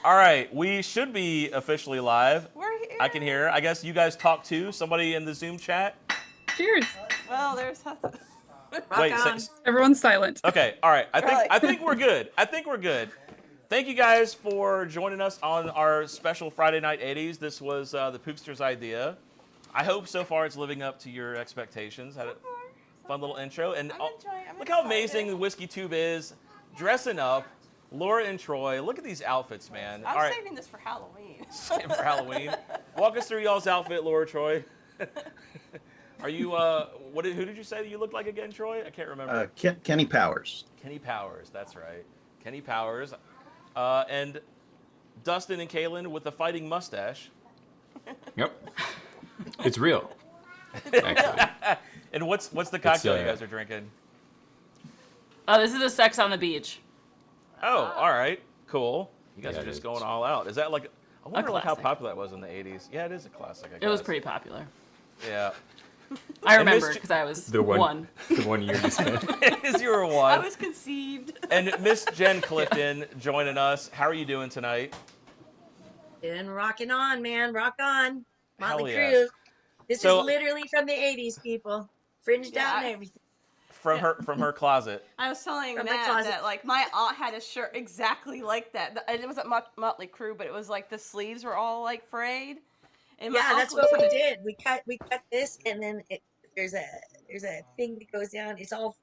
All right, we should be officially live. We're here. I can hear. I guess you guys talk too. Somebody in the Zoom chat. Cheers. Well, there's Wait, Everyone's silent. okay. All right. I Really? think we're good. I think we're good. Thank you guys for joining us on our special Friday Night 80s. This was the Poopster's idea. I hope so far it's living up to your expectations. Had a fun little intro, and I'm enjoying. I'm look how excited. amazing the Whiskey Tube is. Dressing up. Laura and Troy, look at these outfits, man. I All was right, saving this for Halloween. save for Halloween. Walk us through y'all's outfit, Laura, Troy. Are you, who did you say that you looked like again, Troy? I can't remember. Kenny Powers. Kenny Powers, that's right. Kenny Powers. And Dustin and Kaylin with the fighting mustache. Yep. It's real. Actually. And what's the cocktail you guys are drinking? Oh, this is a Sex on the Beach. Oh, all right, cool. You guys Yeah, are it just is. going all out. Is that like, I wonder like how classic. popular that was in the 80s. Yeah, it is a classic, I guess. It was pretty popular. Yeah. I And remember Miss because I was The one. The 1 year you spent. As you were I one. was conceived. And Miss Jen Clifton joining us. How are you doing tonight? Been rocking on, man. Rock on. Motley Hell yeah. Crue. This So- is literally from the 80s, people. Fringed out and everything. From her closet. I was telling From my Matt closet. that like my aunt had a shirt exactly like that. And it wasn't Motley Crue, but it was like the sleeves were all like frayed. And my Yeah, that's uncle what we had- did. We cut this, and then there's a thing that goes down. It's all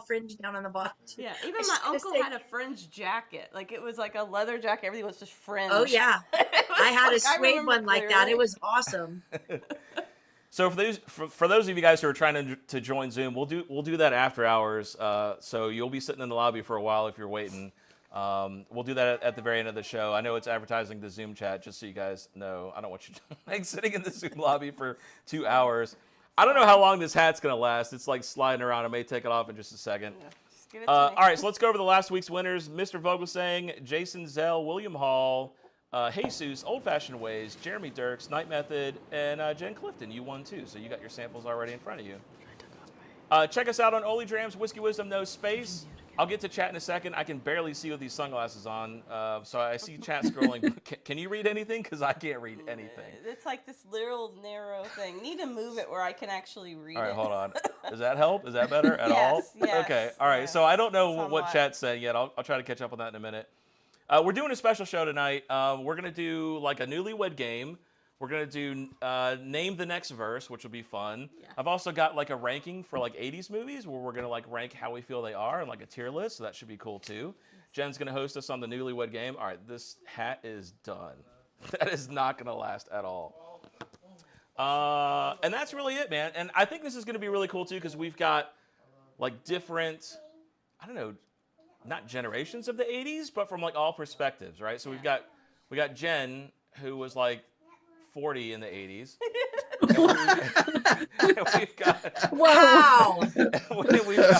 fringed down on the bottom. too. Yeah, I even was my just gonna uncle say- had a fringe jacket. Like it was like a leather jacket. Everything was just fringe. Oh yeah, I had a Like, I suede remember one like that. clearly. It was awesome. So for those of you guys who are trying to join Zoom, we'll do that after hours. So you'll be sitting in the lobby for a while if you're waiting. We'll do that at the very end of the show. I know it's advertising the Zoom chat, just so you guys know. I don't want you like sitting in the Zoom lobby for 2 hours. I don't know how long this hat's gonna last. It's like sliding around. I may take it off in just a second. Yeah, just give it to All me. right, so let's go over the last week's winners. Mr. Vogelsang, Jason Zell, William Hall, Jesus, Old Fashioned Ways, Jeremy Dirks, Night Method, and Jen Clifton. You won too, so you got your samples already in front of you. Check us out on Oli Dram's Whiskey Wisdom No Space. I'll get to chat in a second. I can barely see with these sunglasses on, so I see chat scrolling. Can you read anything? Because I can't read anything. It's like this little narrow thing. Need to move it where I can actually read All right, it. hold on. Does that help? Is that better at all? Yes, Okay. All right. So I don't know what somewhat. chat's saying yet. I'll try to catch up on that in a minute. We're doing a special show tonight. We're gonna do like a Newlywed Game. We're gonna do name the next verse, which will be fun. Yeah. I've also got like a ranking for like 80s movies where we're gonna like rank how we feel they are and like a tier list. So that should be cool too. Jen's gonna host us on the Newlywed Game. All right, this hat is done. That is not gonna last at all. And that's really it, man. And I think this is gonna be really cool too because we've got like different, I don't know, not generations of the 80s, but from like all perspectives, right? So we got Jen, who was like 40 in the 80s. And we've got, Wow.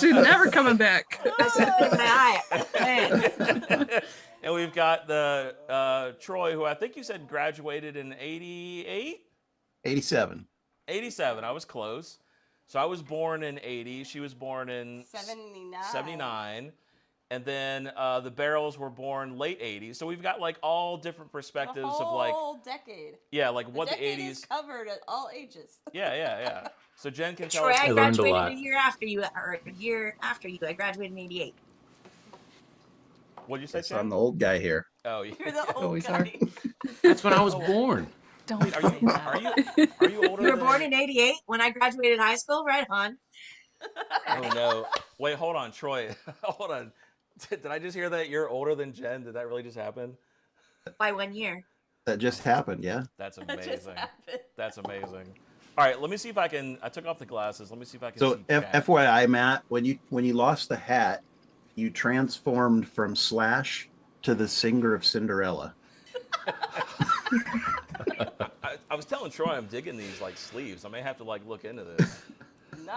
She's never coming back. I said it in my eye. Man. and we've got the Troy, who I think you said graduated in 88? 87. 87, I was close. So I was born in 80, she was born in 79. 79. And then the Barrels were born late 80s. So we've got like all different perspectives The of like, whole decade. yeah, like what the decade 80s. is covered at all ages. Yeah. So Jen can tell Troy, us. I I learned a graduated lot. a year after you. I graduated in '88. What'd you say, Yes, I'm Jen? the old guy here. Oh, yeah. You're the old Always guy. are. That's when I was born. Don't Wait, say are that. you older You were than- born in '88 when I graduated high school. Right on. Oh no! Wait, hold on, Troy. Hold on. Did I just hear that you're older than Jen? Did that really just happen? By 1 year. That just happened, yeah. That's That just amazing. happened. That's amazing. All right, let me see if I can. I took off the glasses. Let me see if I can So see chat. FYI, Matt, when you lost the hat, you transformed from Slash to the singer of Cinderella. I was telling Troy I'm digging these like sleeves. I may have to like look into this.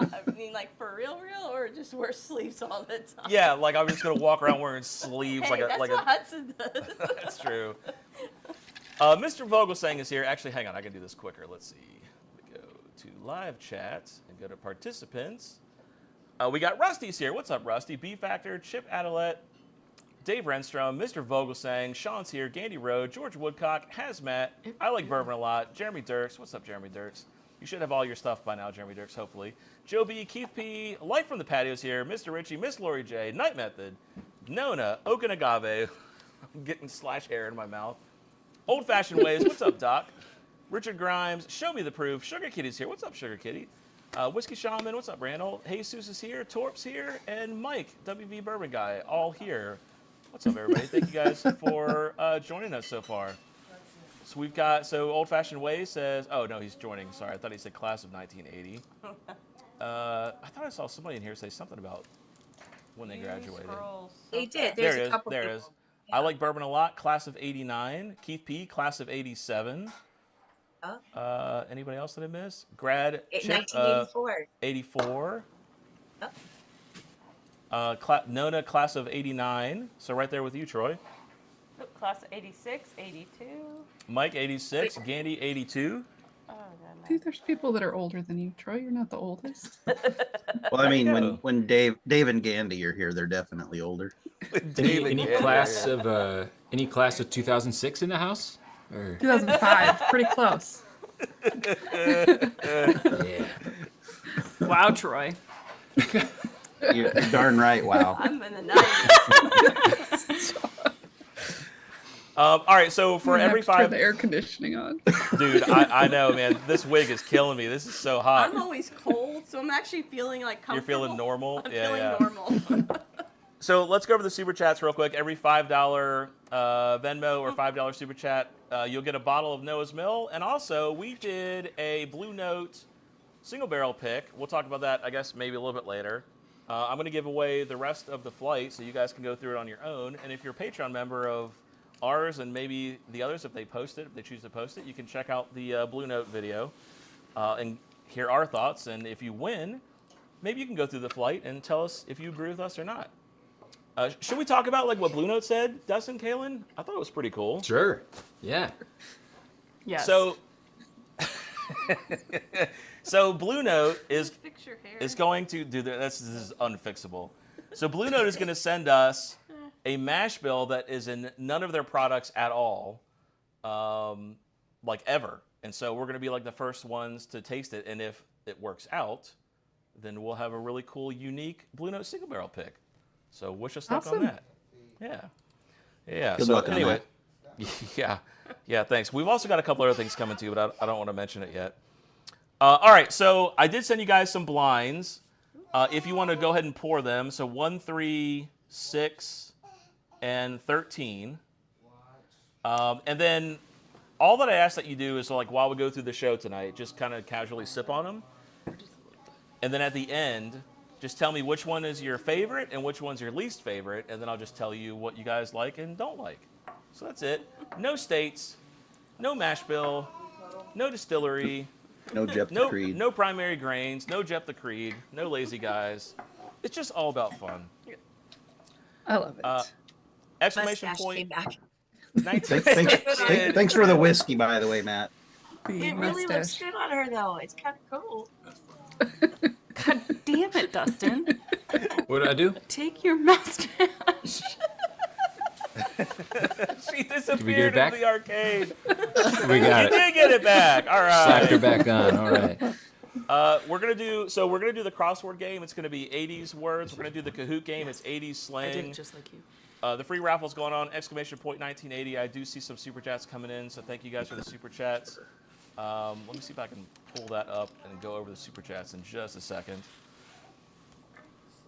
I mean, like for real, or just wear sleeves all the time. Yeah, like I'm just gonna walk around wearing sleeves Hey, that's like what a. Hudson does. That's true. Mr. Vogelsang is here. Actually, hang on. I can do this quicker. Let's see. We go to live chat and go to participants. We got Rusty's here. What's up, Rusty? B Factor, Chip Adelet, Dave Renstrom, Mr. Vogelsang, Sean's here, Gandy Road, George Woodcock, Hazmat, I Like Bourbon a Lot, Jeremy Dirks. What's up, Jeremy Dirks? You should have all your stuff by now, Jeremy Dirks, hopefully. Joe B, Keith P, Light from the Patios here, Mr. Richie, Miss Lori J, Night Method, Nona, Okanagave, I'm getting slash hair in my mouth. Old Fashioned Ways, what's up, Doc? Richard Grimes, Show Me the Proof, Sugar Kitty's here, what's up, Sugar Kitty? Whiskey Shaman, what's up, Randall? Jesus is here, Torp's here, and Mike, WV Bourbon Guy, all here. What's up, everybody? Thank you guys for joining us so far. So we've got, Old Fashioned Way says, oh no, he's joining. Sorry, I thought he said class of 1980. I thought I saw somebody in here say something about when they graduated. They did. There There's it a is. couple There it people. is. I Like Bourbon a Lot, class of 89. Keith P, class of 87. Anybody else that I missed? Grad Chip, 1984. 84. Oh. Nona, class of 89. So right there with you, Troy. Class of 86, 82. Mike, 86. Gandy, 82. Oh, See, there's people that are older than you, Troy. You're not the oldest. Well, I mean, go. when Dave and Gandy are here, they're definitely older. Any class of 2006 in the house? Or 2005, pretty close. yeah. Wow, Troy. You're darn right. Wow. I'm in the 90s. All right, so for I'm gonna every have to turn five, the air conditioning on. dude, I know, man. This wig is killing me. This is so hot. I'm always cold, so I'm actually feeling like You're comfortable. feeling normal. I'm Yeah, feeling yeah. normal. So let's go over the super chats real quick. Every $5 Venmo or $5 super chat, you'll get a bottle of Noah's Mill. And also, we did a Blue Note single barrel pick. We'll talk about that, I guess, maybe a little bit later. I'm going to give away the rest of the flight so you guys can go through it on your own. And if you're a Patreon member of ours and maybe the others, if they post it, if they choose to post it, you can check out the Blue Note video and hear our thoughts. And if you win, maybe you can go through the flight and tell us if you agree with us or not. Should we talk about like what Blue Note said, Dustin, Kaylin? I thought it was pretty cool. Sure. Yeah. Yes. So, so Blue Note Fix your hair. is going to do this is unfixable. So Blue Note is going to send us a mash bill that is in none of their products at all, like ever. And so we're going to be like the first ones to taste it. And if it works out, then we'll have a really cool, unique Blue Note single barrel pick. So wish us luck on Awesome. that. Yeah. Yeah. Good so luck on anyway, yeah. Yeah, thanks. We've also got a couple other things coming too, but I don't want to mention it yet. All right, so I did send you guys some blinds. If you want to go ahead and pour them, so 1, 3, 6, and 13. And then all that I ask that you do is like while we go through the show tonight, just kind of casually sip on them. And then at the end, just tell me which one is your favorite and which one's your least favorite, and then I'll just tell you what you guys like and don't like. So that's it. No states, no mash bill, no distillery, No Jeff the no Creed. no primary grains, no Jeff the Creed, no lazy guys. It's just all about fun. I love it. Exclamation Mustache came point. back. 19 Thanks for the whiskey, by the way, Matt. The It really looks mustache. good on her though. It's kind of cool. God damn it, Dustin. What did I do? Take your mustache. She we get disappeared it back? in the arcade. We got You it. did get it back. All Slapped her right. back on. All right. We're gonna do the crossword game. It's gonna be 80s words. We're gonna do the Kahoot game. It's 80s I slang. did just like you. The free raffle's going on. Exclamation point 1980. I do see some super chats coming in, so thank you guys for the super chats. Let me see if I can pull that up and go over the super chats in just a second.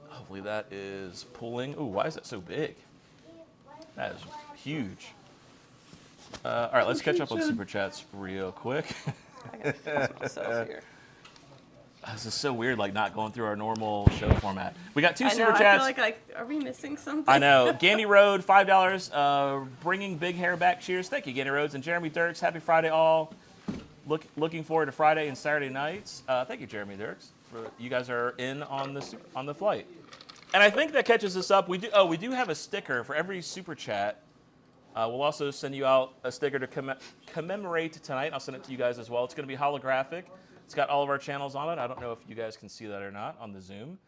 Hopefully that is pulling. Ooh, why is that so big? That is huge. All right, let's catch up on super chats real quick. Myself here. This is so weird, like not going through our normal show format. We got 2 I know. super I chats. feel like are we missing something? I know. Gandy Road, $5. Bringing big hair back. Cheers. Thank you, Gandy Rhodes. And Jeremy Dirks, happy Friday all. Looking forward to Friday and Saturday nights. Thank you, Jeremy Dirks. You guys are in on the flight. And I think that catches us up. We do have a sticker for every super chat. We'll also send you out a sticker to commemorate tonight. I'll send it to you guys as well. It's going to be holographic. It's got all of our channels on it. I don't know if you guys can see that or not on the Zoom.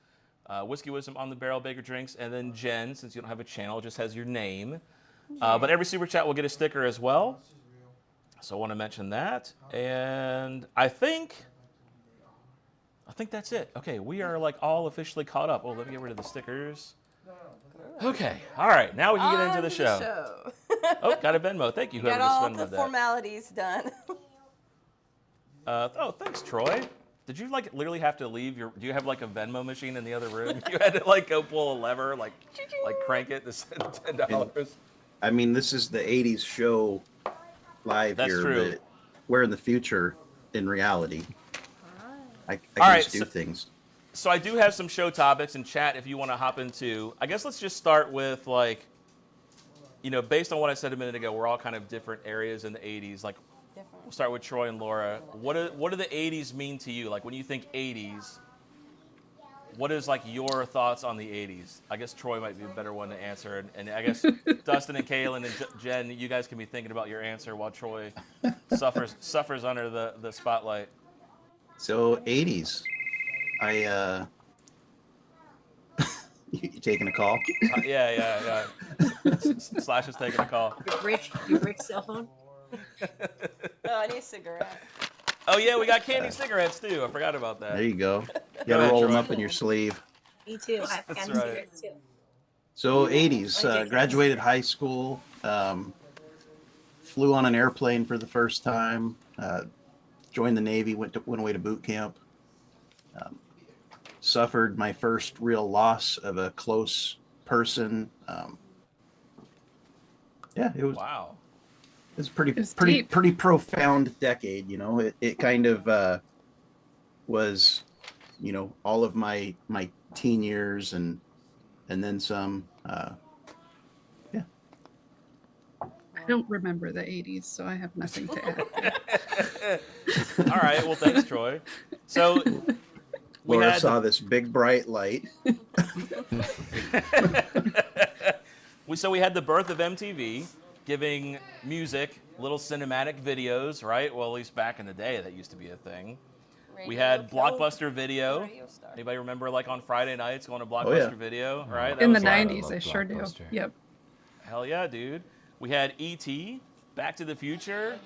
Whiskey Wisdom on the Barrel Baker Drinks, and then Jen, since you don't have a channel, just has your name. But every Super Chat will get a sticker as well. So I want to mention that. And I think that's it. Okay, we are like all officially caught up. Oh, let me get rid of the stickers. Okay, all right, now we can get into the show. Oh, got a Venmo. Thank you, whoever Got all just the Venmo'd that. formalities done. Oh, thanks, Troy. Did you like literally have to leave your? Do you have like a Venmo machine in the other room? You had to like go pull a lever, like crank it to send $10. I mean, this is the '80s show live That's here, true. but we're in the future in reality. I can All right, just do things. So I do have some show topics in chat if you want to hop into. I guess let's just start with like, based on what I said a minute ago, we're all kind of different areas in the '80s. Like, we'll start with Troy and Laura. What do the '80s mean to you? Like when you think '80s, what is like your thoughts on the '80s? I guess Troy might be a better one to answer, and I guess Dustin and Kaylin and Jen, you guys can be thinking about your answer while Troy suffers under the spotlight. So '80s, you taking a call? Yeah. Slash is taking a call. Your brick cell phone. Oh, I need a cigarette. Oh yeah, we got candy cigarettes too. I forgot about that. There you go. You Go gotta ahead, roll them Troy. up in your sleeve. Me too. I have That's candy right. cigarettes too. So '80s, graduated high school, flew on an airplane for the first time, joined the Navy, went away to boot camp, suffered my first real loss of a close person. It was Wow. It's It's pretty deep. profound decade. It kind of was, all of my teen years and then some. I don't remember the 80s, so I have nothing to add. All right. Well, thanks, Troy. So we Laura had saw this big bright light. we had the birth of MTV, giving music little cinematic videos, right? Well, at least back in the day, that used to be a thing. We had Blockbuster Video. Radio star. Anybody remember, like on Friday nights, going to yeah. Blockbuster Video, right? That In the was like- 90s, I sure do. Blockbuster. Yep. Hell yeah, dude. We had E.T., Back to the Future,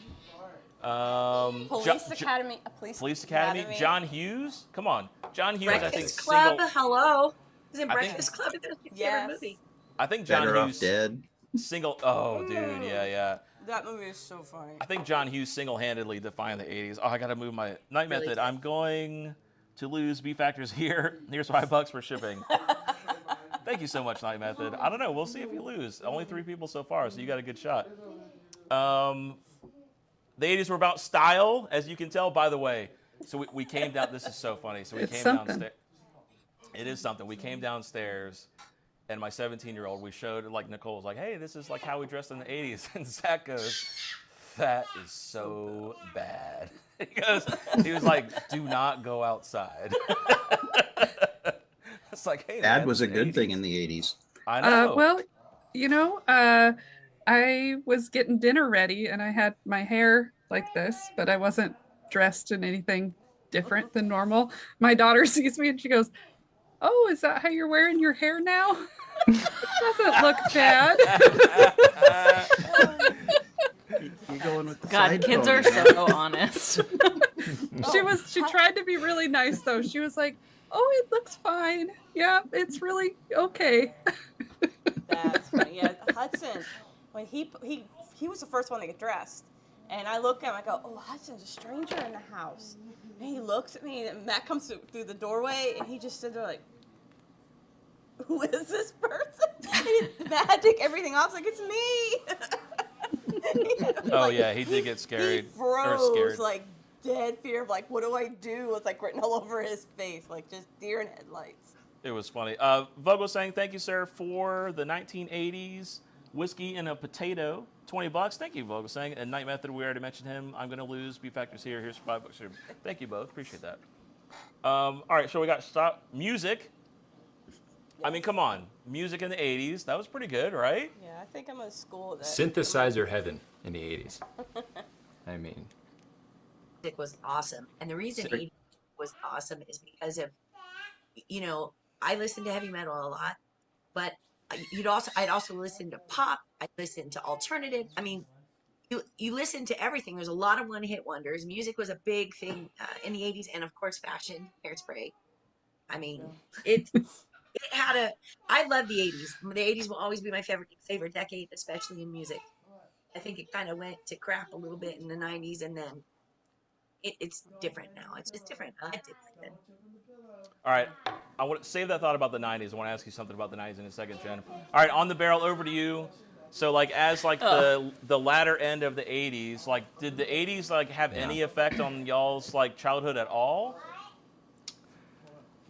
Police Academy. Police Academy, John Hughes. Come on, John Hughes. Breakfast I think Club. single. Hello. It was in I think- Breakfast Club. That was my Yes. favorite movie. I think John Better Off Hughes Dead. single. Oh, dude, yeah. That movie is so funny. I think John Hughes single-handedly defined the '80s. Oh, I gotta move my night Really method. did. I'm going to lose B factors here. Here's $5 for shipping. Thank you so much, Night Method. I don't know. We'll see if you lose. Only 3 people so far, so you got a good shot. The '80s were about style, as you can tell. By the way, so we came down. This is so funny. So we It's came something. downstairs. It is something. We came downstairs, and my 17-year-old, we showed like Nicole was like, "Hey, this is like how we dressed in the '80s," and Zach goes, "That is so bad." He was like, "Do not go outside." It's like, hey, Dad man, was a the good 80s. thing in the '80s. I know. Well, I was getting dinner ready and I had my hair like this, but I wasn't dressed in anything different than normal. My daughter sees me and she goes, "Oh, is that how you're wearing your hair now?" Doesn't look bad. You going with the God, side kids pony, are huh? so honest. She tried to be really nice though. She was like, "Oh, it looks fine. Yeah, it's really okay." That's funny. Yeah, Hudson, when he was the first one to get dressed, and I look at him, I go, "Oh, Hudson's a stranger in the house." And he looks at me, and Matt comes through the doorway, and he just stood there like, "Who is this person?" And Matt had to take everything off. Like, "It's me." Oh yeah, he did get scared. He froze, scared. like dead fear of like, what do I do? It's like written all over his face, like just deer in headlights. It was funny. Vogel saying, "Thank you, sir, for the 1980s whiskey and a potato. $20. Thank you, Vogel saying." And Night Method, we already mentioned him. I'm gonna lose. B factors here. Here's $5. Here. Thank you both. Appreciate that. All right, so we got music. I mean, come on, music in the '80s. That was pretty good, right? Yeah, I think I'm gonna school that. Synthesizer heaven in the 80s. I mean, Music was awesome, and the reason Sick. 80s was awesome is because of, I listened to heavy metal a lot, but I'd also listen to pop. I'd listen to alternative. I mean, you listen to everything. There's a lot of one-hit wonders. Music was a big thing in the 80s, and of course, fashion, hairspray. I mean, it had a. I love the 80s. The 80s will always be my favorite decade, especially in music. I think it kind of went to crap a little bit in the 90s, and then it's different now. It's just different. I liked it back then. All right, I want to save that thought about the 90s. I want to ask you something about the 90s in a second, Jen. All right, on the barrel, over to you. So, like, as like the latter end of the 80s, like, did the 80s like have any effect on y'all's like childhood at all?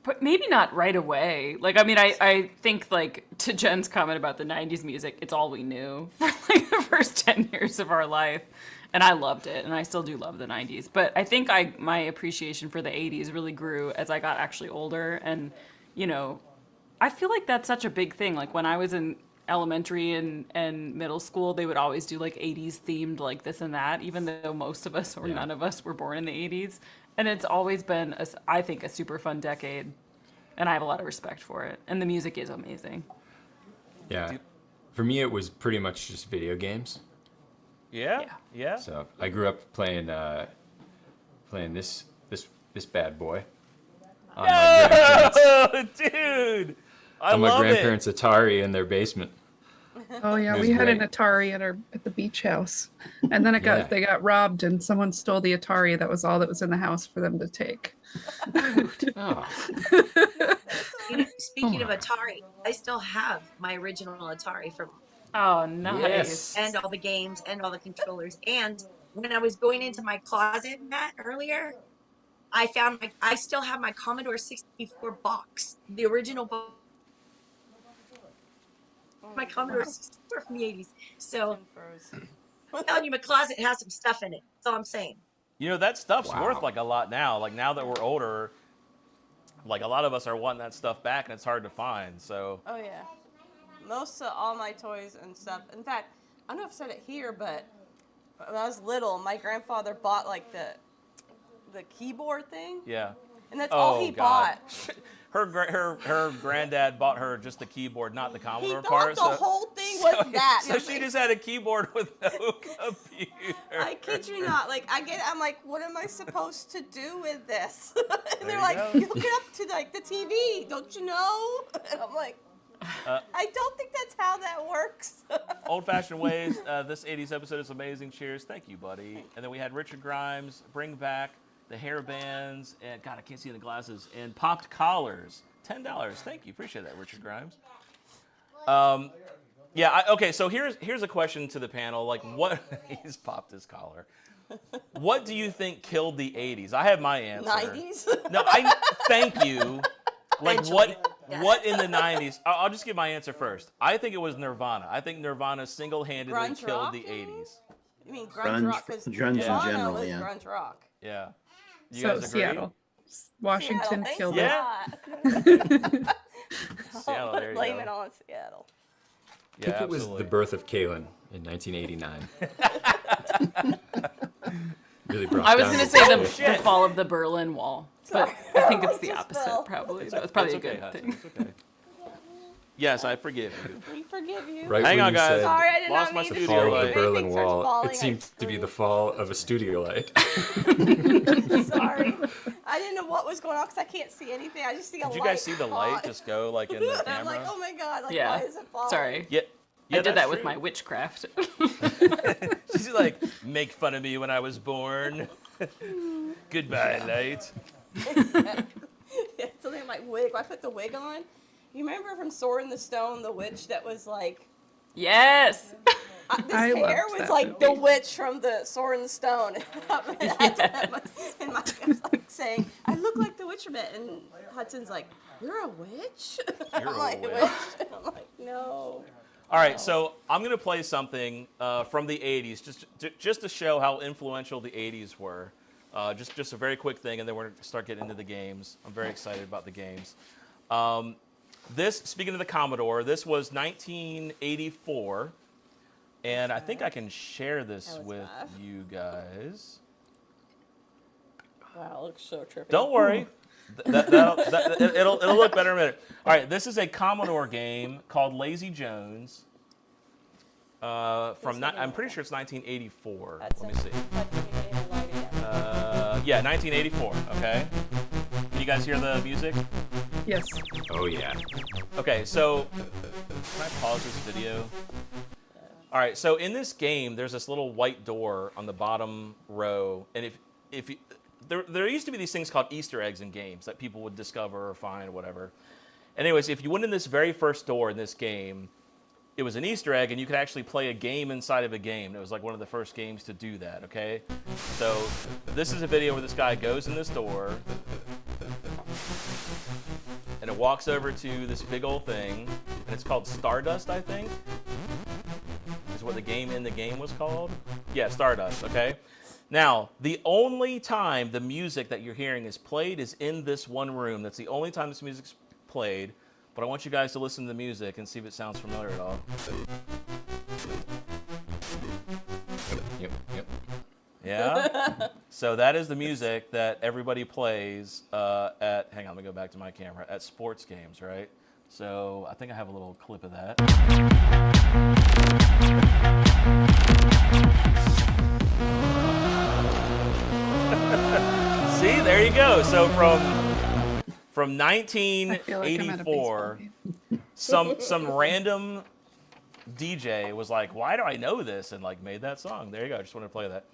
But maybe not right away. Like, I mean, I think, like, to Jen's comment about the 90s music, it's all we knew for, like, the first 10 years of our life. And I loved it, and I still do love the 90s. But I think my appreciation for the 80s really grew as I got actually older. And, you know, I feel like that's such a big thing. Like, when I was in elementary and middle school, they would always do, like, 80s themed, like, this and that, even though most of us or none of us were born in the 80s. And it's always been, I think, a super fun decade, and I have a lot of respect for it. And the music is amazing. Yeah. For me, it was pretty much just video games. Yeah. So I grew up playing this bad boy on my grandparents' Dude, I on my love grandparents' Atari in their basement. Oh yeah, It we was had an great. Atari at the beach house, and then they got robbed, and someone stole the Atari. That was all that was in the house for them to take. Oh, Speaking of Atari, I still have my original Atari from Oh, nice. Yes. and all the games and all the controllers. And when I was going into my closet, Matt, earlier, I found I still have my Commodore 64 box, the original box. My Commodore 64 from the 80s. So I'm telling you, my closet has some stuff in it. That's all I'm saying. You know, that stuff's Wow. worth like a lot now. Like now that we're older, like a lot of us are wanting that stuff back, and it's hard to find. So Oh yeah, most of all my toys and stuff. In fact, I don't know if I said it here, but when I was little, my grandfather bought like the keyboard thing, yeah. and that's all he God. bought. Her granddad bought her just the keyboard, not the He Commodore thought part. the whole thing was that. So she just had a keyboard with no computer. I kid you not. Like I'm like, what am I supposed to do with this? And There they're you like, go. you hook it up to like the TV, don't you know? And I'm like, I don't think that's how that works. Old-fashioned ways. This 80s episode is amazing. Cheers. Thank you, buddy. And then we had Richard Grimes bring back the hair bands, and God, I can't see in the glasses, and popped collars. $10. Thank you. Appreciate that, Richard Grimes. Okay, so here's a question to the panel. Like, what? He's popped his collar. What do you think killed the 80s? I have my answer. 90s? No, thank you. Like, Eventually. what in the 90s? I'll just give my answer first. I think it was Nirvana. I think Nirvana single-handedly Grunge killed rock? the 80s. You mean Grunge- grunge rock? Because grunge in Nirvana general, was yeah. grunge rock. Yeah. You So guys agree? Seattle, Washington Seattle, killed Yeah. it. Seattle, there you Blame go. it on Seattle. I think Yeah, it was absolutely. the birth of Kalen in 1989. Really brought I was down going to the say decade. the fall of the Berlin Wall, but I think it's the Just opposite, fell. probably. So it's probably a It's okay, good Hudson. thing. It's okay. Yes, I forgive you. We forgive you. Right Hang when on, you guys. said Sorry, I did Lost not my mean the to studio fall of light. the Berlin Everything starts Wall, falling, it seemed to be the scream. fall of a studio light. Sorry. I didn't know what was going on because I can't see anything. I just see a light. Did you guys see the light caught. just go like in the And camera? I'm like, oh my god, like Yeah. why is it falling? Sorry. Yeah. I did that's that with true. my witchcraft. She's like, make fun of me when I was born. Goodbye, light. Yeah, something like wig. I put the wig on. You remember from Sword in the Stone, the witch that was like, Yes. this I hair loved was that like the movie. witch from the Sword in the Stone. And I had to have my, and my I was like saying, I look like the witch a bit. And Hudson's like, you're a witch? You're I'm a like, witch. And I'm like, no. All right, so I'm going to play something from the 80s just to show how influential the 80s were. Just a very quick thing, and then we're going to start getting into the games. I'm very excited about the games. Speaking of the Commodore, this was 1984, and I think I can share this That was with fast. you guys. Wow, it looks so trippy. Don't worry. It'll look better in a minute. All right, this is a Commodore game called Lazy Jones. I'm pretty sure it's 1984. Let me see. Yeah, 1984. Okay. Can you guys hear the music? Yes. Oh yeah. Okay, so can I pause this video? All right, so in this game, there's this little white door on the bottom row, and if you, there used to be these things called Easter eggs in games that people would discover or find or whatever. Anyways, if you went in this very first door in this game, it was an Easter egg, and you could actually play a game inside of a game. It was like one of the first games to do that, okay? So this is a video where this guy goes in this door, and it walks over to this big old thing, and it's called Stardust, I think, is what the game in the game was called. Yeah, Stardust, okay? Now, the only time the music that you're hearing is played is in this one room. That's the only time this music's played. But I want you guys to listen to the music and see if it sounds familiar at all. Yep. Yeah? So that is the music that everybody plays at, hang on, let me go back to my camera, at sports games, right? So I think I have a little clip of that. See, there you go. So from 1984, some random DJ was like, why do I know this? And like made that song. There you go. I just wanted to play that.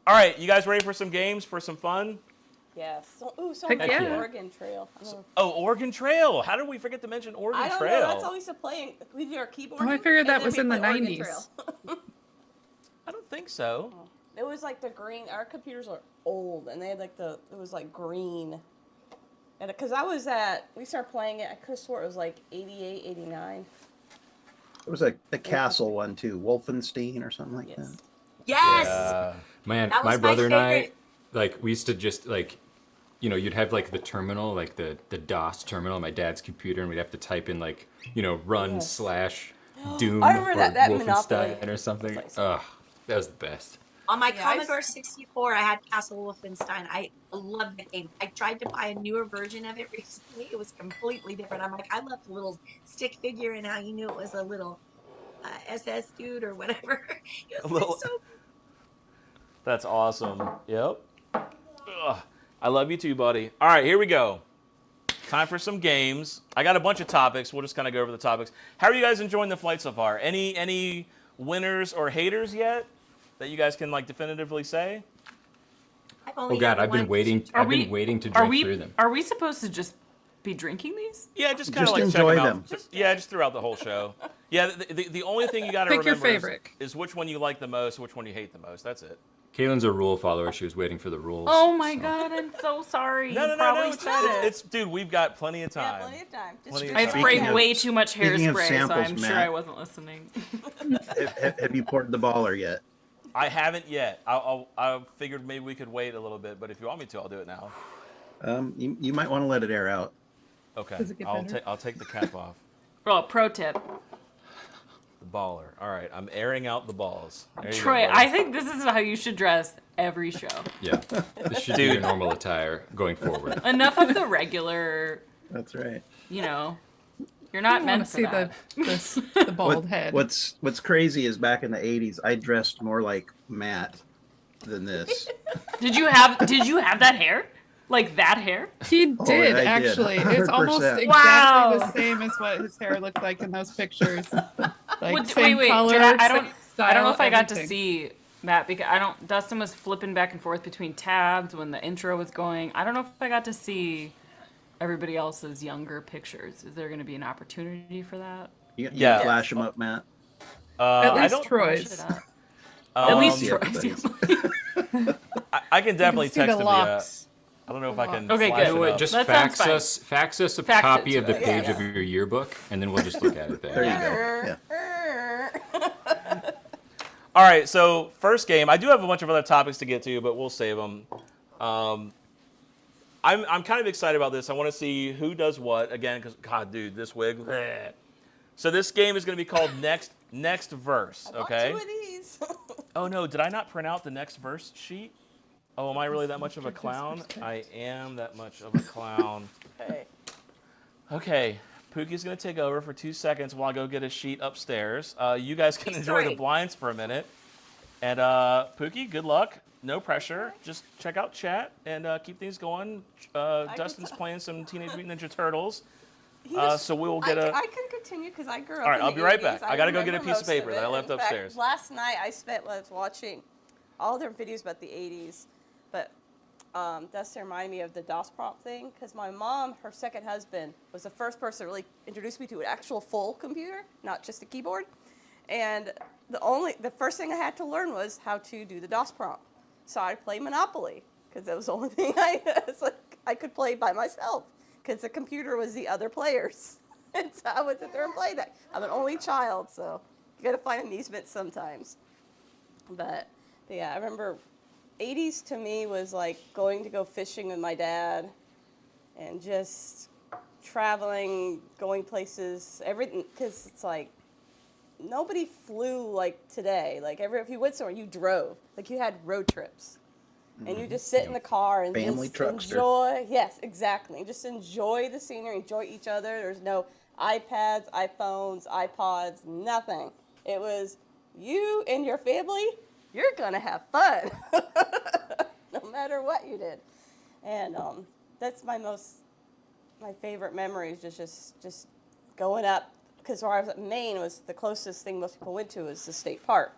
All right, you guys ready for some games, for some fun? Yes. Someone Heck like yeah. Oregon Trail. Oregon Trail. How did we forget to mention Oregon I don't Trail? know. That's all we used to play. We did our keyboard. Oh, I figured that was in the 90s. I don't think so. It was like the green. Our computers are old, and they had like it was like green. And because we started playing it, I could have swore it was like 88, 89. It was a castle one too, Wolfenstein or something like Yes. that. Yes. Yeah. Man, That was my my brother and I, favorite. like, we used to just, like, you know, you'd have, like, the terminal, like, the DOS terminal on my dad's computer, and we'd have to type in, like, you know, run Yes. / Doom I remember or that Wolfenstein Monopoly. or something. It's Ugh, that was the best. On my Yeah, Commodore 64, I had Castle Wolfenstein. I loved the game. I tried to buy a newer version of it recently. It was completely different. I'm like, I love the little stick figure and how you knew it was a little SS dude or whatever. It was little- so That's awesome. Yep. Ugh. I love you too, buddy. All right, here we go. Time for some games. I got a bunch of topics. We'll just kind of go over the topics. How are you guys enjoying the flight so far? Any winners or haters yet that you guys can like definitively say? I've only Oh, God, had I've been one- waiting. Are I've we- been waiting to Are drink through we them. are we supposed to just be drinking these? Yeah, just kind of Just like enjoy check them. Out. Just throughout the whole show. Yeah, the only thing you got to Pick your remember is, favorite. is which one you like the most, which one you hate the most. That's it. Kaylin's a rule follower. She was waiting for the rules. Oh my so- God, I'm so sorry. No, You probably It's, said it. it's dude. We've got plenty of Yeah, time. plenty of time. Just Plenty of I time. sprayed Speaking of- way too much speaking of hairspray, so samples, I'm sure Matt. I wasn't listening. Have you poured the baller yet? I haven't yet. I figured maybe we could wait a little bit, but if you want me to, I'll do it now. You might want to let it air out. Okay. Does it get better? I'll take the cap off. Well, pro tip. The baller. All right, I'm airing out the balls. There you go, Troy, buddy. I think this is how you should dress every show. Yeah, this should be your normal attire going forward. Enough of the regular, That's right. you know, you're not I want meant to for see that. the bald head. What's crazy is back in the 80s, I dressed more like Matt than this. Did you have that hair? Like that hair? He Oh, did, I did. actually. It's almost 100%. exactly Wow. the same as what his hair looked like in those pictures. Like Wait, same wait, color, did I same don't know style, if I got to everything. see Matt because Dustin was flipping back and forth between tabs when the intro was going. I don't know if I got to see everybody else's younger pictures. Is there going to be an opportunity for that? You Yeah. can flash them up, Matt. At I least don't. Troy's. At least Yeah, Troy's. I can definitely You can see text the him. locks. I don't know if I can. Okay, flash good. it You know what? up. Just That sounds fine. fax us a Fax it copy to of the us. page Yeah. of your yearbook, and then we'll just look at it There there. you go. Yeah. All right, so first game. I do have a bunch of other topics to get to, but we'll save them. I'm kind of excited about this. I want to see who does what again, because God, dude, this wig. bleh. So this game is going to be called Next Verse. I bought Okay. 2 of these. Oh no, did I not print out the Next Verse sheet? Oh, am I really that much of a clown? I am that much of a clown. Hey. Okay, Pookie's going to take over for 2 seconds while I go get a sheet upstairs. You guys can enjoy the blinds for a minute. And Pookie, good luck. No pressure. Just check out chat and keep things going. Dustin's playing some Teenage Mutant Ninja Turtles. So we will get I can continue because I grew up. All right, in I'll the be right 80s. back. I got to go get a remember piece of most paper that I it. left In fact, upstairs. Last night was watching all their videos about the 80s, but Dustin reminded me of the DOS prompt thing because my mom, her second husband, was the first person to really introduce me to an actual full computer, not just a keyboard. And the first thing I had to learn was how to do the DOS prompt. So I played Monopoly because that was the only thing I could play by myself because the computer was the other players. And so I would sit there and play that. I'm an only child, so you got to find amusement sometimes. But yeah, I remember 80s to me was like going to go fishing with my dad and just traveling, going places, everything, because it's like nobody flew like today. Like if you went somewhere, you drove. Like you had road trips. And you just sit in the car and Family just truckster. enjoy. Yes, exactly. Just enjoy the scenery, enjoy each other. There's no iPads, iPhones, iPods, nothing. It was you and your family, you're going to have fun. No matter what you did. And that's my favorite memories, just going up. Because where I was at Maine was the closest thing most people went to was the state park.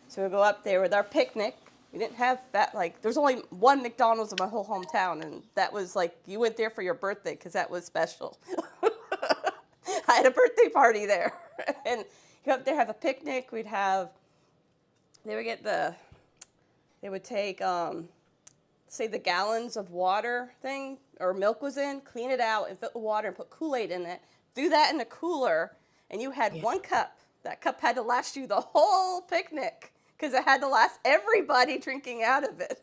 So we'd go up there with our picnic. We didn't have that, there's only one McDonald's in my whole hometown, and that was you went there for your birthday because that was special. I had a birthday party there. And you go up there, have a picnic. They would take, say the gallons of water thing, or milk was in, clean it out, and fill the water and put Kool-Aid in it. Do that in the cooler, and you had one cup. That cup had to last you the whole picnic. Because it had to last everybody drinking out of it.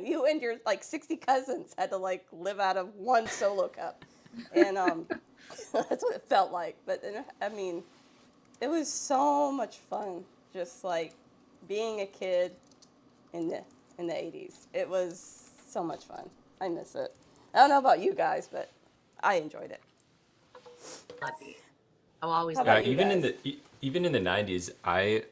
You and your 60 cousins had to live out of one solo cup. And that's what it felt like. But I mean, it was so much fun just being a kid in the 80s. It was so much fun. I miss it. I don't know about you guys, but I enjoyed it. I'll always How about you even in the 90s, I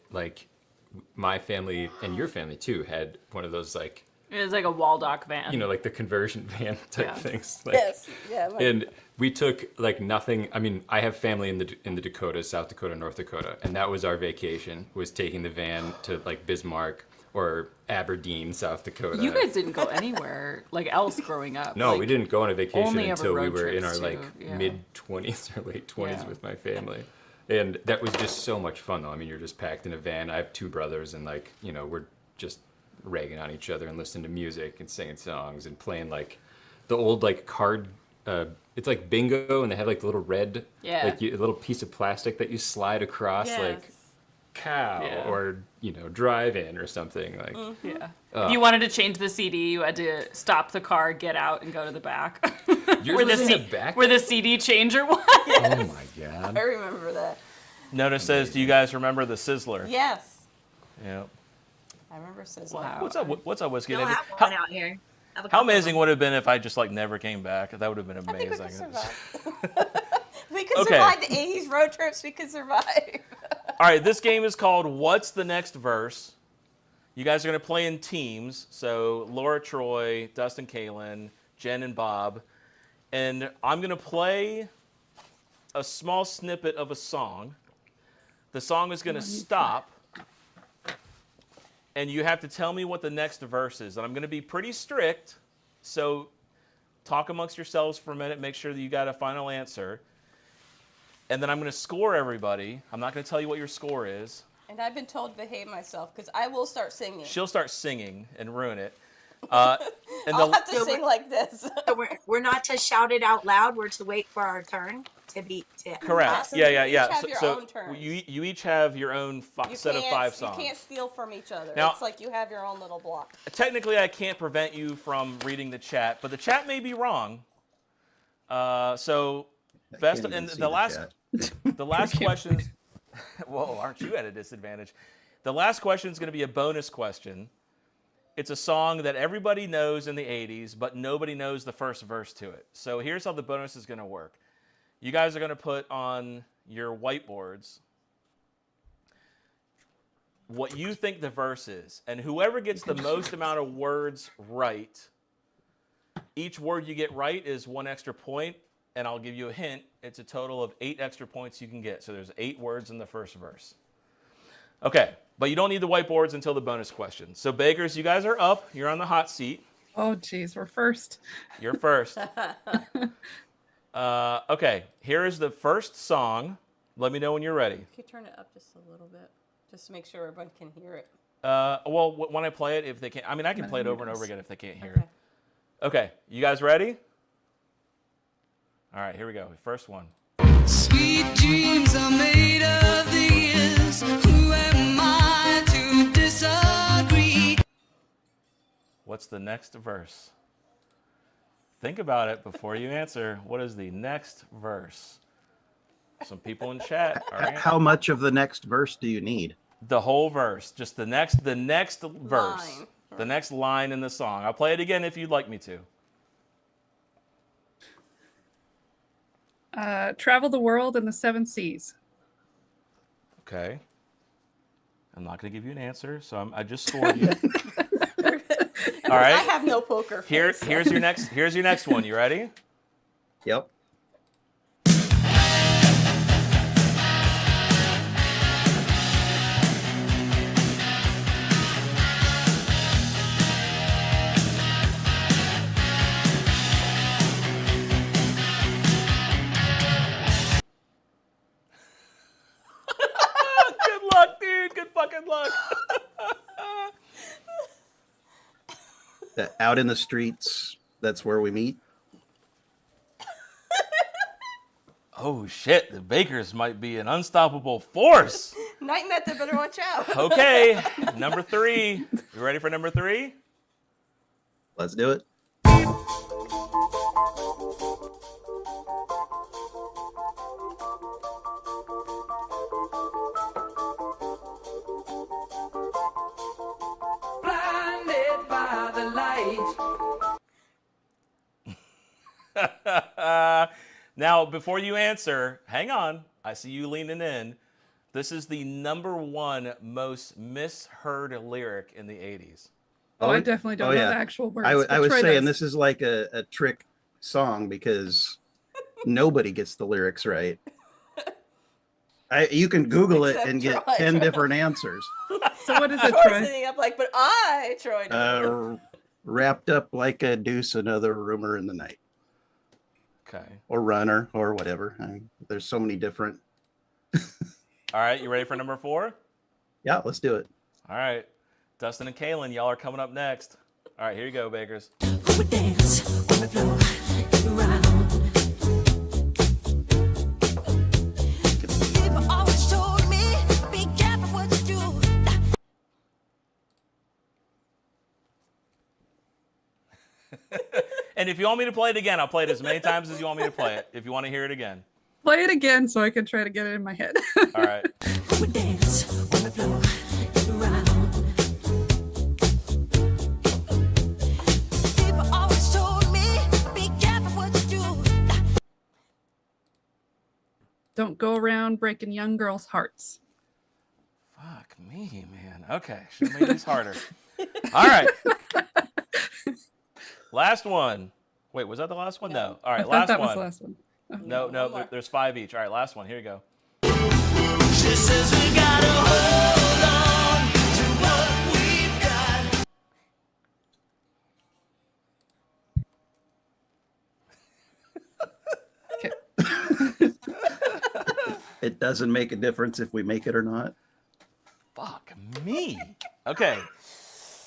my family and your family too had one of those It was like a Waldock van. the conversion van type things. Yes, yeah. And we took nothing. I mean, I have family in the Dakotas, South Dakota, North Dakota, and that was our vacation. Was taking the van to Bismarck or Aberdeen, South Dakota. You guys didn't go anywhere else growing up. No, we didn't go on a vacation only ever until we road were in trips our too, yeah. mid-20s or late 20s Yeah. with my family. And that was just so much fun, though. I mean, you're just packed in a van. I have two brothers, and we're just ragging on each other and listening to music and singing songs and playing the old card. It's like bingo, and they have the little red, Yeah. a little piece of plastic that you slide across, Yes. cow Yeah. or drive in or something Yeah. If you wanted to change the CD, you had to stop the car, get out, and go to the back. Yours was in the back? Where the CD changer was. Oh my god. I remember that. Notice says, do you guys remember the Sizzler? Yes. Yeah. I remember Sizzler. Wow. What's up, Whiskey? Don't have one out here. Have a How couple of amazing them. would it have been if I just never came back? That would have been I think we amazing. could survive. We could Okay. survive the 80s road trips. We could survive. All right, this game is called What's the Next Verse? You guys are going to play in teams. So Laura, Troy, Dustin, Kaylin, Jen, and Bob. And I'm going to play a small snippet of a song. The song is going to stop. And you have to tell me what the next verse is. And I'm going to be pretty strict. So talk amongst yourselves for a minute. Make sure that you got a final answer. And then I'm going to score everybody. I'm not going to tell you what your score is. And I've been told to behave myself because I will start singing. She'll start singing and ruin it. And I'll have to sing like this. So we're not to shout it out loud. We're to wait for our turn to correct. So Yeah, you yeah, each yeah. have your own turns. You each have your own set of 5 songs. You can't steal from each other. Now- It's like you have your own little block. Technically, I can't prevent you from reading the chat, but the chat may be wrong. So best Can't even and see the last chat. the last question. Whoa, aren't you at a disadvantage? The last question is going to be a bonus question, it's a song that everybody knows in the 80s, but nobody knows the first verse to it. So here's how the bonus is going to work. You guys are going to put on your whiteboards what you think the verse is. And whoever gets the most amount of words right, each word you get right is 1 extra point. And I'll give you a hint. It's a total of 8 extra points you can get. So there's 8 words in the first verse. Okay, but you don't need the whiteboards until the bonus question. So Bakers, you guys are up. You're on the hot seat. Oh, geez, we're first. You're first. Okay, here is the first song. Let me know when you're ready. If you turn it up just a little bit, just to make sure everyone can hear it. Well, when I play it, if they can't, I mean, I can play it over and over again if they can't hear it. Okay, you guys ready? All right, here we go. First one. Sweet dreams are made of these. Who am I to disagree? What's the next verse? Think about it before you answer. What is the next verse? Some people in chat. All right. How much of the next verse do you need? The whole verse. Just the next verse. Line. The next line in the song. I'll play it again if you'd like me to. Travel the world and the 7 seas. Okay. I'm not going to give you an answer, so I just scored you. All right. I have no poker face. Here's your next one. You ready? Yep. Good luck, dude. Good fucking luck. Out in the streets, that's where we meet. Oh, shit. The Bakers might be an unstoppable force. Night Method better watch out. Okay. Number 3. You ready for number 3? Let's do it. Blinded by the light. Now, before you answer, hang on. I see you leaning in. This is the number 1 most misheard lyric in the 80s. Oh, I definitely don't know the actual words. I was saying this is like a trick song because nobody gets the lyrics right. You can Google it and get 10 different answers. So what is it, Troy's Troy? sitting up like, but Troy. Wrapped up like a deuce, another rumor in the night. Okay. Or runner or whatever. There's so many different. All right. You ready for number 4? Yeah, let's do it. All right. Dustin and Kaylin, y'all are coming up next. All right. Here you go, Bakers. Who would dance on the floor around? People always told me, be careful what you do. And if you want me to play it again, I'll play it as many times as you want me to play it. If you want to hear it again. Play it again so I can try to get it in my head. All right. Who would dance on the floor around? People always told me, be careful what you do. Don't go around breaking young girls' hearts. Fuck me, man. Okay. Should have made these harder. All right. Last one. Wait, was that the last one? No. All right, I thought last that one. was the last one. Oh. No, there's 5 each. All right, last one. Here you go. She says we gotta hold on to what we've got. Okay. It doesn't make a difference if we make it or not. Fuck me. Okay.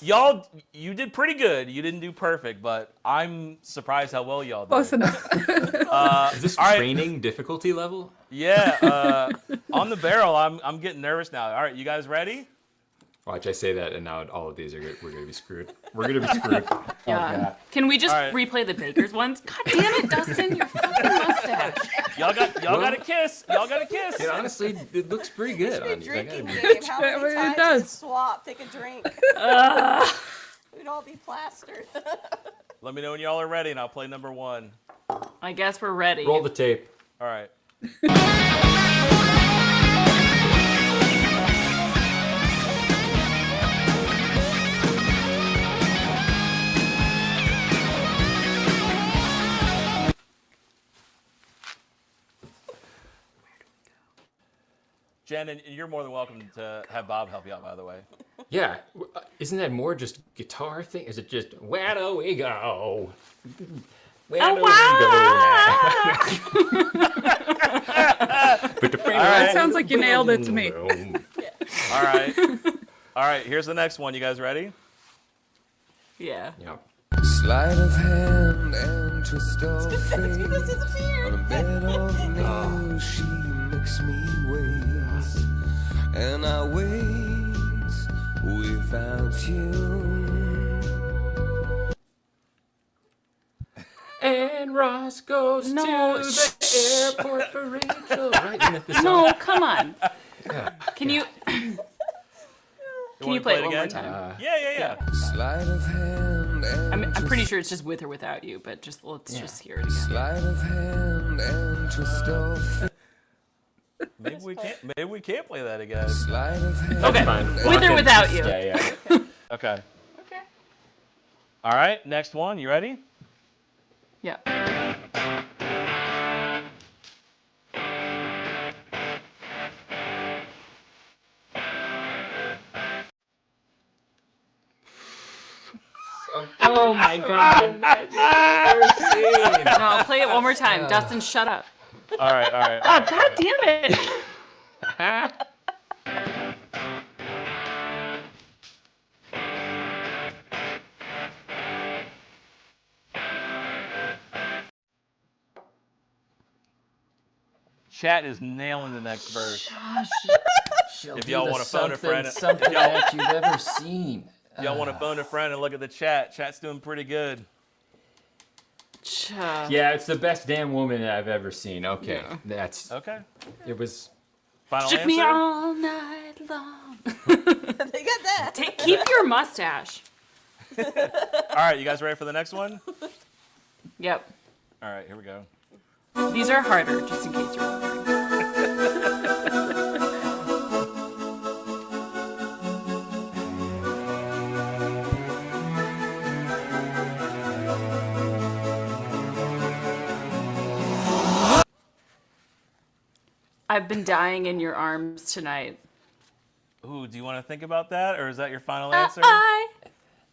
Y'all, you did pretty good. You didn't do perfect, but I'm surprised how well y'all did. Close enough. Is this all right. training difficulty level? Yeah. On the barrel, I'm getting nervous now. All right, you guys ready? Watch, I say that, and now all of these we're gonna be screwed. We're gonna be screwed. Yeah. Can we just All right. replay the Bakers ones? God damn it, Dustin, your fucking mustache. Y'all got a kiss. Y'all got a kiss. It honestly, it looks pretty good. It on should be a you. I gotta drinking admit. game. How many It times does. you swap, take a drink? We'd all be plastered. Let me know when y'all are ready, and I'll play number 1. I guess we're ready. Roll the tape. All right. Jen, and you're more than welcome to have Bob help you out, by the way. Yeah, isn't that more just guitar thing? Is it just where do we go? Where do we go now? That sounds like you nailed it to me. All right. All right, here's the next one. You guys ready? Yeah. Yep. Sleight of hand and twist of fate. This is On a bed of nails, she makes me wait. And I wait without you. And Ross goes to the airport for Rachel. Right? Isn't that the song? No, come on. Yeah. Can you Can you play it one more time? Yeah. Sleight of hand and I'm pretty sure it's just with or without you, but let's just hear it again. sleight of hand and twist of fate. Maybe we can't play that again. Sleight of hand. Okay, with or without you. Yeah. Okay. Okay. All right, next one. You ready? Yeah. Oh my god. No, play it one more time. Dustin, shut up. All right. Oh, god damn it. Chat is nailing the next verse. If y'all want to phone a friend, something that you've ever seen. if y'all want to phone a friend and look at the chat, chat's doing pretty good. Yeah, it's the best damn woman I've ever seen. Okay, that's Okay. it was. Final Shook answer. me all night long. They got that. Keep your mustache. All right, you guys ready for the next one? Yep. All right, here we go. These are harder, just in case you're wondering. I've been dying in your arms tonight. Ooh, do you want to think about that, or is that your final answer?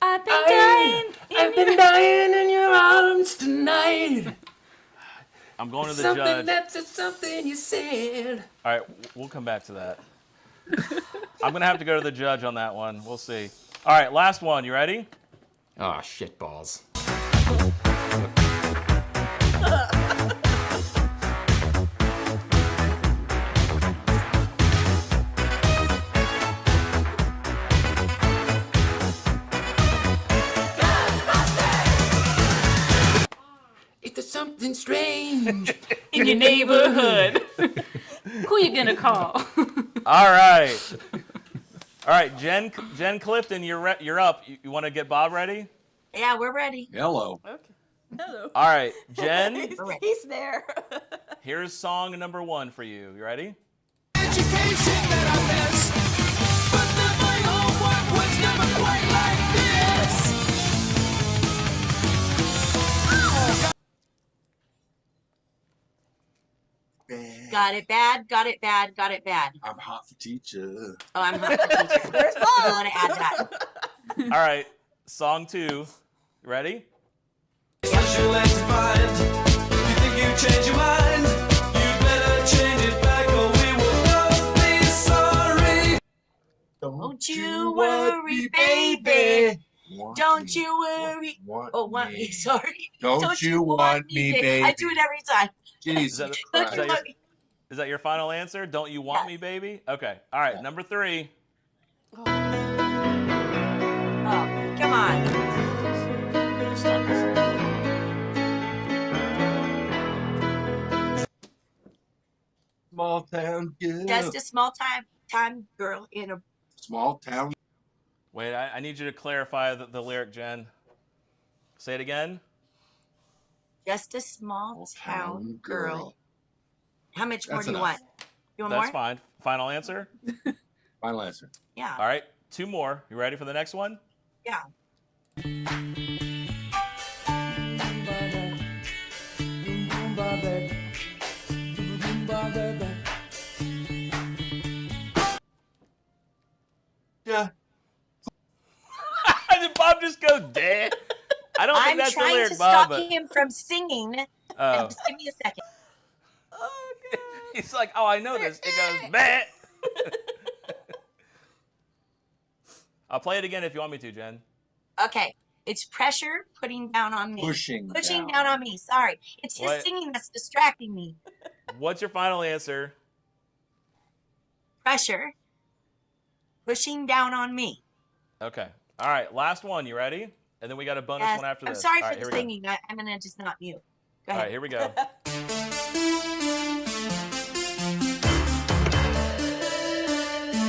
I've been dying. I've been dying in your arms tonight. I'm going to the Something judge. that's something you said. All right, we'll come back to that. I'm gonna have to go to the judge on that one. We'll see. All right, last one. You ready? Oh shit balls. If there's something strange In your neighborhood. Who you gonna call? All right. All right, Jen Clifton, you're up. You want to get Bob ready? Yeah, we're ready. Hello. Okay. Hello. All right, Jen. He's there. Here's song number 1 for you. You ready? Got it bad, got it bad, got it bad. I'm hot for teacher. Oh, I'm hot for teacher. There's I Bob. want to add that. All right, song 2. You ready? Special and defined. You think you change your mind? You better change it back or we will both be sorry. Don't you worry, baby. Don't you worry. Want me? Sorry. Don't you want me, baby? I do it every time. Jesus Don't Christ. you want me? Is that your final answer? Don't you want me, baby? Okay. All right, number 3. Oh, come on. Small town girl. Just a small time girl in a. Small town. Wait, I need you to clarify the lyric, Jen. Say it again. Just a small town girl. How much more That's do you enough. want? You want That's more? fine. Final answer? Final answer. Yeah. All right, 2 more. You ready for the next one? Yeah. Yeah. Did Bob just go dead? I don't think I'm that's the trying lyric, to Bob. stop him from singing. Oh. Just give me a second. Oh, God. He's like, oh, I know this. It goes, bleh. I'll play it again if you want me to, Jen. Okay. It's pressure putting down on me. Pushing down on me. Sorry. It's his What? singing that's distracting me. What's your final answer? Pressure pushing down on me. Okay. All right, last one. You ready? And then we got a bonus Yes. one after I'm this. sorry All for right, the here we go. singing. I'm going to just not mute. Go All ahead. right, here we go.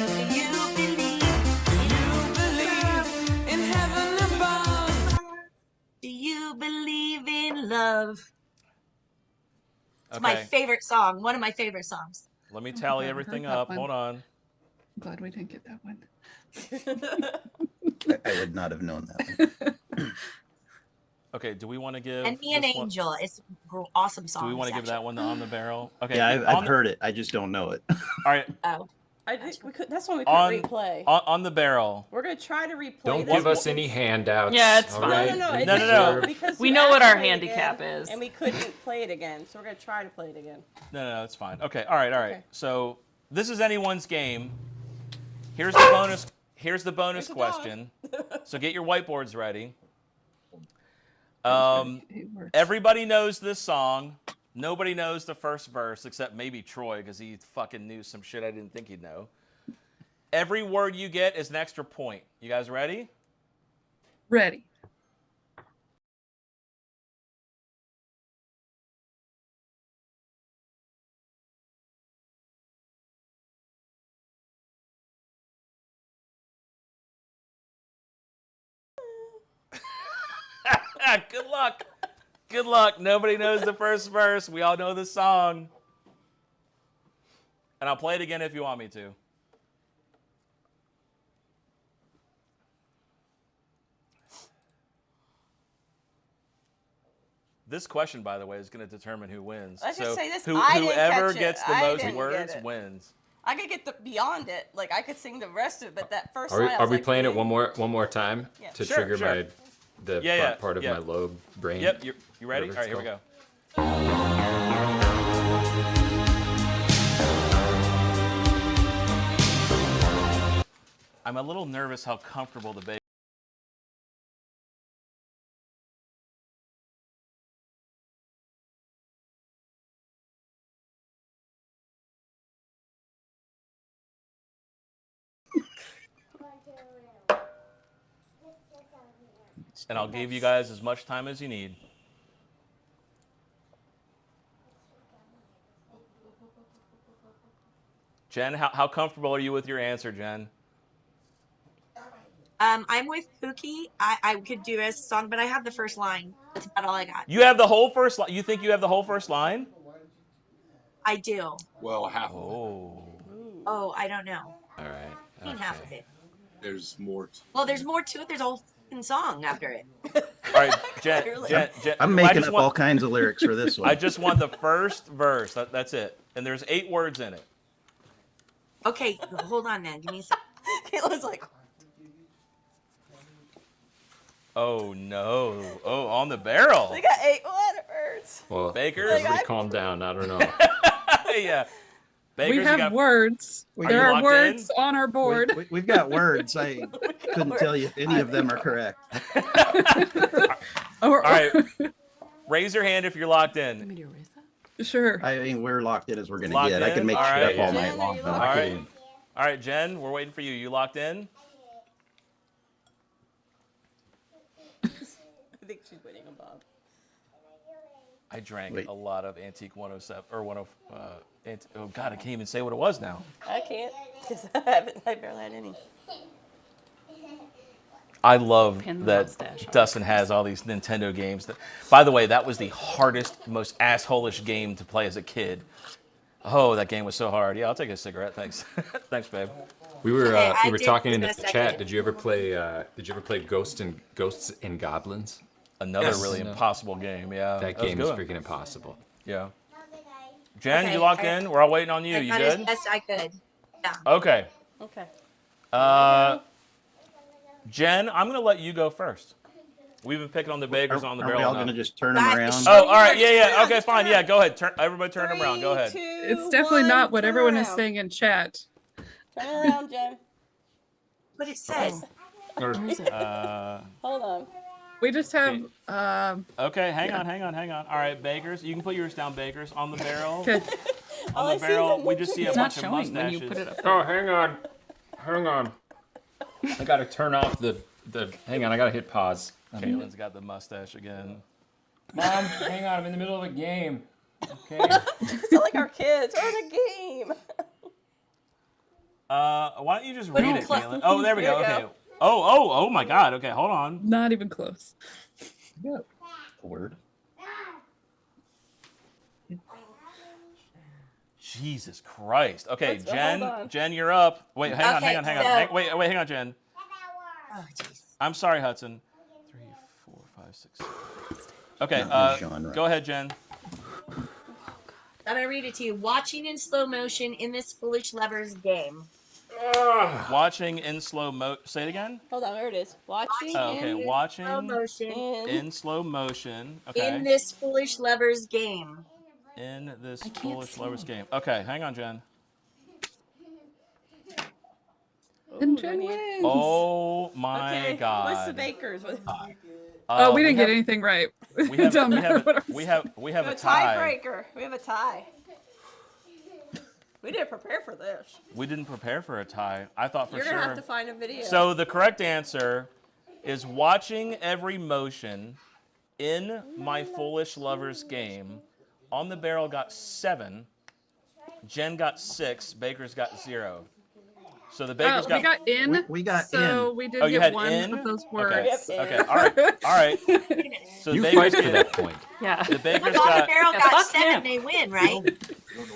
Do you believe? In heaven above. Do you believe in love? It's Okay. my favorite song. One of my favorite songs. Let me tally I've everything heard that up. one. Hold on. I'm glad we didn't get that one. I would not have known that one. Okay, do we want to give And Me an this one- Angel. It's an awesome song. Do we want to give that one the on the barrel? Okay. Yeah, on I've the- heard it. I just don't know it. All right, Oh. I think we could. That's one we on, couldn't replay. on the barrel. We're gonna try to replay. Don't this give us one. any handouts. Yeah, it's all fine. right? No. We No, no, deserve- Because We you know what asked our to play it handicap again, is. and we couldn't play it again. So we're gonna try to play it again. No, it's fine. Okay, all right. Okay. So this is anyone's game. Here's the bonus. Here's the bonus Here's the dog. question. So get your whiteboards ready. It works. Everybody knows this song. Nobody knows the first verse except maybe Troy because he fucking knew some shit I didn't think he'd know. Every word you get is an extra point. You guys ready? Ready. Good luck. Good luck. Nobody knows the first verse. We all know the song. And I'll play it again if you want me to. This question, by the way, is going to determine who wins. Let's just say this, Who, I didn't whoever catch it. gets the I most didn't get words it. wins. I could get the beyond it. Like I could sing the rest of it, but that first Are we, line. I are was we like, playing it "Dang." one more time Yeah. to Sure, trigger sure. the Yeah, yeah, part of yeah. my lobe brain? Yep, you ready? All Whatever right, here it's we go. I'm a little nervous how comfortable the bass. And I'll give you guys as much time as you need. Jen, how comfortable are you with your answer, Jen? I'm with Pookie. I could do a song, but I have the first line. That's about all I got. You have the whole first line. You think you have the whole first line? I do. Well, half of it. Oh. Oh, I don't know. All right. I mean half of it. There's more. Well, there's more to it. There's a whole fucking song after it. All right, Jen. I'm I making just up want- all kinds of lyrics for this one. I just want the first verse. That's it. And there's 8 words in it. Okay, hold on then. Give me a second. Kayla's like, Oh no. Oh, on the barrel. they got 8 letters. Well, Baker? everybody calm down. I don't know. Yeah. We Bakers, you have got- words. Are There you are locked words on our board. We've got words. I couldn't tell you if any of them are correct. All All right. Raise your hand if you're locked in. Sure. I mean, we're locked in as we're going to Locked get. I in? can make All shit right. up all Jen, night are long. you but locked I All couldn't- right. All right, Jen, we're waiting for you. You locked in? I think she's waiting on Bob. I drank Wait. a lot of Antique 107 or 10. Oh God, I can't even say what it was now. I can't because I barely had any. I love Pin the that mustache on. Dustin has all these Nintendo games. By the way, that was the hardest, most asshole-ish game to play as a kid. Oh, that game was so hard. Yeah, I'll take a cigarette. Thanks. Thanks, babe. We were Okay, I we were did talking in in the a second. chat. Did you ever play Ghosts and Goblins? Another Yes. really impossible game. Yeah, That was game is good. freaking impossible. Yeah. Jen, Okay, you locked I- in? We're all waiting on you. I You got good? as best I could. Yeah. Okay. Okay. Jen, I'm going to let you go first. We've been picking on the bakers on the Are we barrel all enough. going to just turn them Guys, around? it's- Oh, all right. Yeah. Okay, fine. Yeah, go ahead. Everybody turn them around. Go ahead. 3, 2, It's definitely 1, not what turn everyone is around. saying in chat. Turn around, Jen. What it says. Where is it? Hold on. We just have Okay, hang on. All right, bakers. You can put yours down, bakers, on the barrel. okay. All On I the see is barrel, a we just see a It's not bunch of showing when you mustaches. put it up. Oh, hang on. I gotta turn off the. Hang on, I gotta hit pause. Caitlin's got the mustache again. Mom, hang on, I'm in the middle of a game. Okay. Still like our kids. We're in a game. Why don't you just Put read it it, close. Caitlin? Oh, there we There go. you Okay. go. Oh my God. Okay, hold on. Not even close. Word. Jesus Christ. Okay, Hold on. Jen, you're up. Wait, hang on. Okay, Hang on. so- Wait, hang on, Jen. Oh, jeez. I'm sorry, Hudson. 3, 4, 5, 6. Okay, Not my genre. go ahead, Jen. I'm gonna read it to you. Watching in slow motion in this foolish lovers game. Watching in slow mo. Say it again. Hold on. There it is. Watching. Oh, okay, in, watching Slow motion in slow motion. Okay. in this foolish lovers game. In this can't foolish see lovers him. game. Okay, hang on, Jen. And Ooh, Jen Jenny. wins. Oh my Okay. God. What's the bakers? Oh, we didn't have- get anything right. We have, Don't we matter have, what we I'm have, we have We a have a tie. tiebreaker. We have a tie. We didn't prepare for this. We didn't prepare for a tie. I thought for You're sure. gonna have to find a video. So the correct answer is watching every motion in my foolish lovers game. On the barrel got 7. Jen got 6. Baker's got 0. So the Baker's we got in. We got so in. we did Oh, you get had one in? of those Okay. words. Yep, Okay. All right. All right. So You Baker's fight for get- that point. Yeah. The Baker's Look, on the got barrel Yeah, got fuck 7. him. They win, right?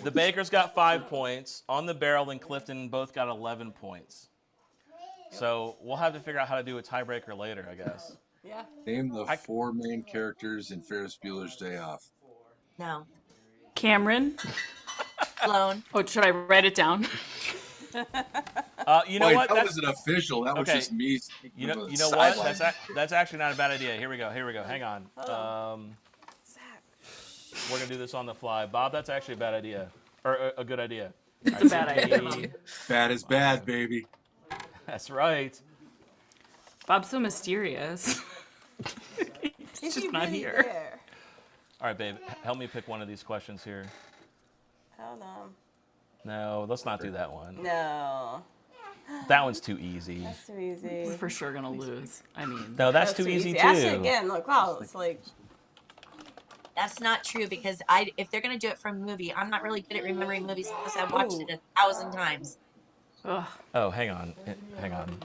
the Baker's got 5 points. On the barrel and Clifton both got 11 points. So we'll have to figure out how to do a tiebreaker later, I guess. yeah. Name the 4 main characters in Ferris Bueller's Day Off. No. Cameron. Blown. Oh, should I write it down? You know Wait, what? that That's, wasn't official. That was okay. just me. speaking you know from the you know what? sideline. That's actually not a bad idea. Here we go. Hang on. Zach. We're gonna do this on the fly. Bob, that's actually a bad idea. Or a good idea. It's a bad idea. Bad is bad, baby. That's right. Bob's so mysterious. He's just not here. There. All right, babe. Help me pick one of these questions here. Hold on. No, let's not do that one. No. That one's too easy. That's too easy. We're for sure gonna lose. I mean, No, that's too easy too. Ask it again. Look, wow, it's like. That's not true because if they're gonna do it from a movie, I'm not really good at remembering movies unless I've watched it 1,000 times. ugh. Oh, hang on. Hang on.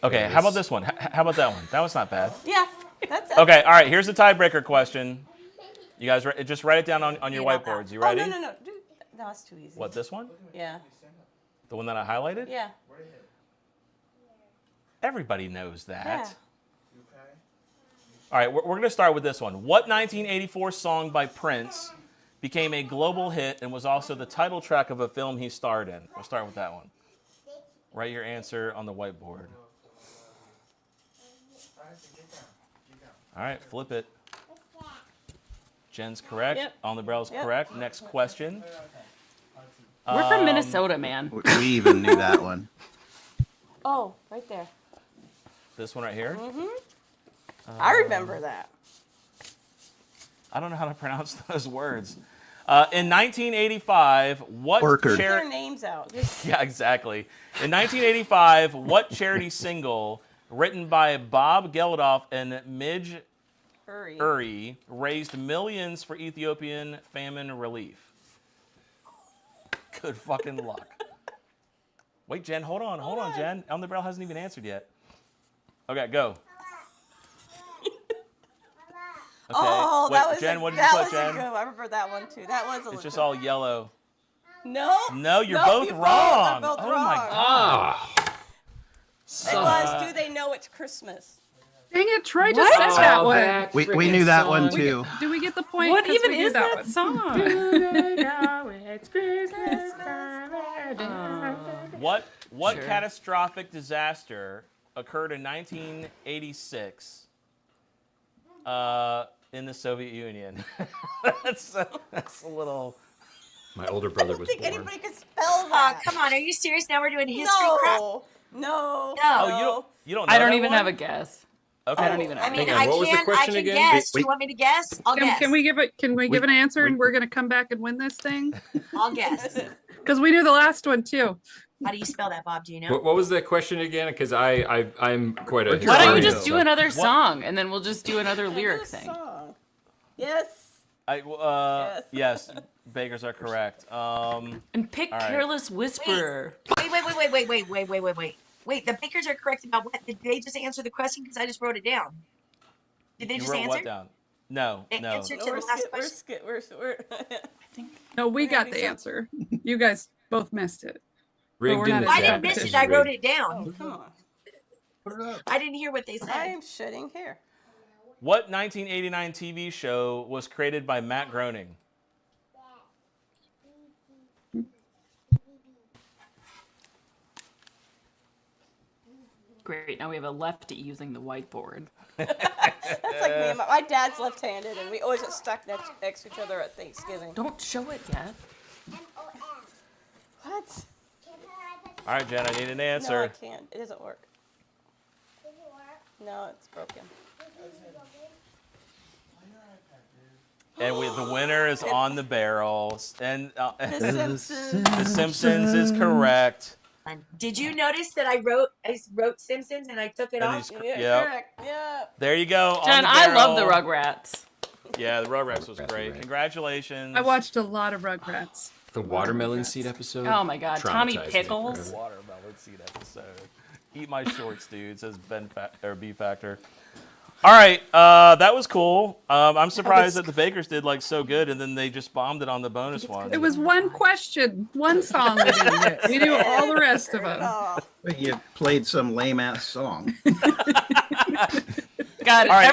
Okay, how about this one? How about that one? That one's not bad. Yeah. That's it. Okay, all right, here's the tiebreaker question. You guys just write it down on your You got that. whiteboards. You ready? Oh, no. Dude, no, that's too easy. What, this one? Yeah. The one that I highlighted? Yeah. Everybody knows that. Yeah. All right, we're going to start with this one. What 1984 song by Prince became a global hit and was also the title track of a film he starred in? We'll start with that one. Write your answer on the whiteboard. All right, flip it. Jen's correct. Yep. On the barrel's Yep. correct. Next question. We're from Minnesota, man. We even knew that one. Oh, right there. This one right here. I remember that. I don't know how to pronounce those words. In 1985, what Orchard. Get their charity? names out. Just Yeah, exactly. In 1985, what charity single written by Bob Geldof and Midge hurry. Uri raised millions for Ethiopian famine relief? Good fucking luck. Wait, Jen, hold on, Jen. Elm the Barrel hasn't even answered yet. Okay, go. Okay. Oh, wait, that was Jen, a, what did you that put, was Jen? a good one. I remember that one too. That was a It's legit just all yellow. No. No, you're No, both you wrong. are both Oh wrong. my god. It was, do they know it's Christmas? Dang it, Troy just said that one. that We frickin' knew that one song. too. Do we get the point? What 'Cause even we knew is that one. song? What Sure. catastrophic disaster occurred in 1986 in the Soviet Union? that's a little. My older brother was I don't think born. anybody could spell that. Come on, are you serious? Now we're doing history crap. No. No. Oh, you don't know I don't that even one? have a guess. Okay. I don't even know. I mean, Hang on, what was the I question can again? guess. Do Wait. you want me to guess? I'll guess. Can we give it? Can we give an answer and we're gonna come back and win this thing? I'll guess. Because we knew the last one too. How do you spell that, Bob? Do you know? What was that question again? Because I'm quite a. Why Why don't you historian, just do so- another song and then we'll just do another lyric thing? Song. Yes. Yes, Bakers are correct. And pick All right. Careless Whisperer. Wait. Wait, the Bakers are correct about what? Did they just answer the question? Because I just wrote it down. Did they You just wrote answer? what down? No, They no. answered No, to the last we're question. skip. We're No, we got the Maybe so. answer. You guys both missed it. Rig we're didn't not I in chat. didn't miss This it. is I wrote rigged. it down. Oh, come on. Put it up. I didn't hear what they said. I am shitting here. What 1989 TV show was created by Matt Groening? Great. Now we have a lefty using the whiteboard. That's like me. And my dad's left-handed, and we always get stuck next to each other at Thanksgiving. Don't show it yet. What? All right, Jen, I need an No, I answer. can't. It doesn't work. No, it's broken. And the winner is on the barrels. And The Simpsons. The Simpsons is correct. Did you notice that I wrote Simpsons and I took it And off? he's Yeah, yep. correct. Yeah. There you go. on Jen, the I love the barrel. Rugrats. Yeah, the Rugrats was Rugrats great. were great. Congratulations. I watched a lot of Rugrats. The watermelon seed episode. Oh my God, Tommy traumatized me Pickles. forever. Watermelon seed episode. Eat my shorts, dude. Says B Factor. All right, that was cool. I'm surprised that the Bakers did like so good, and then they just bombed it on the bonus one. It was one question, one song we didn't get. We knew all the rest of them. Oh, But you played some lame ass song. God, All right.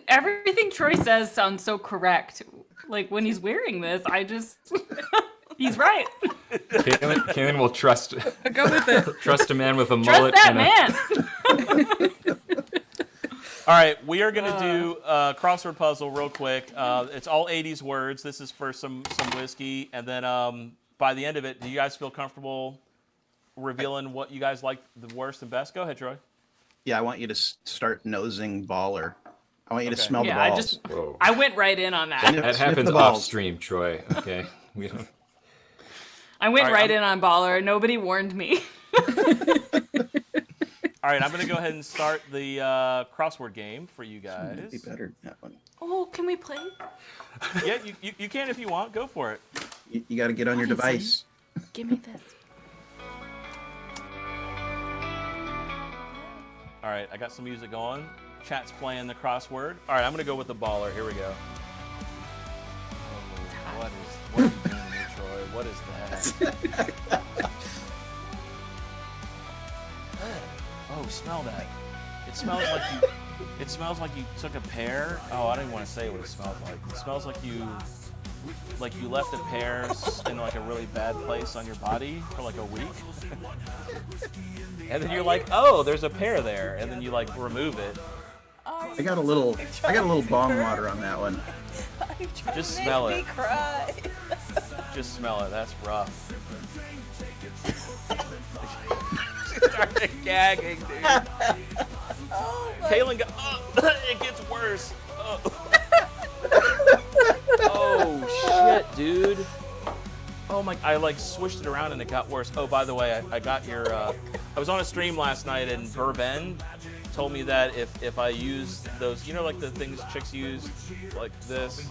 everything Troy says sounds so correct. Like when he's wearing this, I just he's right. Kaylin will trust Go with it. trust a man with a Trust mullet. that and man. All right, we are going to do a crossword puzzle real quick. It's all 80s words. This is for some whiskey. And then by the end of it, do you guys feel comfortable revealing what you guys like the worst and best? Go ahead, Troy. Yeah, I want you to start nosing baller. I want you to Okay. smell Yeah, the balls. Whoa. I went right in on that. Sniff- That sniff happens the off balls. stream, Troy. Okay. We don't. I went All right, right in on Baller. Nobody warned me. All right, I'm going to go ahead and start the crossword game for you Be guys. better that one. Oh, can we play? Yeah, you can if you want. Go for it. You got to get on your Obviously. device. Give me this. All right, I got some music on. Chat's playing the crossword. All right, I'm going to go with the baller. Here we go. Oh, what are you doing here, Troy? What is that? Oh, smell that. It smells like you. It smells like you took a pear. Oh, I don't even want to say what it smells like. It smells like you left a pear in like a really bad place on your body for like a week. And then you're like, oh, there's a pear there, and then you like remove it. I got a little bong water on that one. Just smell Make it. me cry. Just smell it. That's rough. She started gagging, dude. Oh, my Kaylin got. It gets worse. Oh shit, dude. Oh my! I like swished it around and it got worse. Oh, by the way, I got your. I was on a stream last night and Burbend told me that if I use those, like the things chicks use, like this.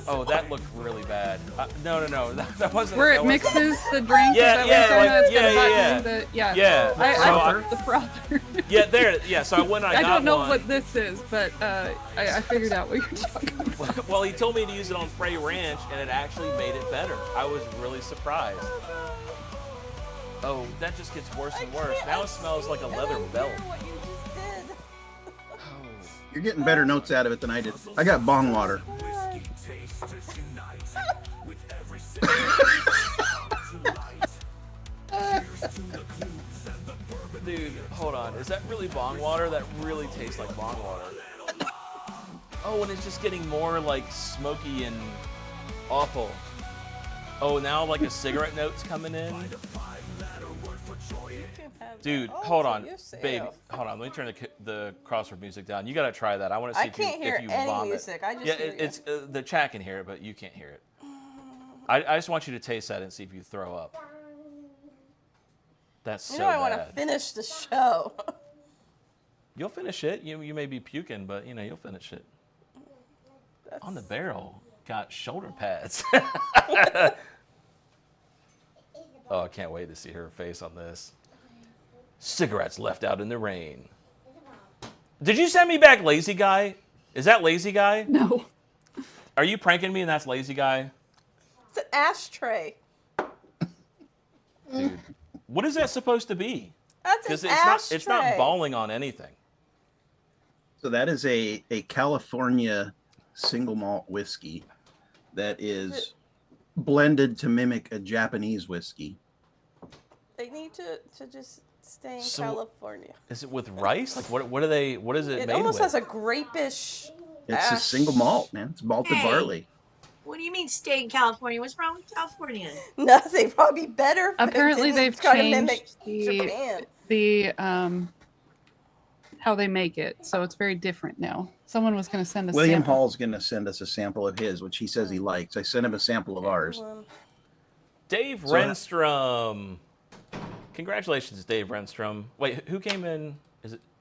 Oh, that looked really bad. No, that wasn't. Where that it wasn't- mixes the drink. Yeah, is that yeah, what you're like- talking about? It's got a yeah. button that- yeah. Yeah. I So love the frother. Yeah, there. Yeah, so I went and I I got don't know one. what this is, but I figured out what you're talking about. Well, he told me to use it on Frey Ranch, and it actually made it better. I was really surprised. Oh, that just gets worse and worse. Now it smells like a leather belt. What you just did. You're getting better notes out of it than I did. I got bong water. Dude, hold on. Is that really bong water? That really tastes like bong water. Oh, and it's just getting more like smoky and awful. Oh, now like a cigarette note's coming in. Dude, hold on, baby. Hold on. Let me turn the crossword music down. You gotta try that. I want to see I can't hear if you any vomit. music. I just yeah, hear it's the chat can hear it, but you can't hear it. I just want you to taste that and see if you throw up. That's so I bad. want to finish the show. You'll finish it. You may be puking, but you'll finish it. On the barrel, got shoulder pads. Oh, I can't wait to see her face on this. Cigarettes left out in the rain. Did you send me back Lazy Guy? Is that Lazy Guy? No. Are you pranking me and that's Lazy Guy? It's an ashtray. Dude, what is that supposed to be? That's Because an it's not ashtray. balling on anything. So that is a California single malt whiskey that is blended to mimic a Japanese whiskey. They need to just stay in So- California. Is it with rice? Like what is it It made almost with? has a grapish. It's a single malt, man. It's malted Hey. barley. What do you mean stay in California? What's wrong with California? Nothing. Probably better. if it Apparently, didn't they've try to mimic changed Japan. the how they make it, so it's very different now. Someone was going to send us. William Hall's going to send us a sample of his, which he says he likes. I sent him a sample of ours. Dave So- Renstrom. Congratulations, Dave Renstrom. Wait, who came in?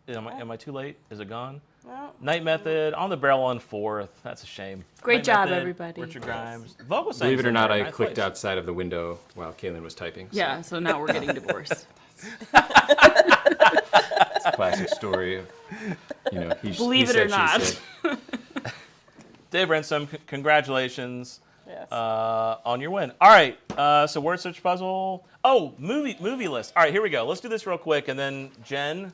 Am I too late? Is it gone? No. Night Method on the barrel on fourth. That's a shame. Great Night job, Method, everybody. Richard Grimes. Vocal Believe it or not, I ninth clicked place. outside of the window while Kaylin was typing. So Yeah, so now we're getting divorced. it's a classic story of, Believe it or not. Dave Renstrom, congratulations Yes. on your win. All right, so word search puzzle. Oh, movie list. All right, here we go. Let's do this real quick, and then Jen,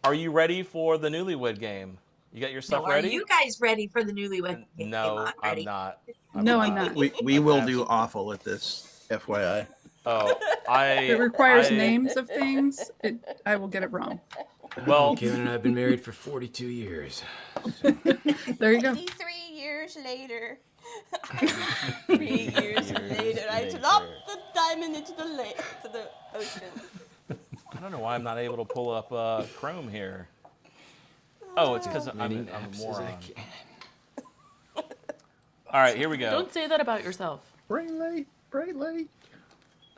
are you ready for the Newlywed Game? You got your stuff No, ready? Are you guys ready for the Newlywed Game? No, I'm ready. I'm not. No, I'm not. We will do awful at this, FYI. Oh, If it requires I- names of things, I will get it wrong. Well, Kaylin and I have been married for 42 years. There you go. 53 years later. 3 years later, I dropped the diamond into the ocean. I don't know why I'm not able to pull up Chrome here. Oh, it's because I'm a moron. All right, here we go. Don't say that about yourself. Brightly.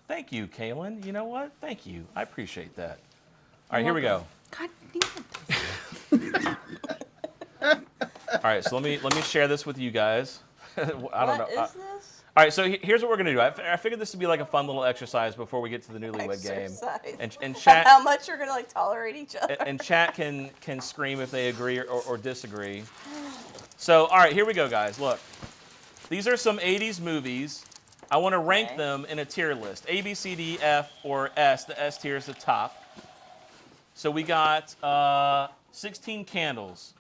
Thank you, Kaylin. You know what? Thank you. I appreciate that. All right, here we go. God damn it. All right, so let me share this with you guys. I don't know. What is this? All right, so here's what we're gonna do. I figured this would be like a fun little exercise before we get to the Newlywed Game. Exercise. And chat. How much you're gonna tolerate each other? And chat can scream if they agree or disagree. So, all right, here we go, guys. Look, these are some 80s movies. I want to rank them in a tier list. A, B, C, D, F, or S. The S tier is the top. So we got 16 Candles.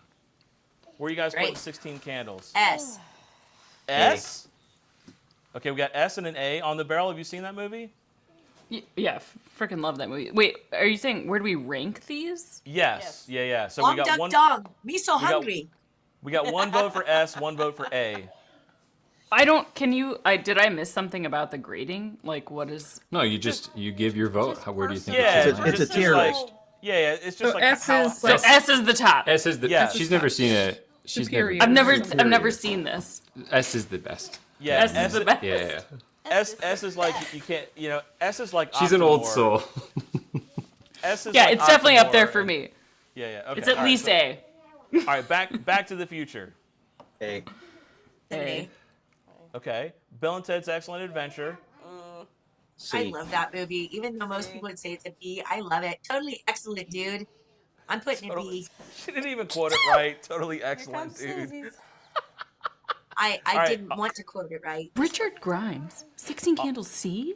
Where are you guys putting Great. 16 Candles? S. S? Okay, we got S and an A. On the Barrel, have you seen that movie? Yeah, freaking love that movie. Wait, are you saying where do we rank these? Yes. Yeah. So Dong we got duck one. dong. Me so got- hungry. We got one vote for S, one vote for A. Did I miss something about the grading? Like, what is? No, you give your vote. Where do you think Yeah, it should It's a just tier like- list. Yeah, it's just So like S how, is So like S is the top. S is the. Yeah. She's never seen it. She's Superior. never. I've never seen this. S is the best. yeah, S is the best. Yeah. S is like you can't, S is like She's an old Octomore. soul. S is Yeah, like it's definitely up there Octomore, for and me. Yeah. Okay. It's at all right, least so- A. All right, Back to the Future. A. A. Okay. Bill and Ted's Excellent Adventure. C. I love that movie. Even though most people would say it's a B, I love it. Totally excellent, dude. I'm putting a B. She didn't even quote it right. Totally Here excellent, comes dude. Susie's. I right. didn't want to quote it right. Richard Grimes. 16 Candles C?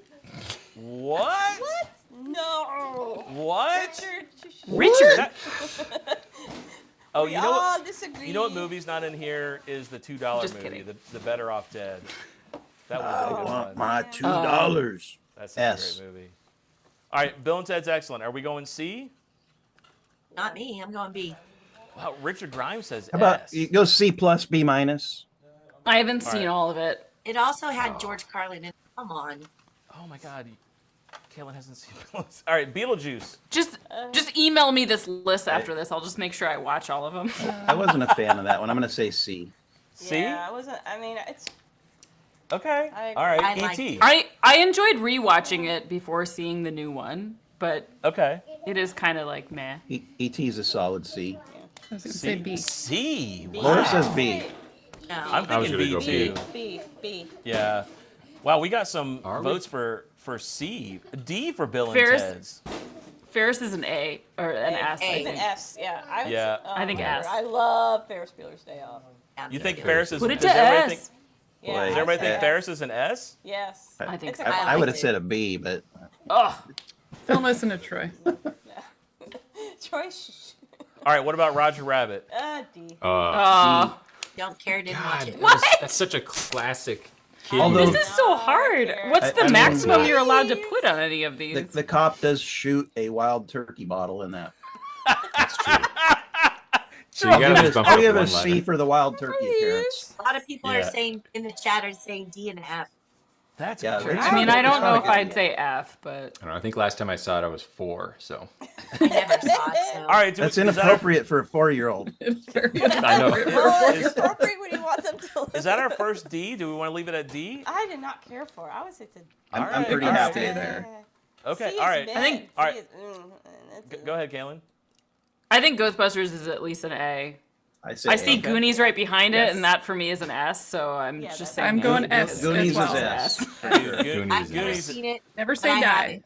What? No. What? Richard. That- oh, We you know all what? disagree. You know what movie's not in here is the $2 Just movie, kidding. the Better Off Dead. That would have been a I good want one. my $2. That's a S. great movie. All right, Bill and Ted's Excellent. Are we going C? Not me. I'm going B. Wow, Richard Grimes says How about S. you go C plus B minus? I haven't seen right. all of it. It also had George Carlin in it. Come on. Oh my God, Kaylin hasn't seen Bill. All right, Beetlejuice. Just email me this list after this. I'll just make sure I watch all of them. I wasn't a fan of that one. I'm going to say C. C? Yeah, I wasn't. I mean, it's. Okay. I All right, I like E.T. I enjoyed rewatching it before seeing the new one, but Okay. it is kind of like meh. E.T. is a solid C. I was going to say B. C. Laura says B. No. I'm I was thinking gonna B go too. B. B. Yeah. Wow, we got some Are we? votes for C. D for Bill and Ferris- Ted's. Ferris is an A or an S. I A. It's an think. S. Yeah. I would Yeah. say- oh, I think whatever. S. I love Ferris Bueller's Day Off. You think Yeah. Ferris is? Put it does to everybody S. think? Yeah. Boy, Does I'd everybody say think S. Ferris is an S? Yes. I think It's a so. I would have classic. said a B, but Ugh. Don't listen to Troy. Troy. All right. What about Roger Rabbit? D. Don't care, didn't God, watch it. What? that's such a classic kid Although- movie. This is so hard. What's I the mean- maximum you're allowed to put on any of these? the cop does shoot a wild turkey bottle in that. So you gotta just bump I'll up give it one a C letter. for the wild turkey appearance. A lot of people are Yeah. saying in the chat are saying D and F. That's Yeah, crazy. I mean, I don't know if It's not a I'd good- say F, but I don't know. I think last time I saw it, I was 4. So I never saw it. So. All right. That's is that our- inappropriate for a 4-year-old. It's very I know. Well, Is- it's appropriate when you want them to live. Is that our first D? Do we want to leave it at D? I did not care for it. I would say it's a. I'm All right, pretty all right. happy. Stay there. Okay. C All is right. mid. I think- C all right. is, that's Go ahead, Kaylin. I think Ghostbusters is at least an A. I say I A. see Goonies right behind it, Yes. and that for me is an S. So I'm Yeah, just that's- saying. I'm going A S because Goonies as well. is S. Goonies I've is never Goonies- seen it. Never but say I have die.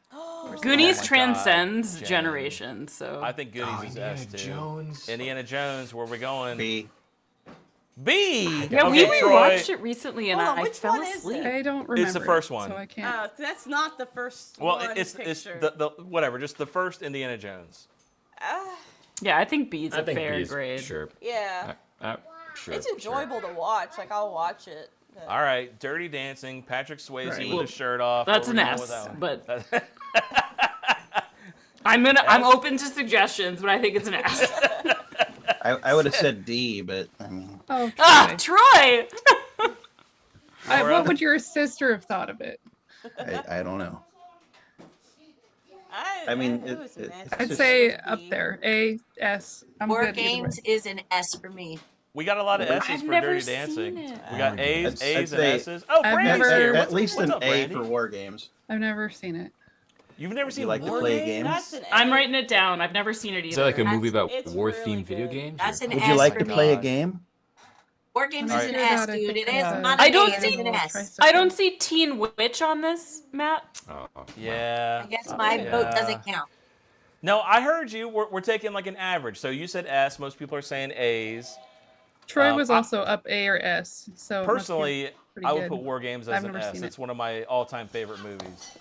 it. Goonies Oh my transcends God, Jen. generations. So I think Goonies Oh, is Indiana S too. Jones. Indiana Jones. Where we going? B. B. yeah, okay, we Troy. rewatched it recently, and Hold on, I which fell one is asleep. it? I don't remember. It's the first it, one. So I can't. That's not the first Well, one it's picture. the whatever, just the first Indiana Jones. Yeah, I think B is I a think fair B is grade. Sure. yeah. Sure. It's enjoyable to watch. Like, I'll watch it. but- All right, Dirty Dancing, Patrick Swayze Right. with his shirt off. That's Where an we going with S, that one? but I'm open to suggestions, but I think it's an S. I would have said D, but I mean, Oh, Troy. Ah, Troy! What would your sister have thought of it? I don't know. I mean, it was it- an S. it's I'd just- say up there. A, S. I'm War good either way. Games is an S for me. We got a lot of S's I've for never Dirty seen Dancing. it. We got A's, I'd A's, and say- S's. Oh, I've Brandy's never- here. At least what's an up, A Brandy? for War Games. I've never seen it. You've never seen like to War play Games? games? That's an I'm A. writing it down. I've never seen it either. Is that like a movie about It's war-themed really video good. games? That's an Would S you like for to me. play a game? War Games Alright. is an S, Gotta dude. think It is about not I an don't A, it see- is an S. I don't see Teen Witch on this, Matt. Oh, Yeah. I guess my Yeah. vote doesn't count. No, I heard you. We're taking like an average. So you said S. Most people are saying A's. Troy was I- also up A or S. So it must be Personally, pretty I would good. put War Games as I've an never S. seen It's it. one of my all-time favorite movies.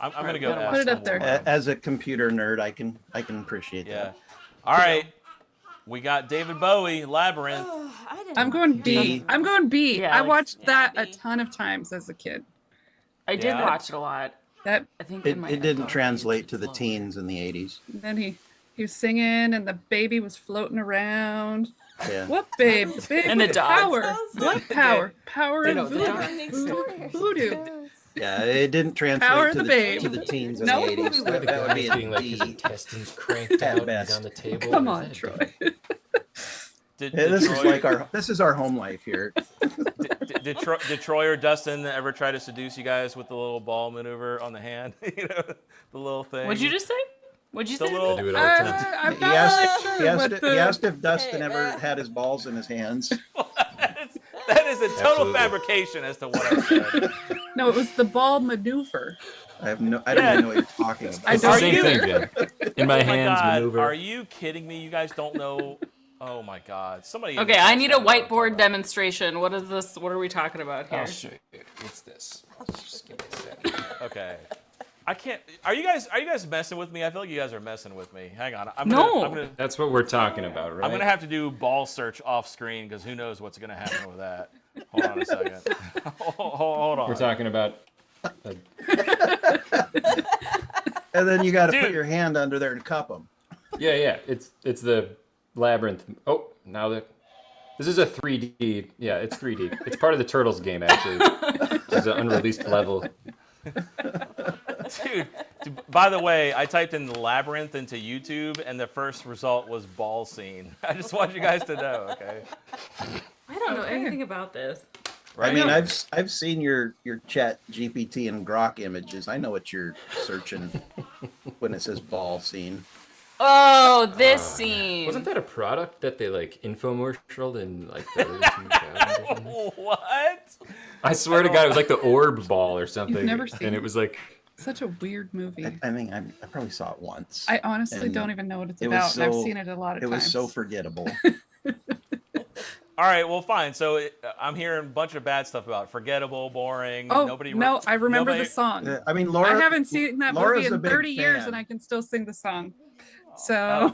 I'm gonna go gotta S. Put it for up there. War Games. As a computer nerd, I can appreciate Yeah. that. All right. We got David Bowie, Labyrinth. I didn't I'm going care. B. I'm going B. Yeah, I like- watched that Yeah, a B. ton of times as a kid. I did Yeah. watch it a lot. That I think It, in my it didn't headphones. translate to the teens in the 80s. then he was singing and the baby was floating around. Yeah. What babe? The babe And the with dogs. power. What power? Power know, of the dogs. voodoo. Yeah, it didn't Power translate of to the the, babe. to the teens in No. the 80s. Where the That would be guy's a being like his D. intestines cranked out and best. he's on the table. Come What on, is that Troy. doing? Did This is Troy- like our home life here. Did Troy or Dustin ever try to seduce you guys with the little ball maneuver on the hand? You know, the little thing. What'd you just say? What'd you The say? little- I do it all the time. I'm He not asked, really sure he, asked, what he asked the... if Dustin Okay, ever had his balls in his hands. That is a total Absolutely. fabrication as to what I said. No, it was the ball maneuver. I don't even know what you're talking about. I It's the don't same either. thing, Jen. In my Oh my hands, God, maneuver. are you kidding me? You guys don't know? Oh my God! Somebody. Okay, I need a whiteboard demonstration. What is this? What are we talking about here? I'll show you. What's this? Just give me a second. Okay. I can't. Are you guys messing with me? I feel like you guys are messing with me. Hang on. I'm No. gonna That's what we're talking about, right? I'm gonna have to do ball search off screen because who knows what's gonna happen with that. Hold on a second. Hold on. We're talking about. And then you got to put Dude. your hand under there and cup them. Yeah. It's the labyrinth. Oh, now that this is a 3D. Yeah, it's 3D. It's part of the Turtles game actually. This is an unreleased level. Dude, by the way, I typed in labyrinth into YouTube, and the first result was ball scene. I just want you guys to know, okay? I don't know anything about this. I mean, I've seen your Chat GPT and Grok images. I know what you're searching when it says ball scene. Oh, this scene. Wasn't that a product that they like infomercialed in like the early 2000s or something? What? I swear to God, it was like the orb ball or something. never seen and it? it was like Such a weird movie. I think I probably saw it once. I honestly And don't even know what it's it was about, and I've so- seen it a lot of It times. was so forgettable. All right, well, fine. So I'm hearing a bunch of bad stuff about it. Forgettable, boring. Oh, nobody. no, I remember nobody- the song. I mean, Laura. I haven't seen that Laura's movie a in big 30 years, fan. and I can still sing the song. So,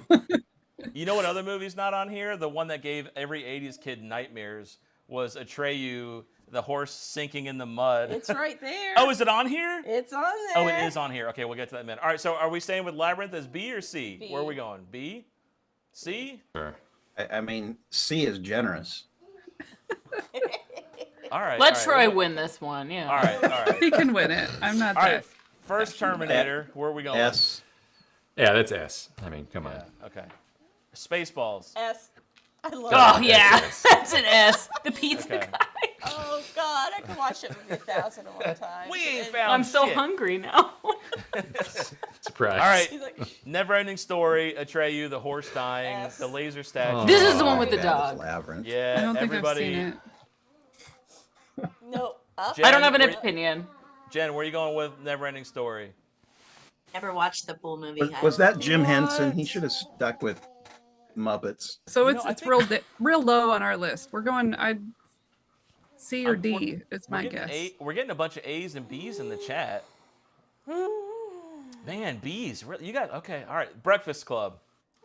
You know what other movie's not on here? The one that gave every 80s kid nightmares was Atreyu, the horse sinking in the mud. It's right there. Oh, is it on here? It's on there. Oh, it is on here. Okay, we'll get to that in a minute. All right, so are we staying with Labyrinth as B or C? B. Where are we going? B? C? sure. I mean, C is generous. All right. Let all right, Troy well, win this one. Yeah. All right, all right. he can win it. I'm not All that. right, first Terminator. Where are we going? S. Yeah, that's S. I mean, come on. Yeah, okay. Spaceballs. S. I love Oh it. yeah, S. that's an S. The pizza Okay. guy. Oh God, I could watch it movie 1,001 times. We ain't And found I'm so shit. hungry now. Surprise. All right. He's like, Never-ending story. Atreyu, the horse dying, S. the laser statue. This is the one with the That dog. was Labyrinth. Yeah, I don't think everybody. I've seen it. no, up. Jen, I don't have an where- opinion. Jen, where are you going with Never-ending story? Never watched the full movie. Was that Jim Henson? What? He should have stuck with Muppets. So You know, it's I it's think- real low on our list. We're going C or D. We're- Is my guess. We're getting a bunch of A's and B's in the chat. Man, B's. You got okay. All right. Breakfast Club.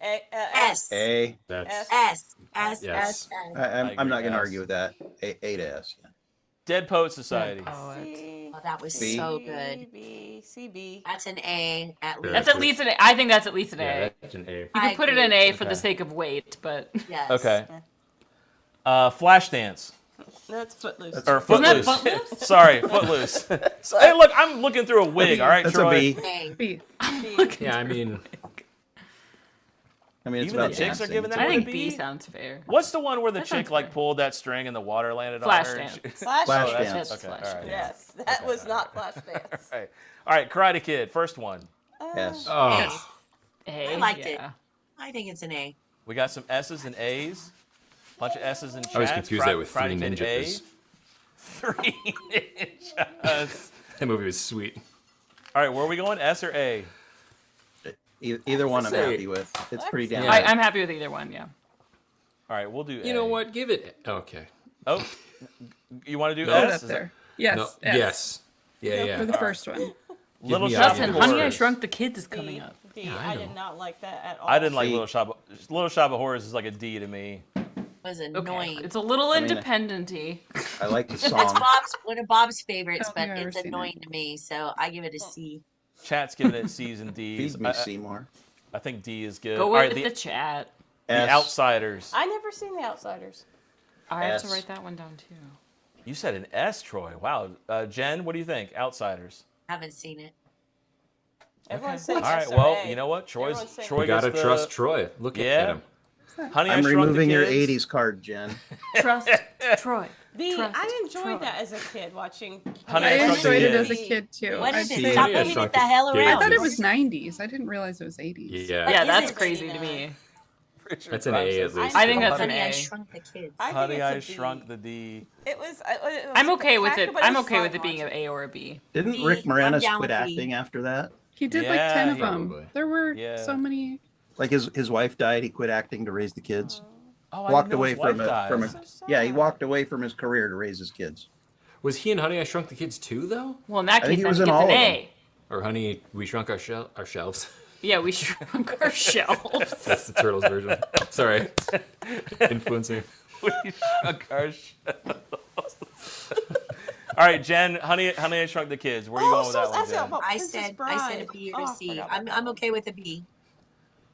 S. A. That's S. S. S. Yes. S. S. I'm agree, not going to S. argue with that. A to S. Yeah. Dead Poet Society. C. Oh, that was B. so good. B. C. B. That's an A at least. That's at least an A. I think that's at least an yeah, A. that's an A. You I can put it agree. in A for Okay. the sake of weight, but Yes. Okay. Flashdance. That's Footloose. Or Isn't that Footloose. Footloose? Sorry, Footloose. So, hey, look, I'm looking through a wig. All right, That's Troy. a B. A. B. Yeah, I mean, I mean, it's Even the about chicks are dancing. giving It's that I one a think B? B sounds fair. What's the one where the That chick sounds like fair. pulled that string and the water landed on her? and Flashdance. she- Flashdance. Flashdance. That's Okay, all Flashdance. right. Yes, that was not Flashdance. All right. All right, Karate Kid, first one. S. oh, A. I liked it. yeah. I think it's an A. We got some S's and A's. Bunch of S's and chat. I always confuse that with Three Ninjas. Three Ninjas. that movie was sweet. All right, where are we going? S or A? Either one I'm Say- happy with. It's pretty damn Yeah. good. I'm happy with either one. Yeah. All right, we'll do A. You know what? Give it. Okay. Oh, you want to do No. Put it S? up Is there. Yes. No. S. Yes. Yeah. For the first one. Little me Shop a Justin, of B. Honey, I Horrors. Shrunk the Kids is B. coming up. B. Yeah, I I know. did not like that at all. I didn't like C. Little Shop. Little Shop of Horrors is like a D to me. Was Okay. annoying. It's a little I mean, independent-y. I like the That's song. one of Bob's favorites, I don't but think I've ever it's seen it. annoying to me, so I give it a C. Chat's giving it C's and D's. Feed me Seymour. I think D is good. Go All with right, the chat. the S. Outsiders. I never seen The Outsiders. I have to S. write that one down too. You said an S, Troy. Wow. Jen, what do you think? Outsiders. Haven't seen it. Everyone's All saying right. S or Well, A. you know what? Everyone's saying Troy You gotta gets the, trust Troy. Look Yeah. at him. Honey, I I'm Shrunk the removing your Kids. 80s card, Jen. Trust Troy. I enjoyed that as a kid watching. Honey, I I Shrunk the enjoyed it Kids. as a kid too. What is I'd it? say- Stop Yeah, moving Shrunk it the hell the I around. thought it was 90s. I didn't realize it was 80s. Yeah. What Yeah, is that's it? crazy to me. Richard That's an Pryor A says at least. I think that's an Honey, I A. Shrunk the Kids. I think Honey, it's I a B. Shrunk the D. It was. I'm okay with it. spectacular, but I'm was okay with fun it being an watching. A or a B. Didn't B, Rick I'm Moranis down quit with B. acting after that? He did Yeah, like 10 of he- them. Probably. There were Yeah. so many. Like his wife died, he quit acting to raise the kids. Oh, I Walked didn't know away his from wife died. a yeah, he walked away from his career to raise his kids. Was he in Honey, I Shrunk the Kids too, though? Well, in that I think case, he then was he in gets all an of A. Or Honey, We Shrunk Our Shelves? Yeah, we shrunk our shelves. That's the Turtles version. Sorry. Influencing. We shrunk our shells. All right, Jen, Honey, I Shrunk the Kids. Where are you going with that one, Jen? I said a B or a C. I'm okay with a B.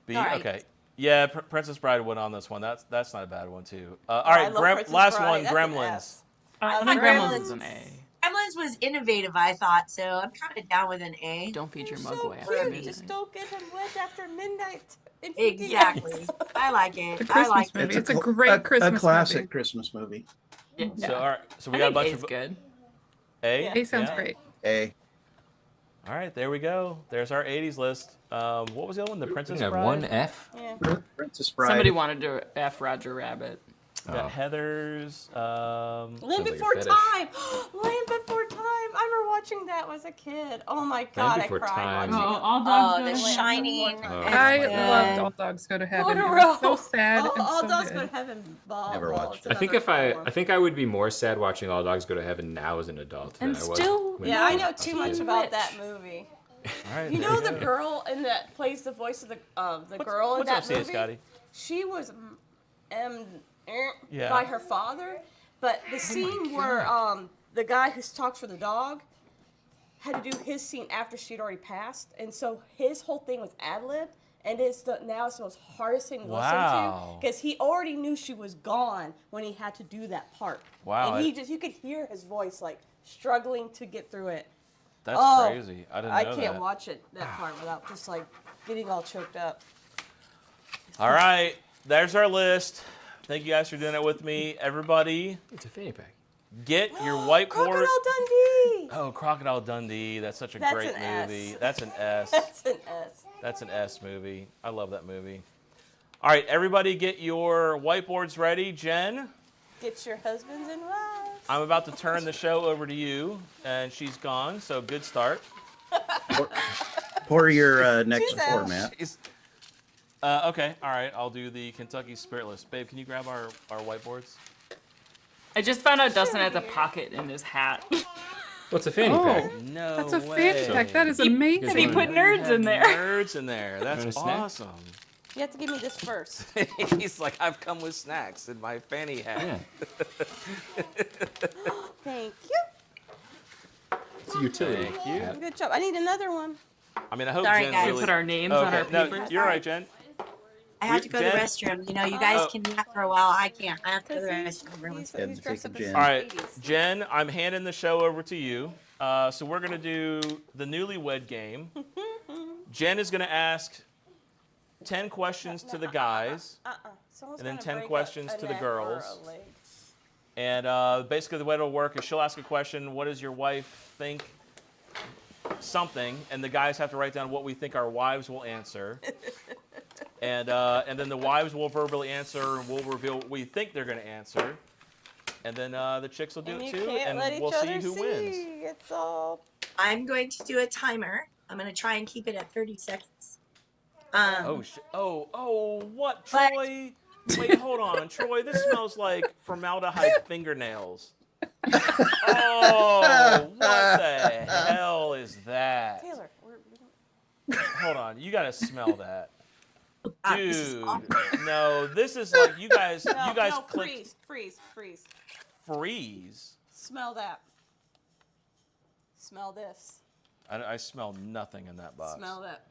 B? all right. Okay. Yeah, Princess Bride won on this one. That's not a bad one, too. All I right, love Princess last Bride. one, That's an Gremlins. S. I Gremlins. think Gremlins is an A. Gremlins was innovative, I thought, so I'm kind of down with an A. Don't feed your So mug away after cute. midnight. Just don't get him wet after midnight. in Exactly. I like it. The I like Christmas movie. it. It's a great Christmas a classic movie. Christmas movie. Yeah. So, all right, so we I got a think bunch A's of good. A. Yeah. A sounds Yeah. great. A. All right, there we go. There's our 80s list. What was the other one? The Princess I have Bride? one F. Yeah. Princess Bride. Somebody wanted to F Roger Rabbit. Got Heathers. Land Sounds like a Before fetish. Time. Land Before Time. I remember watching that as a kid. Oh my god, I Before cried Time. watching it. all Oh, The Land Shining. Before Time. I and, loved All Dogs Go to Heaven. It Monroe. was so sad and All so Dogs good. Go to Heaven. Ball. Never ball. watched It's I think another I think I would be more sad watching All Dogs Go to Heaven now as an adult than And I was. still- when Yeah, I I was know a too kid. much about that movie. All right, You there know we the go. girl in that plays the voice of the girl in What's that up, CA movie? Scotty? She was Yeah. by her father, but the scene where the guy who talks for the dog had to do his scene after she'd already passed, and so his whole thing was ad-lib, and now it's the most hardest thing to listen Wow. to because he already knew she was gone when he had to do that part. Wow, And you could hear his voice like struggling to get through it. That's Oh, crazy. I didn't I know can't that. watch that part without just like getting all choked up. All right, there's our list. Thank you guys for doing it with me. Everybody, It's a fanny pack. get your whiteboard. Crocodile Dundee. Oh, Crocodile Dundee. That's such a That's great an S. movie. That's an S. That's an S. That's an S movie. I love that movie. All right, everybody get your whiteboards ready. Jen, Get your husbands and wives. I'm about to turn the show over to you, and she's gone, so good start. Pour your next She's out. format. Okay, all right, I'll do the Kentucky Spiritless. Babe, can you grab our whiteboards? I just found out Dustin has a pocket in his hat. What's a fanny Oh. pack? No That's a way. fanny pack. That is He- amazing. he put nerds in there. Nerds in there. That's Want a snack? awesome. You have to give me this first. He's like, I've come with snacks in my fanny hat. Yeah. Thank you. It's a utility. Thank you. hat. Good job. I need another one. I mean, I hope Sorry, Jen's guys. We really... put our names on our Okay, no, papers. you're right, Jen. I have to go to the Jen? restroom. You know, you guys Oh. can nap for a while. I can't. I have to go to the Because restroom. Everyone's he's dressed up as Jen. All right, 80s. Jen, I'm handing the show over to you. So we're going to do the Newlywed Game. Jen is going to ask 10 questions to the guys. Someone's And then gonna 10 break questions a to the neck or girls. a leg. And basically the way it'll work is she'll ask a question, what does your wife think? Something, and the guys have to write down what we think our wives will answer. And then the wives will verbally answer, and we'll reveal what we think they're going to answer. And then the chicks will do And it you too, can't and let each we'll other see who wins. It's all. I'm going to do a timer. I'm going to try and keep it at 30 seconds. What, But- Troy? Wait, hold on, Troy. This smells like formaldehyde fingernails. Oh, what the hell is that? Taylor, Hold on, you gotta smell that, This is dude. awful. No, this is like you guys. no, you guys no, clicked freeze. freeze. Smell that. Smell this. I smell nothing in that box. Smell that.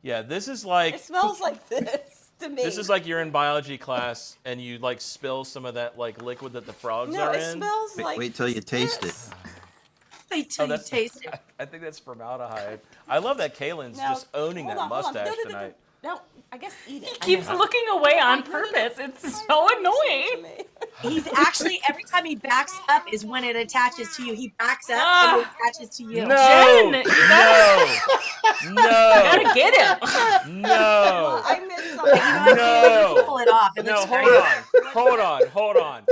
Yeah, this is like. It smells like this to me. This is like you're in biology class and you like spill some of that like liquid that the frogs no, are it in. smells Wait, like. wait till you taste it. this. Wait till you that's- taste it. I think that's formaldehyde. I love that Kaylin's Now, just owning hold that on, hold on. mustache No, tonight. No, I guess eat it. Keeps looking away on No, no, no. purpose. It's Try so to listen to annoying. me. He's actually, every time he backs up is when it attaches to you. He backs up and it attaches to you. No, Jen, you no, gotta get him. no, I missed something. no. Pull it off. It No, looks hold on.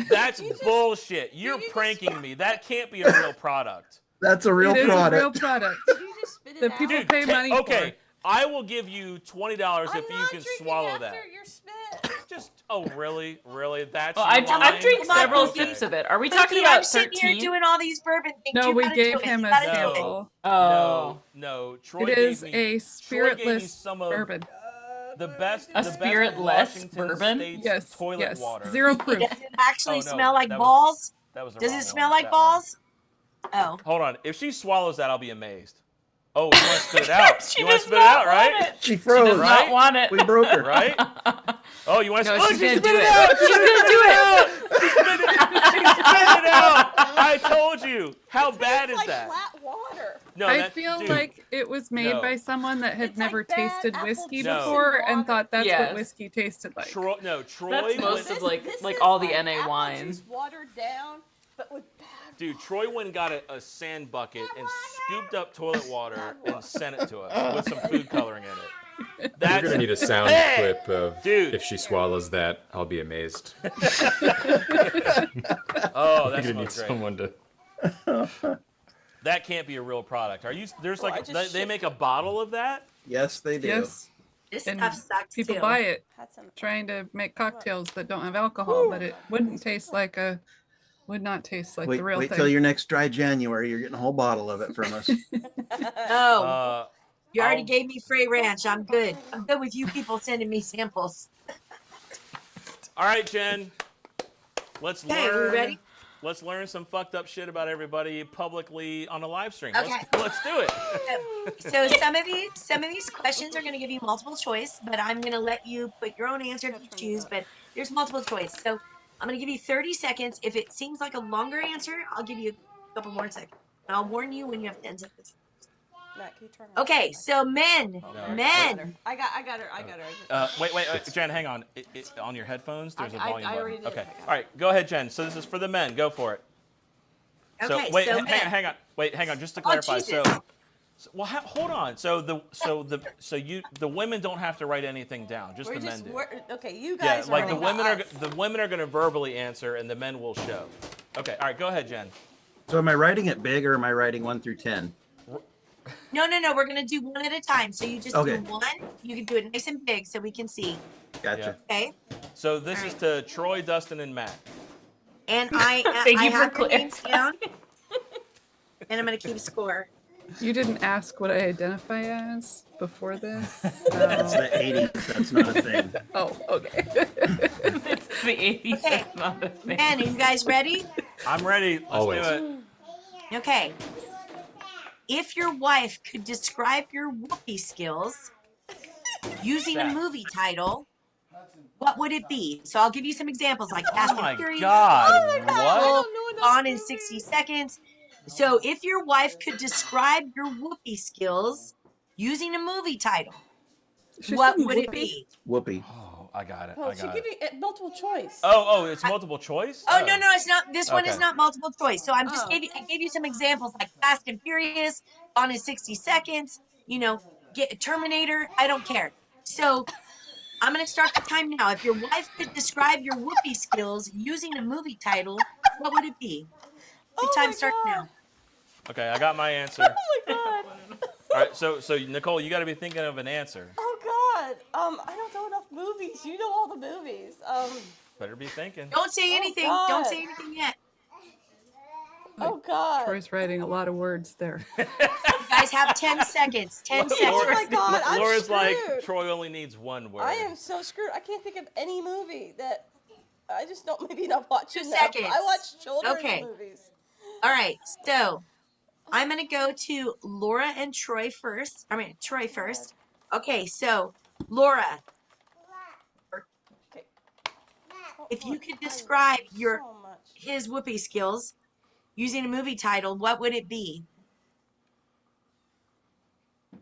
That's bullshit. You're pranking me. That can't be a real product. That's a real It is product. a real product Did you just spit it that out? people Dude, pay money okay, for. I will give you $20 I'm if not you can drinking swallow after that. your spit. Just really? That's Well, your line? I've drank several Okay. sips of it. Are we Cookie, talking I'm about sitting here 13? doing all these bourbon things. No, You we gotta gave do it. him You a gotta do it. sample. Oh. No. Troy It is gave me, a Troy gave me spiritless some of bourbon. the best. A the best of spiritless Washington bourbon? State's Yes, toilet yes. water. 0 proof. Does it actually Oh, no, smell like that was- balls? That was the Does wrong it smell one. like That one. balls? Oh. Hold on. If she swallows that, I'll be amazed. Oh, you want to spit it out? She You want does to spit it out, not want right? it. She She froze. does not want it. We broke her. Right? Oh, you want to No, spit she's it? gonna do Spit it. out! She's gonna do it. She spit it out! I told you. How bad is It's like that? flat water. No, I that, feel dude, like it was made No. by someone that had It's like never bad tasted apple whiskey juice No. before and and thought that's Yes. what whiskey tasted like. Troy That's went, most of like This like is all the like NA apple wines. juice watered down, but with bad. dude, Troy went and got a sand bucket and scooped up toilet water and sent it to us with some food coloring in it. We're That's gonna need a sound Hey! clip of Dude. if she swallows that. I'll be amazed. Oh, We're that's gonna need great. someone to. That can't be a real product. Are you? There's I like just they make a bottle of that. Yes, they do. Yes. This And stuff sucks people too. buy it Had some. trying to make cocktails that don't have alcohol, but it would not taste like the real Wait thing. till your next dry January. You're getting a whole bottle of it from us. Oh, you already I'll- gave me free ranch. I'm good. I'm good with you people sending me samples. All right, Jen. Let's Okay, we learn. ready? Let's learn some fucked up shit about everybody publicly on a live stream. Okay. Let's do it. So some of these questions are going to give you multiple choice, but I'm going to let you put your own answer to choose. But there's multiple choice, so I'm going to give you 30 seconds. If it seems like a longer answer, I'll give you a couple more seconds. And I'll warn you when you have 10 seconds. Matt, can you turn her Okay, off? so men. I got her. Wait, Jen, hang on. On your headphones, there's a I volume already button. did. Okay. I got it. All right, go ahead, Jen. So this is for the men. Go for it. Okay, So wait, so men. hang on. Wait, hang on. Just to clarify. Jesus. Well, hold on. So the women don't have to write anything down. Just We're the men just do. okay. You Yeah, guys like are the about women are us. the women are gonna verbally answer and the men will show. Okay. All right. Go ahead, Jen. So am I writing it big or am I writing 1 through 10? No. We're going to do one at a time. So you just Okay. do one. You can do it nice and big so we can see. Gotcha. Okay. So this is to Troy, Dustin, and Matt. And Thank I you for have your names clarifying. down. And I'm going to keep score. You didn't ask what I identify as before this. That's So. the 80s. That's not a thing. Oh, okay. It's the 80s. Okay. It's not a thing. Man, are you guys ready? I'm ready. Let's Always. do it. Okay. If your wife could describe your whoopee skills using a That. movie title, what would it be? So I'll give you some examples like Fast Oh my and Furious, God. I What? don't know enough Gone in movies. 60 Seconds. So if your wife could describe your whoopee skills using a movie title, She what said would it whoopee. be? Whoopee. Oh, I got it. Well, I she got give it. you multiple choice. Oh, it's multiple choice. Oh no, it's not. This one is Okay. not multiple choice. So I gave you some examples like Fast and Furious, Gone in 60 Seconds. You know, get Terminator. I don't care. So I'm gonna start the time now. If your wife could describe your whoopee skills using a movie title, what would it be? The time starts now. Okay, I got my answer. Oh my god. All right, so Nicole, you got to be thinking of an answer. Oh god. I don't know enough movies. You know all the movies. Better be thinking. Don't say anything. Don't God. say anything yet. Oh god. Troy's writing a lot of words there. You guys have 10 seconds. 10 seconds. Oh my god. I'm Laura's like, screwed. Troy only needs one word. I am so screwed. I can't think of any movie that I just don't maybe not watch 2 enough. seconds. I watch children's Okay. movies. All right, so I'm gonna go to Laura and Troy first. Troy first. Okay, so Laura, if you could describe your So much. his whoopee skills using a movie title, what would it be?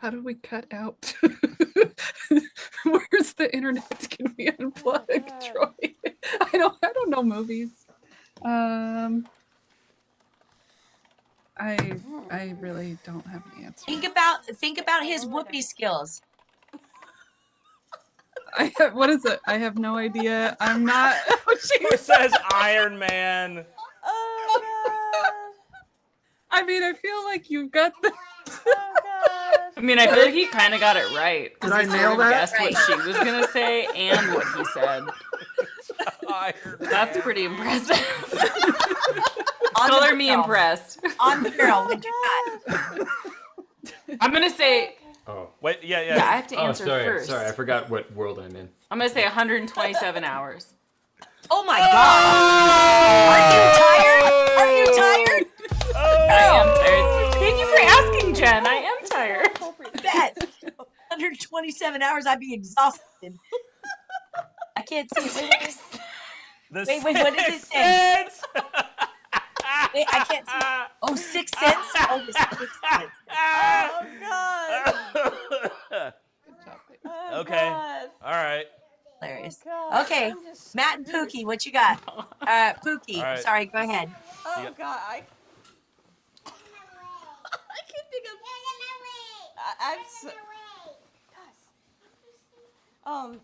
How do we cut out? Where's the internet? Can we unplug, Troy? I don't know movies. I really don't have an answer. Think about his whoopee skills. What is it? I have no idea. I'm not. It says Iron Man. Oh god. I mean, I feel like you've got the. Oh god. I mean, I feel like he kind of got it right. Did I he nail sort of that? guessed what she was gonna say and what he said. Iron That's Man. pretty impressive. On the Color me barrel. impressed. On the barrel, what you got? I'm gonna say. Oh. Wait, yeah. Yeah, I have to Oh, answer sorry. first. Sorry, I forgot what world I'm in. I'm gonna say 127 hours. Oh my god! Are you tired? I am tired. Thank you for asking, Jen. I am tired. Bet. 127 hours, I'd be exhausted. I can't see it. Wait, what does it say? Wait, I can't see. Oh, 6 cents? Oh, the 6 cents. Oh god. Oh, Okay. God. All right. Hilarious. God. Okay, I'm just- Matt and Pookie, what you got? Pookie, All right. sorry, go ahead. Oh Yeah. god. I can't think of. I'm so. Guys. Oh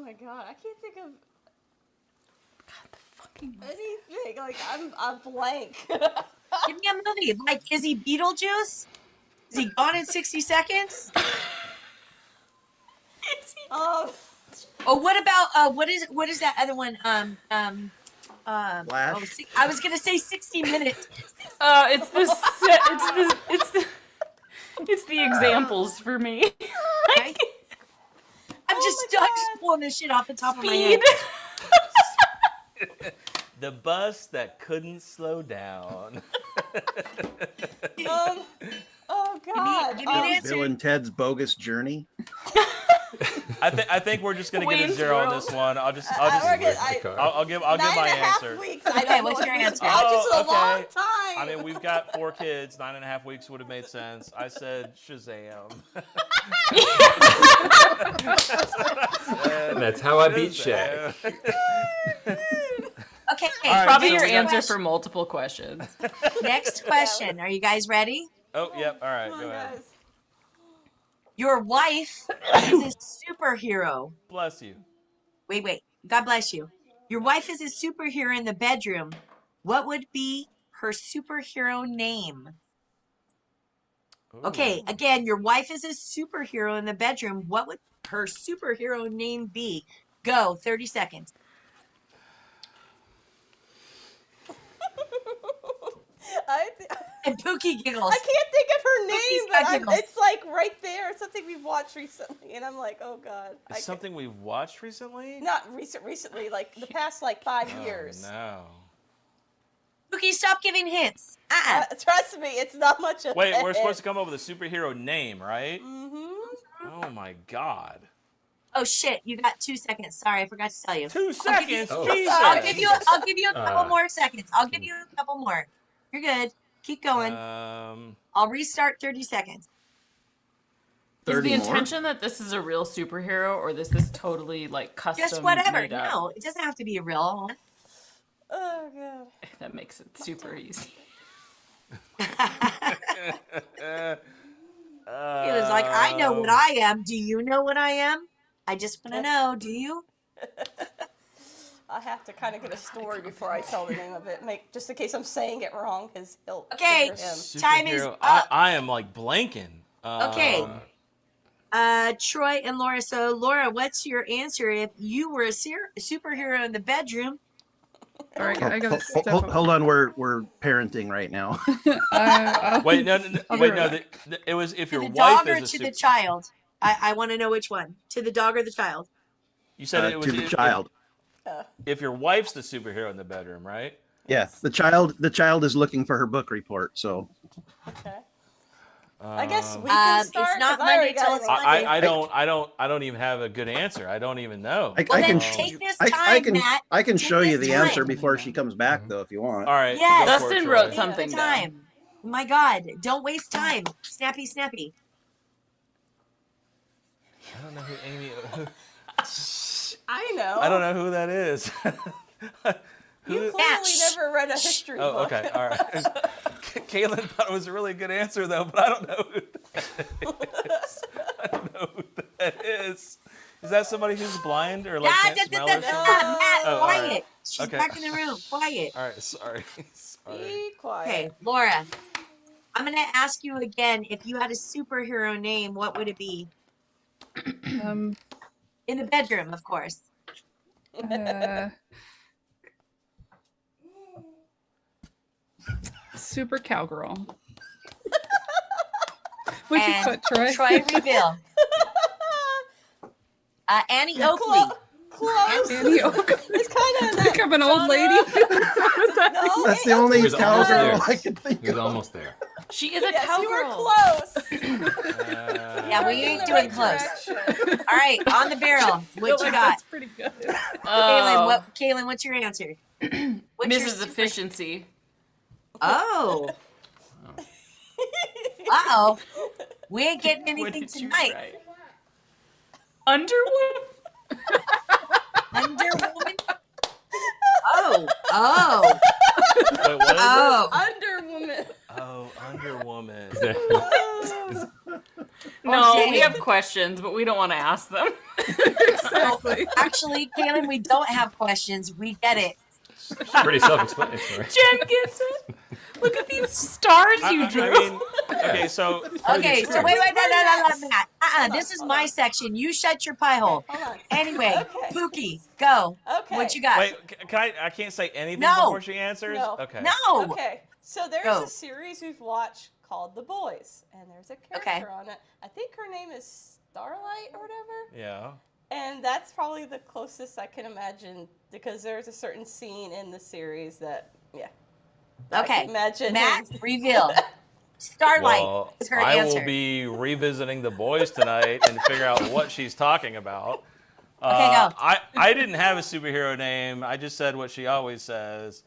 my god. I can't think of anything. Like I'm blank. Give me a movie. Like, is he Beetlejuice? Is he Gone in 60 Seconds? Oh. Oh, what about what is that other one? Flash. I was gonna say 60 Minutes. It's the examples for me. Right? I'm just pulling this shit off the top of my head. The bus that couldn't slow down. Oh god. Give me an answer. Bill and Ted's Bogus Journey. I think we're just gonna get a Wayne's 0 on World. this one. I'll give my 9.5 answer. weeks. I Okay, don't what's know your what answer? Which is a Oh, long okay. time. I mean, we've got 4 kids. 9.5 weeks would have made sense. I said Shazam. That's how I beat Shaq. Okay, right, Probably so your we got- answer for multiple questions. next question. Are you guys ready? Oh, yep. All right, Come go on, ahead. guys. Your wife is a superhero. Bless you. Wait. God bless you. Your wife is a superhero in the bedroom. What would be her superhero name? Ooh. Okay, again, your wife is a superhero in the bedroom. What would her superhero name be? Go, 30 seconds. And Pookie giggles. I can't think of her name, Pookie's but got giggles. it's like right there. It's something we've watched recently, and I'm like, oh god. It's something we've watched recently? Not recently, like the past like 5 Oh, years. no. Pookie, stop giving hints. Trust me, it's not much of Wait, it. we're supposed to come up with a superhero name, right? Mm-hmm. Oh my god. Oh shit, you got 2 seconds. Sorry, I forgot to tell you. 2 seconds? Oh. Jesus. I'll give you a couple more seconds. I'll give you a couple more. You're good. Keep going. I'll restart 30 seconds. Is 30 the more? intention that this is a real superhero, or this is totally like custom? Just whatever. made up? No, it doesn't have to be a real one. Oh god. That makes it super easy. He was like, I know what I am. Do you know what I am? I just want to know. Do you? I have to kind of get a story before I tell the name of it, just in case I'm saying it wrong, because he'll Okay. trigger him. Time is Superhero. up. I am like blanking. Okay. Troy and Laura. So, Laura, what's your answer if you were a superhero in the bedroom? All right, I gotta step Hold on, we're parenting right now. Wait, no. I'll Wait, be no. right It was if To your the wife dog or is a to the child? I want to know which one. To the dog or the child? You said it was To the child. If your wife's the superhero in the bedroom, right? Yeah, the child is looking for her book report. So Okay. I guess we can start. it's not 'cause I already Monday till got it's it. Monday. I don't even have a good answer. I don't even know. I Well, can then take this I time, can Matt. I can Take show you this the answer time. before she comes back, though, if you want. All right. Yes. go for it, Dustin Troy. wrote Take something the down. time. My God, don't waste time. Snappy. I don't know who Amy. I know. I don't know who that is. You clearly never read a history book. Oh, okay, all right. Caitlin thought it was a really good answer though, but I don't know who that is. I don't know who that is. Is that somebody who's blind or like can't smell or something? Quiet. Right. She's Okay. back in the room. Quiet. All right, sorry. Be quiet. Okay, Laura. I'm gonna ask you again. If you had a superhero name, what would it be? In the bedroom, of course. Super cowgirl. What'd you put, Troy? Troy Reveal. Annie Oakley. Close. Annie Oakley. It's kind of Think I'm an old lady. No, That's the only He was almost cowgirl there. I can think He was of. almost there. She is a yes, you were cowgirl. close. Yeah, we ain't doing close. Direction. All right, on the barrel. What you got? That's pretty good. Kaylin, what's your answer? What's your Mrs. Efficiency. Oh. Uh-oh. We ain't getting anything tonight. Underwood? Underwoman? Oh. Wait, what is Oh. Underwoman. it? Oh, Underwoman. No, Okay. we have questions, but we don't want to ask them. Exactly. Actually, Kaylin, we don't have questions. We get it. Pretty self-explanatory. Jen gets it. Look at these stars you drew. I mean, okay, so Okay, so wait, no, Matt. This is my section. You shut your pie hole. Hold on. Anyway, Okay. Pookie, go. Okay. What you got? wait, can I can't say anything No. before she answers? No. Okay. No. Okay. So there's Go. a series we've watched called The Boys, and there's a character on it. I think her name is Starlight or whatever. Yeah. And that's probably the closest I can imagine because there's a certain scene in the series that, I Okay. can imagine. Matt, reveal. Starlight Well, is her I answer. will be revisiting The Boys tonight and figure out what she's talking about. Okay, go. I didn't have a superhero name. I just said what she always says.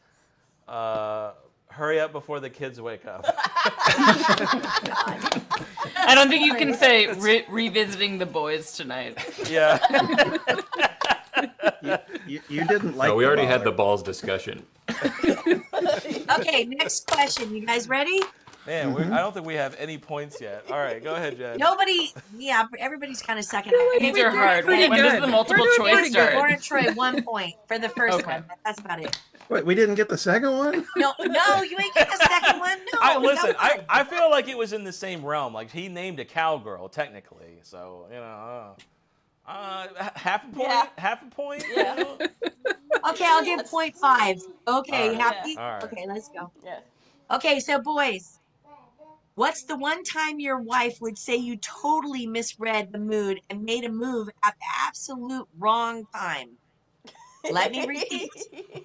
Hurry up before the kids wake up. I don't think you can say revisiting the boys tonight. Yeah. You didn't like. No, we the already ball. had the balls discussion. Okay, next question. You guys ready? Man, I don't think we have any points yet. All right, go ahead, Jen. Nobody, everybody's kind of sucking at it. These are hard. pretty When does good. the multiple We're doing choice pretty start? good. Lauren Troy, 1 point for the first Okay. one. That's about it. Wait, we didn't get the second one? No, you ain't get the second one. No, Listen, no. I feel like it was in the same realm. Like he named a cowgirl technically, so half a point. Yeah. Half a point. Yeah. Okay, I'll give 0.5. Okay, All right. happy? All right. Okay, let's go. Yeah. Okay, so boys, what's the one time your wife would say you totally misread the mood and made a move at the absolute wrong time? Let me repeat.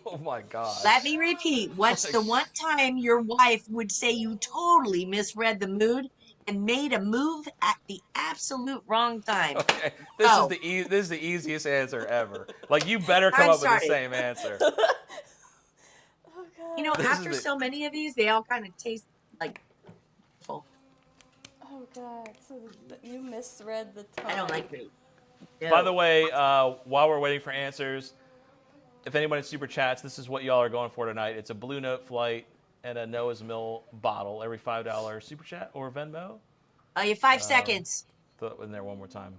Oh my God. Let me repeat. What's the one time your wife would say you totally misread the mood and made a move at the absolute wrong time? Okay, this Oh. is the easiest answer ever. Like you better come I'm up with sorry. the same answer. Oh, God. You know, This is after the- so many of these, they all kind of taste like full. Oh, God. So you misread the time. I don't like grape. By the way, while we're waiting for answers, if anybody super chats, this is what y'all are going for tonight. It's a Blue Note flight and a Noah's Mill bottle every $5 super chat or Venmo. You have 5 seconds. Throw it in there one more time.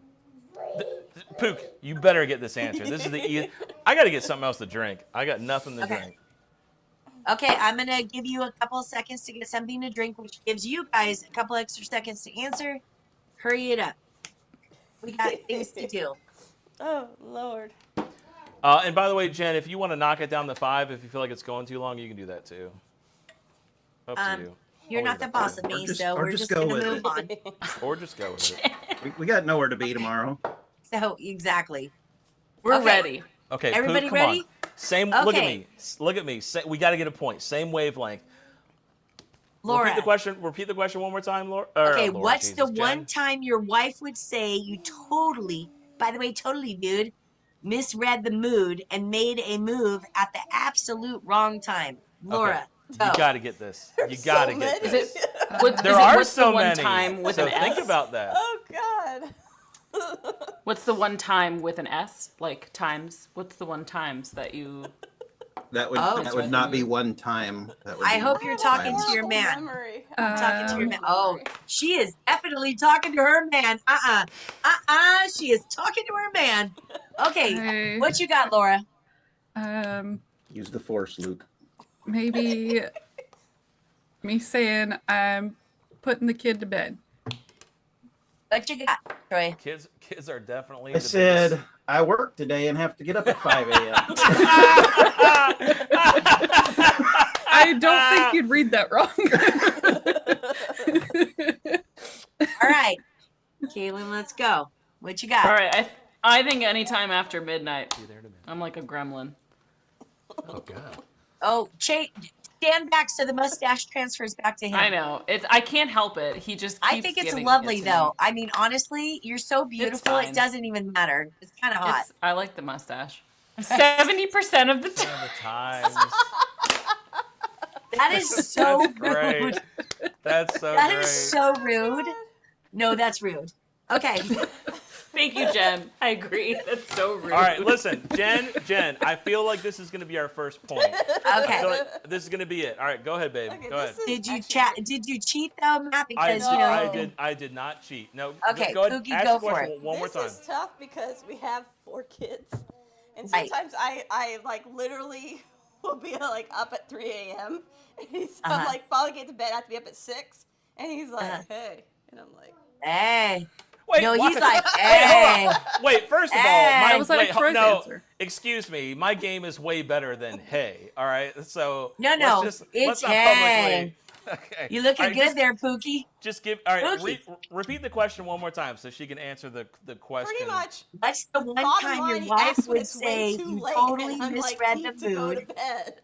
Pook, you better get this answer. This is the I got to get something else to drink. I got nothing to Okay. drink. Okay, I'm going to give you a couple of seconds to get something to drink, which gives you guys a couple extra seconds to answer. Hurry it up. We got things to do. Oh, Lord. And by the way, Jen, if you want to knock it down to 5, if you feel like it's going too long, you can do that too. Up to you. You're I'll not leave the it boss there. of me, just- so or we're just just go going to with move on. Or just go with it. We got nowhere to be tomorrow. So, exactly. We're Okay. ready. Okay, Pook, Everybody come ready? on. Same. Look at Okay. me. Look at me. We got to get a point. Same wavelength. Laura. Repeat the question one more time, Laura. Okay, Laura, what's Jesus, the Jen. one time your wife would say you totally, by the way, totally, dude, misread the mood and made a move at the absolute wrong time? Laura, go. You got to get this. You got to so get many. this. There There are what's so the one many. time with so an think S? about that. Oh, God. What's the one time with an S? Like times? What's the one times that you? That would Oh. that would not be one time. That would I be hope you're talking times. to your man. Memory. I'm talking to your man. Oh, she is definitely talking to her man. She is talking to her man. Okay, what you got, Laura? Use the force, Luke. Maybe me saying I'm putting the kid to bed. What you got, Troy? Kids are definitely. I said I work today and have to get up at 5 a.m. I don't think you'd read that wrong. All right, Kaylin, let's go. What you got? All right, I think anytime after midnight. I'm like a gremlin. Oh God. Oh, stand back so the mustache transfers back to him. I know. I can't help it. He just keeps I think it's giving lovely, it to though. me. I mean, honestly, you're so beautiful. fine. It doesn't even matter. It's kind of hot. I like the mustache. 70% of the time. Times. That is so That's great. rude. That's so That great. is so rude. No, that's rude. Okay. Thank you, Jen. I agree. That's so rude. All right, listen, Jen, I feel like this is going to be our first point. Okay. So this is going to be it. All right, go ahead, babe. Okay, Go ahead. Did you cheat though, Matt? I, Because you know. I did not cheat. No. Okay, go ahead. Pookie, Ask go the for question it. one more time. This is tough because we have 4 kids, and Right. sometimes I like literally will be like up at 3 a.m. and I'm Uh-huh. like finally get to bed. I have to be up at 6, and he's like, Uh-huh. "Hey," and I'm like, Hey. Wait, No, what? he's like, Wait, hey. hold on. Wait, first of all, Hey. my That was like Troy's no, answer. excuse me, my game is way better than hey. All right, so No, let's it's not hey. publicly. Okay, You looking All right, good there, Pookie. Just give. All right, Pookie. repeat the question one more time so she can answer the question. pretty much. What's the one Bottom time line, your he wife asked when would it's say way too you late, totally and I'm like, misread "Need the to go mood to bed."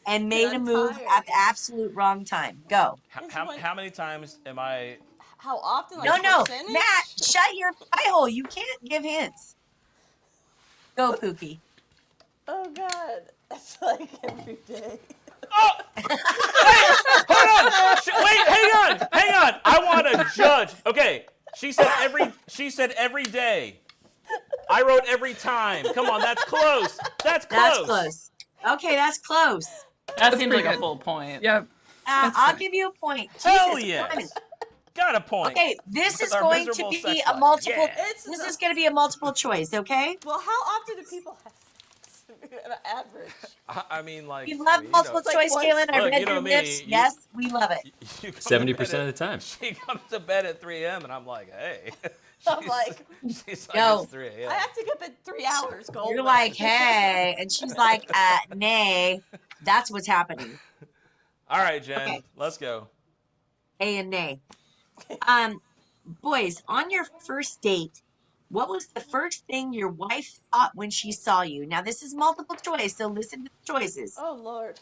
and made a I'm move tired. at the absolute wrong time? Go. How many times am I? How often? Like No, percentage? Matt, shut your pie hole. You can't give hints. Go, Pookie. Oh God, that's like every day. Oh! Hold on! Wait, hang on! I want to judge. Okay, she said every day. I wrote every time. Come on, that's close. That's That's close. Okay, that's close. That seems like pretty a good. full point. Yep. I'll fine. give you a point. Hell Jesus yes. Christ. Got a point. Okay, this Because is our going to miserable be sex a life. multiple. Yeah. This is going to be a multiple choice. Okay. Well, how often do people have sex? On average. I mean, like. We love you multiple know, choice, like Kaylin. I Look, read you know your me, lips. you- Yes, we love it. you come to 70% bed of the time. She comes to bed at 3 a.m. and I'm like, hey. I'm like, she's like, No. it's 3 a.m. I have to get up in 3 hours. Go. You're like, hey, and she's like, nay. That's what's happening. All right, Jen, Okay. let's go. A and nay. Boys, on your first date, what was the first thing your wife thought when she saw you? Now, this is multiple choice, so listen to the choices. Oh Lord.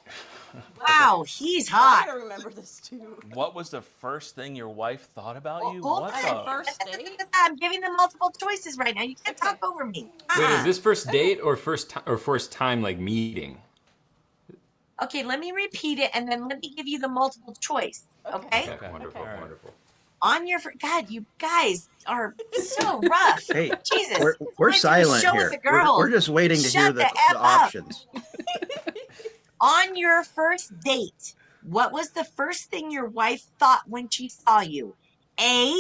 Wow, he's I hot. gotta remember this too. What was the first thing your wife thought about you? Hold What on. the? First date? I'm giving them multiple choices right now. You can't talk over me. Wait, Uh-uh. is this first date or first time like meeting? Okay, let me repeat it, and then let me give you the multiple choice. Okay? Okay. Wonderful, All right. wonderful. On your God, you guys are so rough. Hey, Jesus. we're Let's do a silent show here. with the girls. We're just waiting to Shut hear the the F up. options. On your first date, what was the first thing your wife thought when she saw you? A,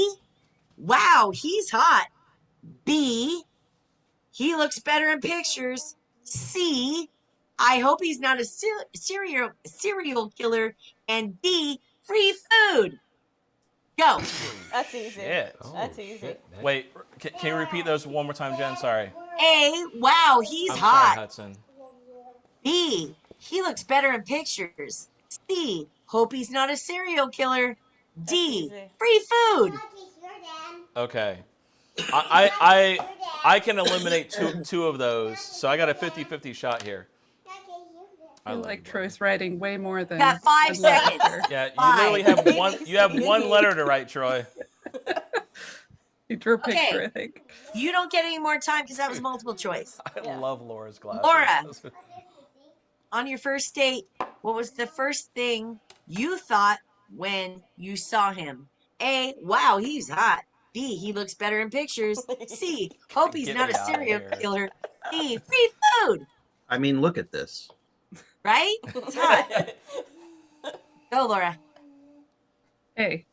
wow, he's hot. B, he looks better in pictures. C, I hope he's not a serial killer. And D, free food. Go. That's easy. Shit. That's easy. Shit, man. Wait, can you repeat those one more time, Jen? Sorry. A, wow, he's I'm hot. sorry, Hudson. B, he looks better in pictures. C, hope he's not a serial killer. D, easy. free food. Okay. I can eliminate two of those, so I got a 50-50 shot here. I like Troy's writing way more than. Got 5 than the seconds. other. Yeah, you Fine. literally have one. You have one letter to write, Troy. He drew a picture, Okay. I think. You don't get any more time because that was multiple choice. I Yeah. love Laura's glasses. Laura. On your first date, what was the first thing you thought when you saw him? A, wow, he's hot. B, he looks better in pictures. C, hope he's Get not me a outta serial here. killer. D, free food. I mean, look at this. Right? It's hot. Go, Laura. Hey,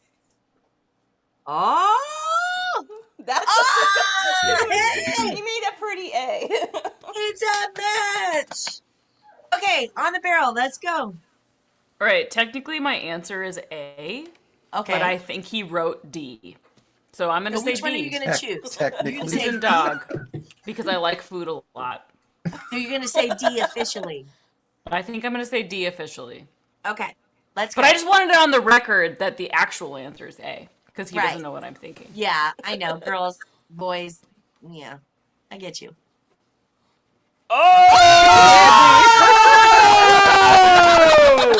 Oh! That's Oh! he made a pretty A. It's a match. Okay, on the barrel. Let's go. All right, technically my answer is A, Okay. but I think he wrote D. So I'm going to So say which one are D. you going to choose? Technically. You're gonna Reason dog, because I like food a lot. So you're going to say D officially. I think I'm going to say D officially. Okay. Let's go. But I just wanted it on the record that the actual answer is A, because he Right. doesn't know what I'm thinking. Yeah, I know. Girls, boys. Yeah, I get you. Oh!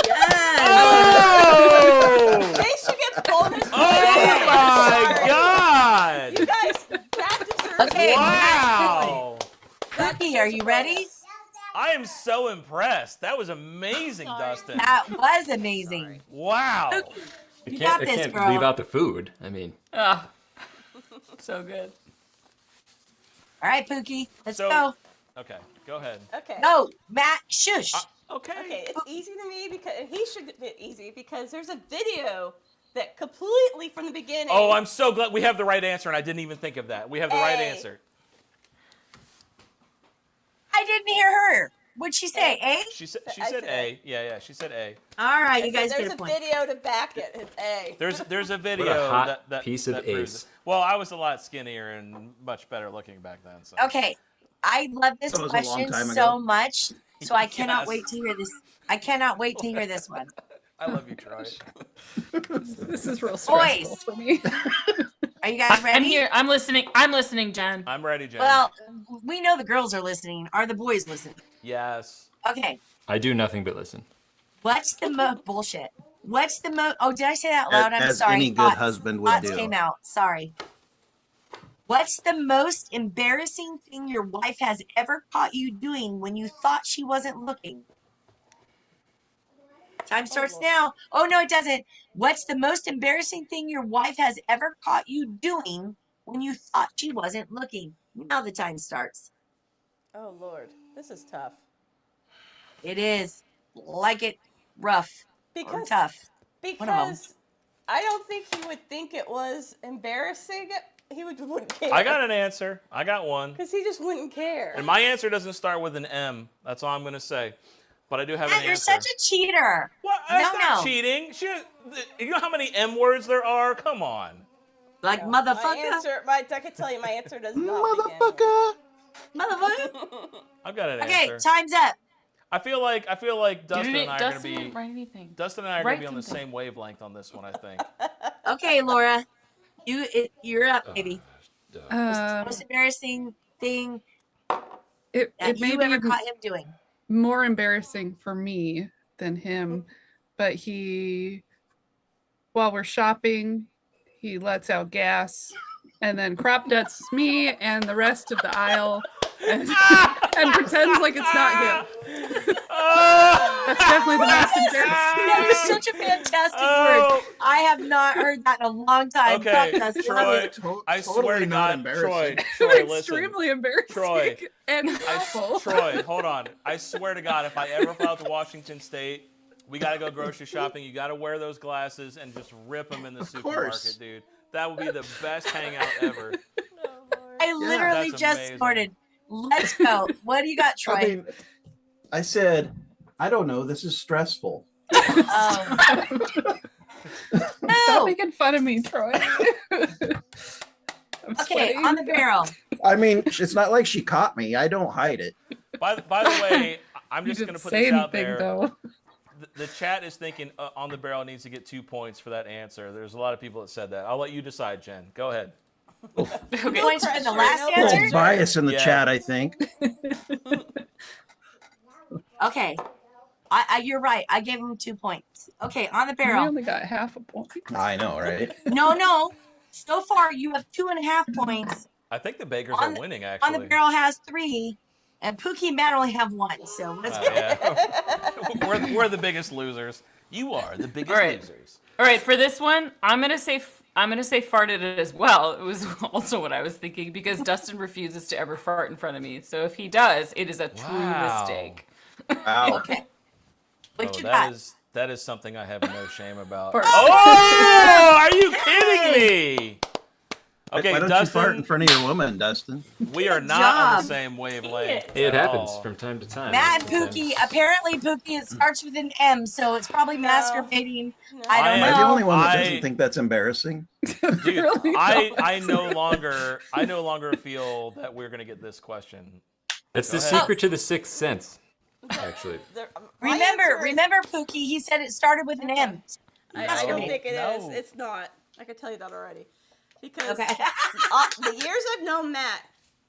Yes. Oh! Jason gets bonus. Oh my God! You guys, that deserves Okay, Wow! Cookie, are you ready? I am so impressed. That was amazing, Dustin. That was amazing. Wow. You got I this, can't girl. leave out the food. I mean, Ah, so good. All right, Pookie, let's So- go. Okay, go ahead. Okay. No, Matt, shush. Okay. Okay, it's easy to me because he should be easy because there's a video that completely from the beginning. Oh, I'm so glad we have the right answer, and I didn't even think of that. We have the right A. answer. I didn't hear her. What'd she say? A? She said I said said A. Yeah, she said A. All right, I you said guys there's get a a point. video to back it. It's A. There's a video hot that piece of that proves ace. it. Well, I was a lot skinnier and much better looking back then. So. Okay, I love this That was a long question time so ago. much, so I cannot Yes. wait to hear this. I cannot wait to hear this one. I love you, Troy. this is real stressful Boys. for me. Are you guys ready? I'm here. I'm listening. I'm listening, Jen. I'm ready, Jen. Well, we know the girls are listening. Are the boys listening? Yes. Okay. I do nothing but listen. What's the bullshit? What's the Oh, did I say that loud? I'm As sorry. any good Thoughts- husband would thoughts do. came out. Sorry. What's the most embarrassing thing your wife has ever caught you doing when you thought she wasn't looking? Time starts now. Oh, no, it doesn't. What's the most embarrassing thing your wife has ever caught you doing when you thought she wasn't looking? Now the time starts. Oh Lord, this is tough. It is. Like it rough or Because tough. One of 'em. because I don't think he would think it was embarrassing. He wouldn't care. I got an answer. I got one. Because he just wouldn't care. And my answer doesn't start with an M. That's all I'm going to say. But I do have Man, an you're answer. such a cheater. What? That's No, not no. cheating. You know how many M words there are? Come on. Like My motherfucker. answer, I can tell you, my answer does not begin with- Motherfucker. Motherfucker. I've got an Okay, answer. time's up. I feel like Dustin and I are going to Dustin be didn't write anything. Dustin and I are going Write to be on the something. same wavelength on this one, I think. Okay, Laura. You're up, baby. Um, Most embarrassing thing it that may you be ever caught him doing. more embarrassing for me than him, but while we're shopping, he lets out gas and then crop dusts me and the rest of the aisle and, and pretends like it's not him. That's definitely the most embarrassing. That was such a fantastic Oh. word. I have not heard that in a long time. Okay, Fuck us. Troy. Love it. I swear to not God, Troy, embarrassing. listen. Extremely embarrassing Troy. and awful. Troy, hold on. I swear to God, if I ever fly out to Washington State, we got to go grocery shopping. You got to wear those glasses and just rip them in the supermarket, course. dude. That would be the best hangout ever. I literally That's just amazing. snorted. Let's go. What do you got, Troy? I mean, I said, I don't know. This is stressful. Oh. Stop No. making fun of me, Troy. I'm Okay, sweating. on the barrel. I mean, it's not like she caught me. I don't hide it. By the way, I'm You just going didn't to put say this out anything there. though. The chat is thinking On the Barrel needs to get 2 points for that answer. There's a lot of people that said that. I'll let you decide, Jen. Go ahead. Points for the last no A answer? little bias in the Yeah. chat, I think. Okay. You're right. I gave him 2 points. Okay, on the We barrel. only got half a point. I know, right? No. So far, you have 2.5 points. I think the Bakers On are the- winning, On actually. the barrel has 3, and Pookie and Matt only have 1. So let's Oh, go. yeah. we're the biggest losers. You are the biggest All right. losers. All right, for this one, I'm gonna say I'm going to say farted as well. It was also what I was thinking because Dustin refuses to ever fart in front of me. So if he does, it is a true mistake. Wow. Okay. What you that got? that is something I have no shame about. Fart. Oh, are you kidding me? Okay, Why don't you fart in Dustin, front of your woman, Dustin? we are Good not on the job. same wavelength. It at happens all. from time to time. Matt and Pookie, apparently Pookie, it starts with an M, so it's probably masturbating. I don't Am know. I the only one that I- doesn't think that's embarrassing? Dude, Really I no longer feel that we're gonna get this question. That's the Go ahead. secret to the sixth sense, actually. My answer is- Remember, Pookie, he said it started with an M. I don't No, think it is. no. It's not. I can tell you that already. Because Okay. the years I've known Matt,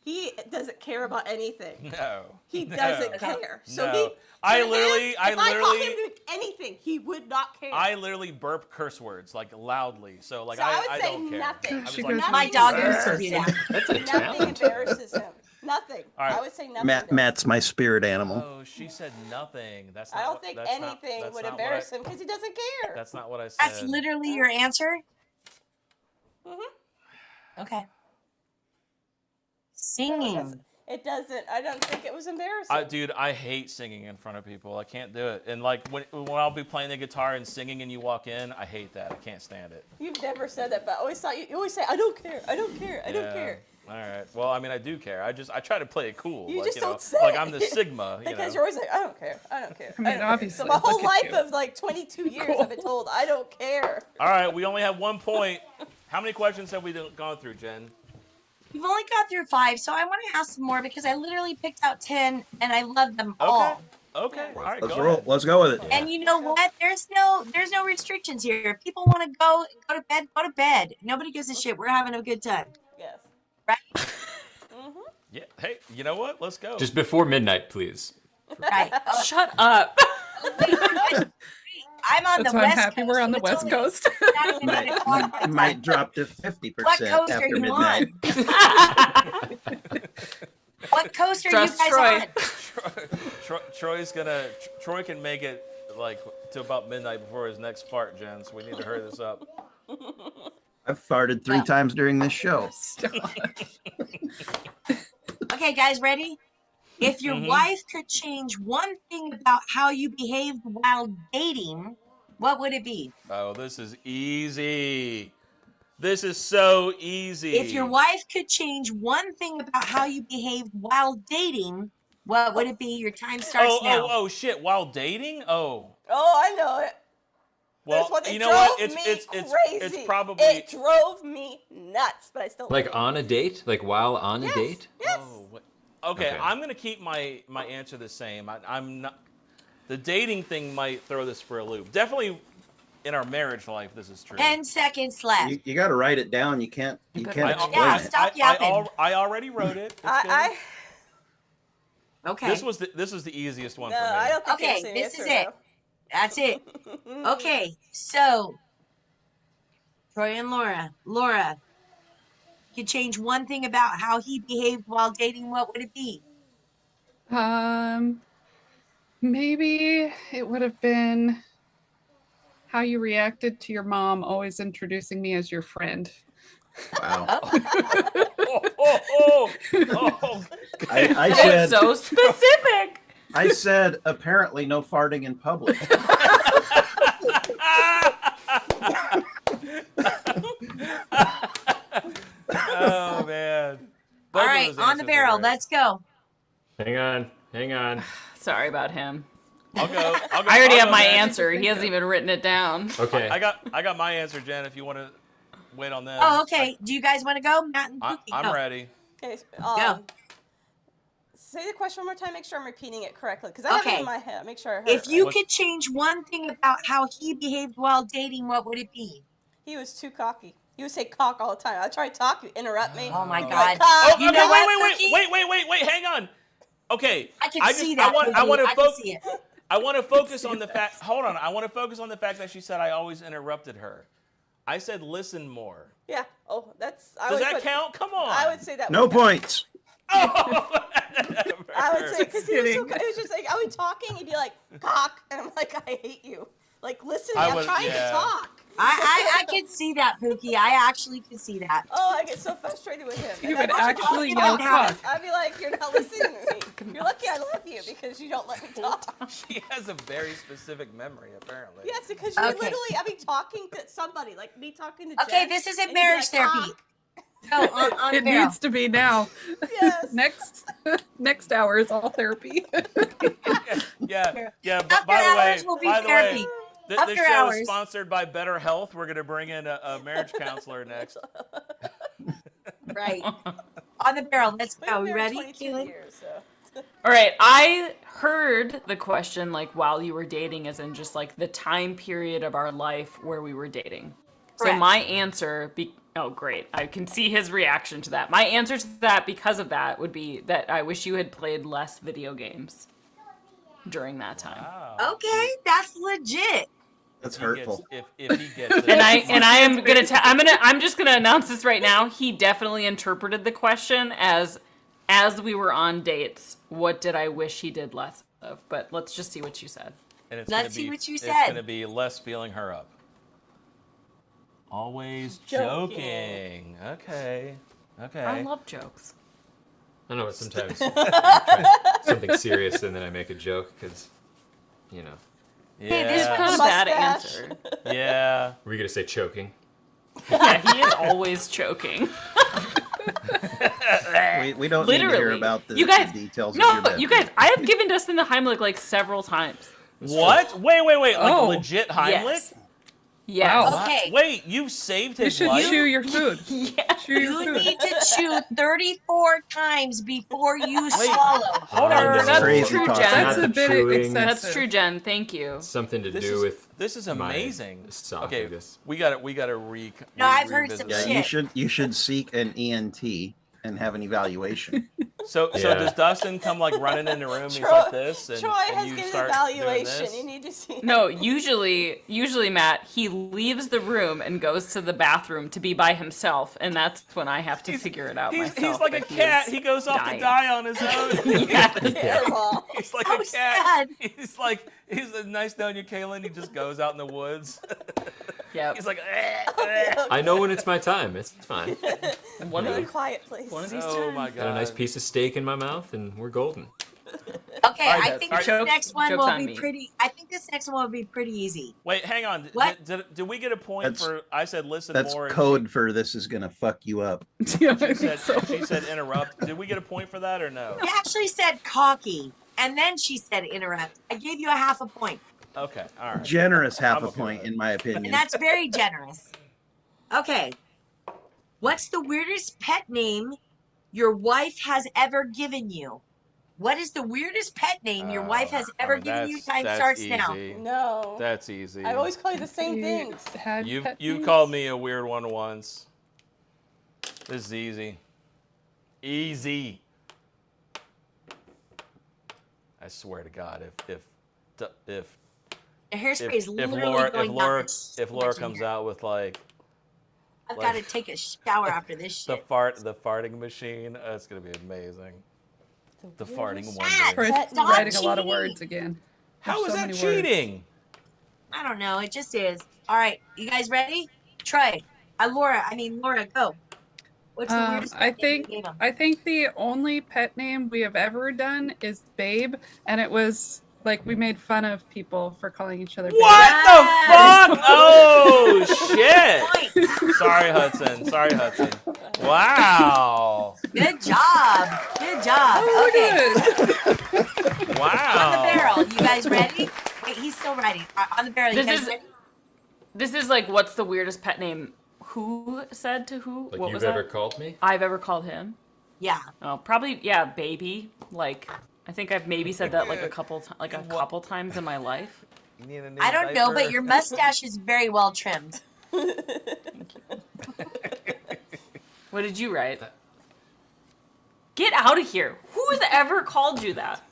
he doesn't care about anything. No. He No. doesn't care. So No. he. I to him, literally- if I call him literally- doing anything, he would not care. I literally burp curse words like loudly, so like So I would I say don't care. nothing. I'm just She like, goes, My dog used to do that. That's a Nothing talent. embarrasses him. Nothing. All right. I would say nothing. Matt's my spirit animal. Oh, she said nothing. That's not I don't what- think that's not- anything that's would not what embarrass him because he doesn't care. That's not what I said. That's literally your answer? Okay. Singing. It doesn't. I don't think it was embarrassing. Dude, I hate singing in front of people. I can't do it. And like when I'll be playing the guitar and singing and you walk in, I hate that. I can't stand it. You've never said that, but I always thought you always say, "I don't care. I don't care. I don't Yeah. care." All right. Well, I mean, I do care. I try to play it cool. You like, just you know, don't say like it. I'm the Sigma. You Because know? you're always like, "I don't care. I don't care." I mean, don't care." obviously, So my whole look at life you. of like 22 years, I've been told, "I don't care." All right. We only have 1 point. How many questions have we gone through, Jen? You've only got through 5, so I want to ask some more because I literally picked out 10 and I love them Okay. all. Okay. All right. Let's go roll. ahead. Let's go with it. And you know what? There's no restrictions here. If people want to go to bed, go to bed. Nobody gives a shit. We're having a good time. Yes. Right? Yeah. Hey, you know what? Let's go. Just before midnight, please. Right. Oh, Shut up. I'm on That's the why I'm West happy Coast. we're on the It's West only Coast. Saturday night at o'clock. Might drop to 50% What coast are after you midnight. on? What coast are Trust you guys Troy. on? Troy can make it like to about midnight before his next fart, Jen. So we need to hurry this up. I've farted 3 times during this show. Okay, guys, ready? If your Mhm. wife could change one thing about how you behaved while dating, what would it be? Oh, this is easy. This is so easy. If your wife could change one thing about how you behaved while dating, what would it be? Your time starts now. Oh, shit! While dating? Oh, Oh, I know it. well, That's what you it know drove what? It's me it's crazy. it's probably. It drove me nuts, but I still Like on a date? Like while on a Yes. date? Yes. Oh, what- okay, Okay. I'm gonna keep my answer the same. I'm not. The dating thing might throw this for a loop. Definitely, in our marriage life, this is true. 10 seconds left. You got to write it down. You can't explain Yeah, it. stop yapping. I already wrote it. It's good. Okay. This was the easiest one No, for me. I don't think Okay, it's the this is answer, it. That's it. though. Okay, so Troy and Laura, you could change one thing about how he behaved while dating, what would it be? Maybe it would have been how you reacted to your mom always introducing me as your friend. Wow. Oh, I That's said, so specific. I said, apparently no farting in public. Oh man. Both All of right, those on the answers were barrel, great. let's go. Hang on. Sorry about him. I'll go. I already I'll have go my next. answer. He hasn't even written it down. Okay. I got my answer, Jen. If you want to wait on them. Oh, okay. Do you guys want to go? Matt and Pookie, I'm go. ready. Okay. Go. Say the question one more time. Make sure I'm repeating it correctly, because I have it Okay. in my head. Make sure I heard If it you right. could change one thing about how he behaved while dating, what would it be? He was too cocky. He would say cock all the time. I try to talk, you interrupt me. Oh my You're God. like, cock. You know what, Wait, hang on. Okay. I can just- see that. I want Pookie. to I can see it. I want to focus on the fact. Hold on. I want to focus on the fact that she said I always interrupted her. I said listen more. Yeah. Oh, that's. I Does would that put- count? Come on. I would say that. No would count. points. I would say because he was so. kidding. It was just like I would talking. He'd be like cock, and I'm like, I hate you. Like listen, I I'm would- trying yeah. to talk. I can see that, Pookie. I actually can see that. Oh, I get so frustrated with him. You And would then actually I'd yell be cock. I'd be like, you're not listening to me. You're lucky I love you because you don't let me talk. She has a very specific memory, apparently. Yes, because you Okay. literally, I'd be talking to somebody, like me talking to Okay, Jen, this and isn't you'd be marriage like, therapy. No, on It barrel. needs to be now. Yes. Next hour is all therapy. Yeah. But After by the way, hours will be by the therapy. way, After this show hours. is sponsored by Better Health. We're gonna bring in a marriage counselor next. Right. On the barrel. Let's We've go. been We married ready, 22 Keelan? years, so. All right, I heard the question like while you were dating, as in just like the time period of our life where we were dating. So Correct. my answer, oh great, I can see his reaction to that. My answer to that, because of that, would be that I wish you had played less video games during that time. Wow. Okay, that's legit. That's If he gets- hurtful. If he gets it. And I am gonna I'm just gonna announce this right now. He definitely interpreted the question as we were on dates, what did I wish he did less of? But let's just see what you said. And it's Let's gonna see be, what you It's said. gonna be less feeling her up. Always Joking. joking. Okay. I love jokes. I know, but sometimes I try something serious and then I make a joke because, you know. Hey, this Yeah. Not a bad Mustache. answer. Yeah. Were you gonna say choking? Yeah, he is always choking. We don't need to hear Literally. about the, You guys- the details No, of your but you guys, I have given Dustin the Heimlich like several times. What? Wait. Like Oh. legit Heimlich? Yes. Yes. Wow. Okay. Wait, you saved You his should life? chew your food. Yeah. Chew your You food. need to chew 34 times before you swallow. Hold on. That's That's crazy true, talk. Jen. That's Not a the bit chewing. excessive. That's true, Jen. Thank you. Something to This do is, with this is my amazing. Okay, esophagus. we gotta No, I've heard revisit some that. Yeah, shit. you should seek an ENT and have an evaluation. So Yeah. does Dustin come like running in the room? He's Troy, like this, and, Troy and has you given start evaluation. doing this? You need to see. No, usually, Matt, he leaves the room and goes to the bathroom to be by himself, and that's when I have to figure it out myself. He's like a that he cat. is He goes off dying. to die on his own. Terrible. He's like How a cat. sad. He's a nice knowing you, Kaylin. He just goes out in the woods. Yep. He's like, I know when it's my time. It's fine. One Be of quiet, please. one of these oh times. my god. Got a nice piece of steak in my mouth, and we're golden. Okay, All right, I think all this right. next one Joke's will on be me. pretty. I think this next one will be pretty easy. Wait, hang on. What? Did we get a point That's- for? I said listen That's more. and code for this is gonna fuck you up. Yeah, I She think said, so. she said interrupt. Did we get a point for that or no? She actually said cocky, and then she said interrupt. I gave you a half a point, Okay, all right. Generous half I'm a okay point, with it. in my and opinion. that's very generous. Okay, what's the weirdest pet name your wife has ever given you? What is the weirdest pet name your wife has ever given you? Time starts now. No. That's easy. I always call you the same You things. had You pet you peeves? called me a weird one once. This is easy. Easy. I swear to God, if The hairspray is literally going down if Laura comes out with like I've got to take a shower after this the shit. farting machine, it's gonna be amazing. The farting weirdest wonder. Chris, Pet you're name. writing a lot of Cheating. words again. How is so that many words. cheating? I don't know. It just is. All right, you guys ready? Troy, Laura, go. What's the weirdest I pet name you think gave him? I think the only pet name we have ever done is Babe, and it was like we made fun of people for calling each other Babe. What the Yes! fuck? Oh shit! Point. Sorry, Hudson. Wow. Good job. Good job. Oh, Okay. good. Wow. On the barrel. You guys ready? Wait, he's still writing. On the barrel. You This guys is- ready? This is like, what's the weirdest pet name? Who said to who? Like what you've was ever that? called me? I've ever called him. Yeah. Oh, probably yeah, baby. Like I think I've maybe said that like a couple times in my life. You need a new I don't know, but diaper? your mustache is very well trimmed. What did you write? Get out of here. Who's ever called you that?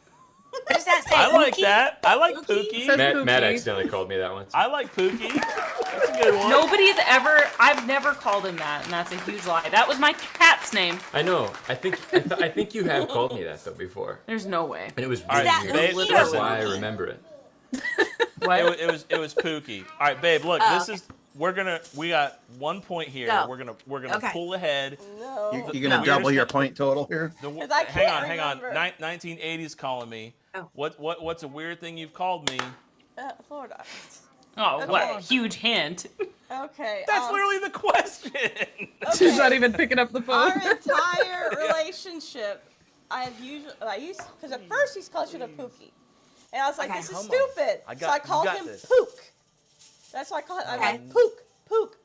What does that say? I like Pookie? that. I like Pookie? Pookie. Says Matt Pookie. accidentally called me that once. I like Pookie. That's a good one. Nobody's ever. I've never called him that, and that's a huge lie. That was my cat's name. I know. I think you have called me that though before, There's no way. and it was All really right, that babe, Pookie That's or why I Pookie? remember it. What? It was Pookie. All right, babe. Look, Oh, this is we got 1 point here. Go. We're gonna Okay. pull ahead. No. You're gonna double your point total here. 'Cause I hang can't on. remember. 1980s calling me. Oh. What's a weird thing you've called me? Florida. Oh, Okay. what a huge hint. Okay. That's literally the question. She's not even picking up the phone. Our entire relationship, because at first he's called shit a Pookie. And I was like, Okay. this is Come on. stupid. I So got- I you called got him this. Pook. That's why I call it. I'm Okay. like, Pook.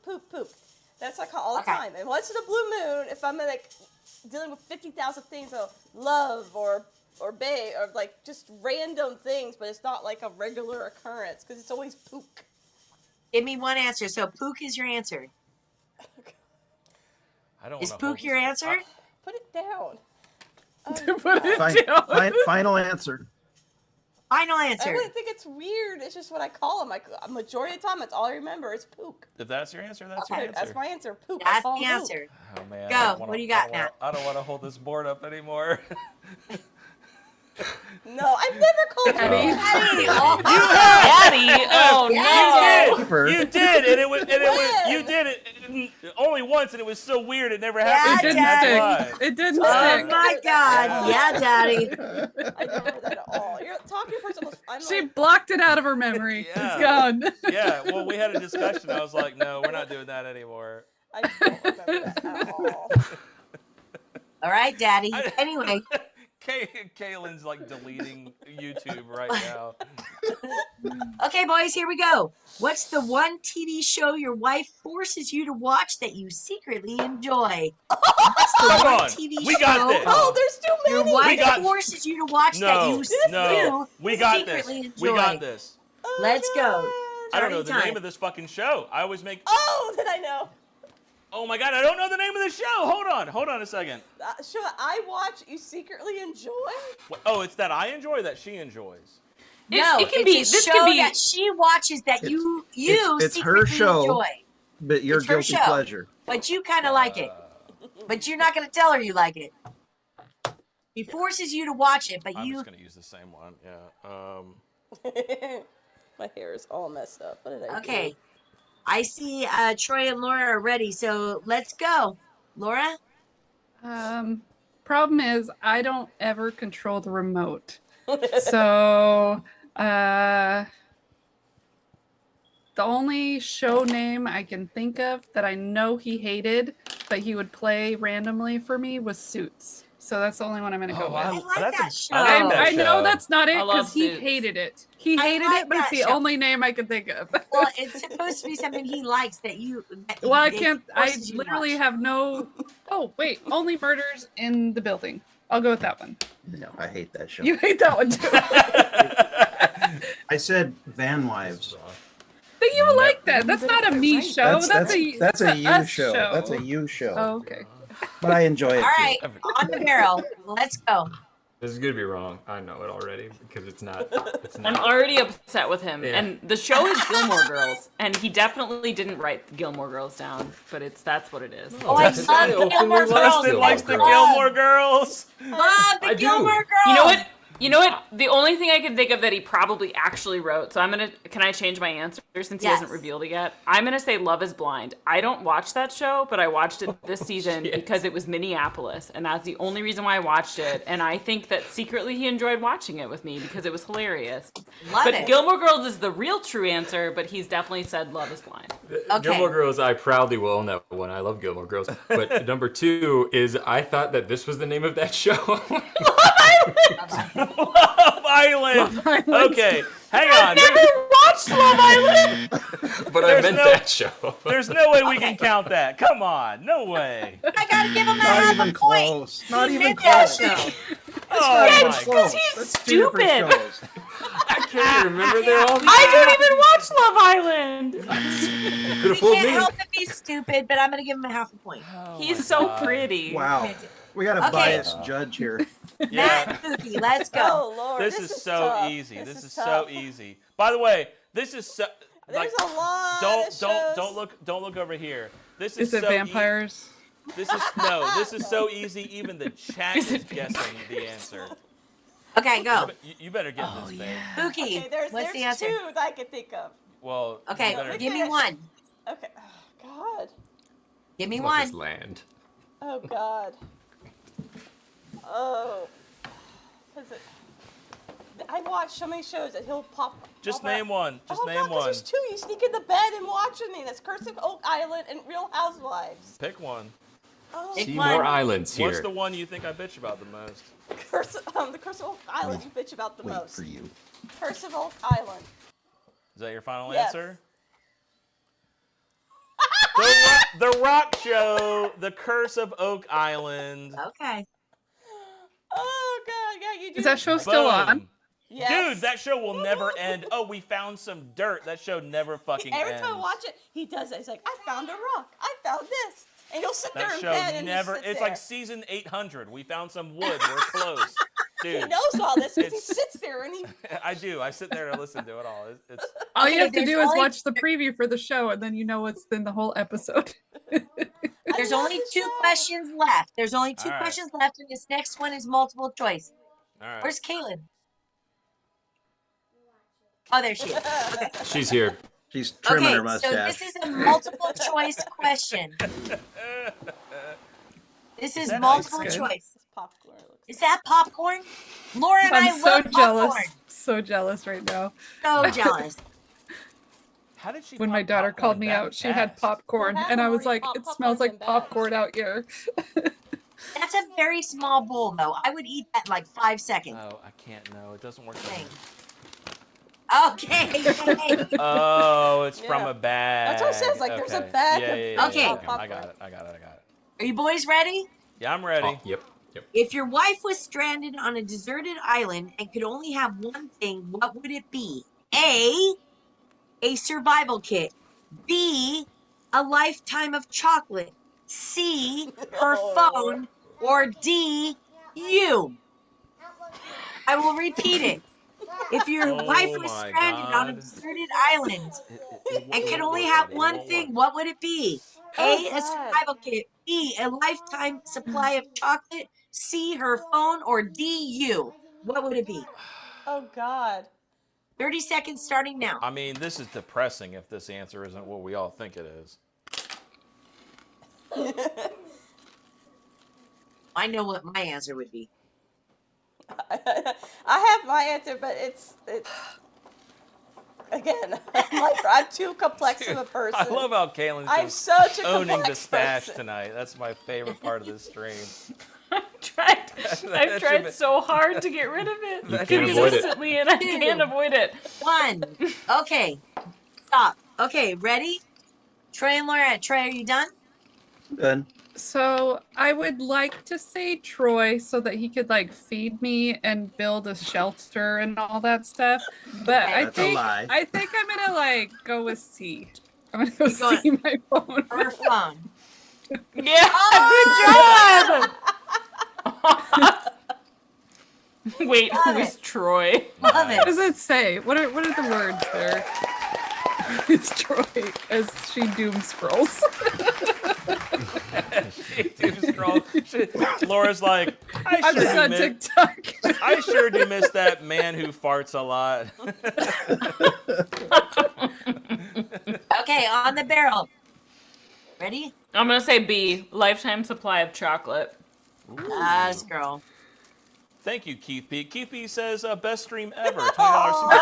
That's what I call all the Okay. time. And once in a blue moon, if I'm like dealing with 50,000 things, so love or bae or like just random things, but it's not like a regular occurrence because it's always Pook. Give me one answer. So Pook is your answer. I don't Is wanna Pook hold your this- answer? Put it down. Put it down. Final answer. Final I answer. wouldn't think it's weird. It's just what I call him. Like a majority of the time, that's all I remember. It's Pook. If that's your answer, that's Okay, your answer. that's my answer. Pook. I That's call the him Pook. answer. Oh man. Go. I don't wanna- What do you got, I don't wanna- Matt? I don't want to hold this board up anymore. No, I've never called him Daddy. Pook. Daddy. Oh no. Keeper. You did, and it was When? you did it only once, and it was so weird. It never happened. It Yeah, didn't again. stick. That's why. It didn't Oh stick. my God. Yeah, Daddy. I don't remember that at all. You're talking to a person. I'm She like, blocked it out of her memory. Yeah. It's gone. Yeah, well, we had a discussion. I was like, no, we're not doing that anymore. I don't remember that at all. All right, Daddy. Anyway, Kaylin's like deleting YouTube right now. okay, boys, here we go. What's the one TV show your wife forces you to watch that you secretly enjoy? What's the Come one on, TV we got show this. Oh, there's too your many. wife got- forces you to watch that No, you no, we got this. secretly enjoy? We got this. Oh, Let's go. God. I don't know the Starting name of this fucking show. I always make. Oh, that I know. Oh my god, I don't know the name of the show. Hold on a second. Show that I watch, you secretly enjoy? Oh, it's that I enjoy, that she enjoys. No, it can it's be. a This show can be. that she watches that you it's her secretly show. enjoy, But your It's her guilty show. pleasure. but you kind of like it. But you're not going to tell her you like it. He forces you to watch it, but I'm you. just gonna use the same one. Yeah. My hair is all messed up. What did I do? Okay. I see Troy and Laura are ready, so let's go. Laura? Problem is, I don't ever control the remote. So, the only show name I can think of that I know he hated, but he would play randomly for me was Suits. So that's the only one I'm going to go with. I like that's that a- show. I like that I know show. that's not it I love because he Suits. hated it. He I hated like it, but it's that the show. only name I can think of. Well, it's supposed to be something he likes that you. That Well, I it can't. I forces you to literally watch. have no. Oh wait, only Murders in the Building. I'll go with that one. No, I hate that show. You hate that one too. I said Van Wives. Then you like that. That's not a me show. That's a you us show. That's a you show. Oh, okay. But I enjoy it. All right, on the barrel. Let's go. This is gonna be wrong. I know it already because it's not. It's I'm not. already upset with him. Yeah. And the show is Gilmore Girls, and he definitely didn't write Gilmore Girls down, but that's what it is. Oh, I That's- love I openly Gilmore love Girls. Justin likes the Girls. Gilmore Girls. Love the I do. Gilmore Girls. You know what? You know what? The only thing I can think of that he probably actually wrote. So can I change my answer since he Yes. hasn't revealed it yet? I'm gonna say Love Is Blind. I don't watch that show, but I watched it this season shit. because it was Minneapolis, and that's the only reason why I watched it. And I think that secretly he enjoyed watching it with me because it was hilarious. Love But it. Gilmore Girls is the real true answer, but he's definitely said Love Is Blind. Okay. Gilmore Girls, I proudly will own that one. I love Gilmore Girls. But number two is I thought that this was the name of that show. Love Island. Okay, hang on. Watched Love Island. But I There's meant no- that show. There's no way we can count that. Come on, no way. I gotta give him a Not half even a point. close. Not He even meant that close. show. Oh Yeah, my it's god. He's That's two different stupid. shows. I can't remember. They're all. I don't even watch Love Island. Could He have fooled can't me. help but be stupid, but I'm gonna give him a half a point. He's so pretty. Wow. We got a Okay. biased judge here. Yeah. Matt and Pookie, let's go. Oh, Lord. This is so tough. easy. This is so tough. easy. By the way, this is so. There's Like, a lot don't of shows. don't look over here. This is Is it so vampires? This is so easy. Even the chat is guessing the answer. Okay, go. You better get this, babe. Pookie, Okay, there's what's the answer? two that I can think of. Well, you Okay, better- give me one. Okay. Oh, God. Give me Love his one. land. Oh, God. Oh. I watch so many shows that he'll pop. Just pop out. name one. Just oh, name God, 'cause one. There's two. You sneak in the bed and watch with me. That's Curse of Oak Island and Real Housewives. Pick one. Oh, Pick See one. more islands here. What's the one you think I bitch about the most? the Curse of Oak Island you bitch about the Wait most. for you. Curse of Oak Island. Is that your final Yes. answer? The Rock Show, The Curse of Oak Island. Okay. Oh, God. Yeah, you do. Is that show still on? Boom. Yes. Dude, that show will never end. Oh, we found some dirt. That show never fucking Every ends. time I watch it, he does that. He's like, I found a rock. I found this. And he'll sit there That in show bed and never. just sit It's there. like season 800. We found some wood. We're close, He dude. knows all this because he It's- sits there and he. I do. I sit there and listen to it all. It's All you Okay, have to there's do is only- watch the preview for the show, and then you know what's in the whole episode. There's love only the two show. questions left. There's only two All right. questions left, and this next one is multiple choice. all right. Where's Kaylin? Oh, there she is. Okay. She's here. She's trimming her Okay, so mustache. this is a multiple choice question. This is that multiple ice cream? choice. It's popcorn. It looks Is that popcorn? Laura and I I'm so love jealous. popcorn. So jealous right now. So jealous. How did she? When pop my daughter popcorn called me that out, she had fast? popcorn, Well, and I was Halloween like, "It popcorn's smells like in bags. popcorn out here." That's a very small bowl, though. I would eat that in like 5 seconds. Oh, I can't. No, it doesn't work. that Dang. way. Okay. Oh, it's from Yeah. a bag. That's what it says, like, there's a Okay. bag Yeah, of- yeah, yeah, Okay. yeah, of I popcorn. got it. I got it. Are you boys ready? Yeah, I'm ready. Oh, yep. If your wife was stranded on a deserted island and could only have one thing, what would it be? A survival kit. B, a lifetime of chocolate. C, her Oh. phone. Or D, you. I will repeat it. If your Oh wife was my stranded on a God. deserted island and could only have one thing, what would it be? A, Oh, a God. survival kit. B, a lifetime supply of chocolate. C, her phone. Or D, you. What would it be? Oh, God. 30 seconds starting now. I mean, this is depressing if this answer isn't what we all think it is. I know what my answer would be. I have my answer, but it's again, I'm too complex of a person. I love how Kaylin's I'm just such a owning the complex stash person. tonight. That's my favorite part of this stream. I've That tried should so hard to get rid of it You can't avoid it. consistently, and I can't avoid it. 1. Okay. Stop. Okay, ready? Trey and Laura. Trey, are you done? Good. So I would like to say Troy so that he could like feed me and build a shelter and all that stuff. But I That's a think lie. I'm gonna like go with C. I'm gonna go Keep going. see my phone. Her phone. Yeah, Oh! good job. Wait, Love who's it. Troy? Love What it. does it say? What are the words there? It's Troy as she doom scrolls. Laura's like, I'm I just sure, on do miss, TikTok. I sure do miss that man who farts a lot. Okay, on the barrel. Ready? I'm gonna say B. Lifetime supply of chocolate. Yes, girl. Thank you, Keith P. Keith P says, best stream ever. $20 super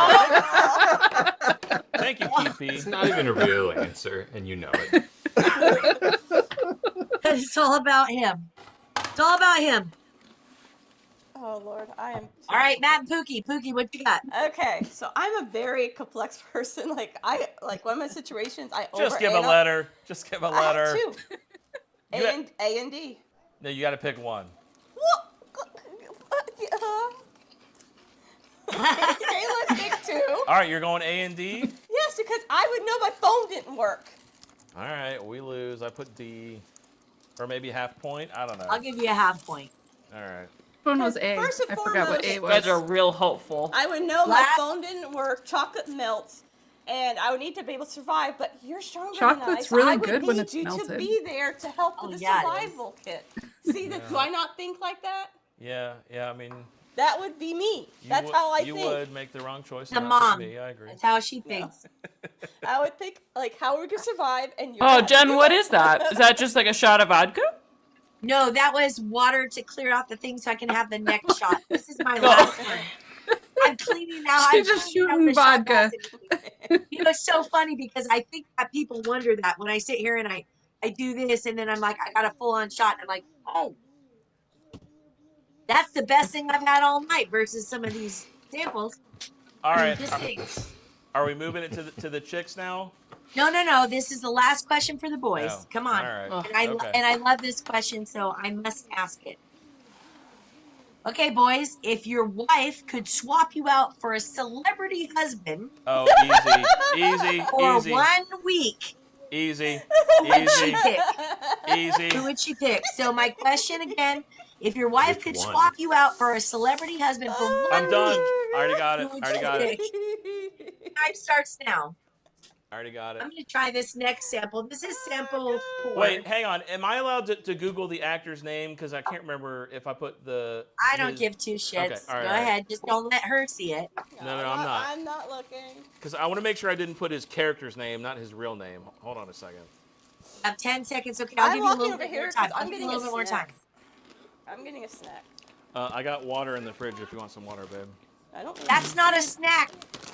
chat. Thank you, Keith P. It's not even a real answer, and you know it. It's all about him. It's all about him. Oh Lord, I am. All right, Matt and Pookie. Pookie, what you got? Okay, so I'm a very complex person. Like one of my situations, I Just give a letter. Just give a I have letter. two. You got- A and D. No, you got to pick one. What? Kayla picked two. All right, you're going A and D? Yes, because I would know my phone didn't work. All right, we lose. I put D. Or maybe half point. I don't know. I'll give you a half point. All right. Phone was A. First and I forgot what A foremost- was. You guys are real hopeful. I would know my Last- phone didn't work, chocolate melts, and I would need to be able to survive. But you're stronger Chocolate's than I, so really I would good need when it's you to melted. be there to help Oh, with the yeah, it is. survival kit. See, do I not think like that? Yeah, I mean, That would be me. you That's would, how I you think. would make the wrong choice. The and not pick mom. me. I agree. That's how she thinks. I would think like how we could survive, and you. Oh, Jen, what is that? Is that just like a shot of vodka? No, that was water to clear out the thing so I can have the next shot. This is my last one. I'm cleaning out. She's I'm just cleaning out shooting the shot vodka. glass. It's so funny because I think that people wonder that when I sit here and I do this and then I'm like, I got a full on shot. And I'm like, oh, that's the best thing I've had all night versus some of these samples. All right. Just thanks. Are we moving it to the chicks now? No. This is the last question for the boys. Oh, Come on. all right. And I love this question, so I must ask it. Okay, boys, if your wife could swap you out for a celebrity husband Oh, easy. for 1 week, Easy. who would she Easy. pick? Easy. Who would she pick? So my question again, if your wife Which could one? swap you out for a celebrity husband for 1 I'm done. week, I already got it. who would Already you got it. pick? Time starts now. I already got it. I'm going to try this next sample. This is sample 4. Wait, hang on. Am I allowed to Google the actor's name? Because I can't remember if I put the. I don't his- give two shits. Okay, all right, Go all right. ahead. Just don't let her see it. No, I'm not. I'm not looking. Because I want to make sure I didn't put his character's name, not his real name. Hold on a second. I have 10 seconds. Okay, I'll I'm give you a walking little over bit here more 'cause time. I'm I'll give you getting a little bit more time. snack. I'm getting a snack. I got water in the fridge if you want some water, babe. I don't. Know. That's not a snack.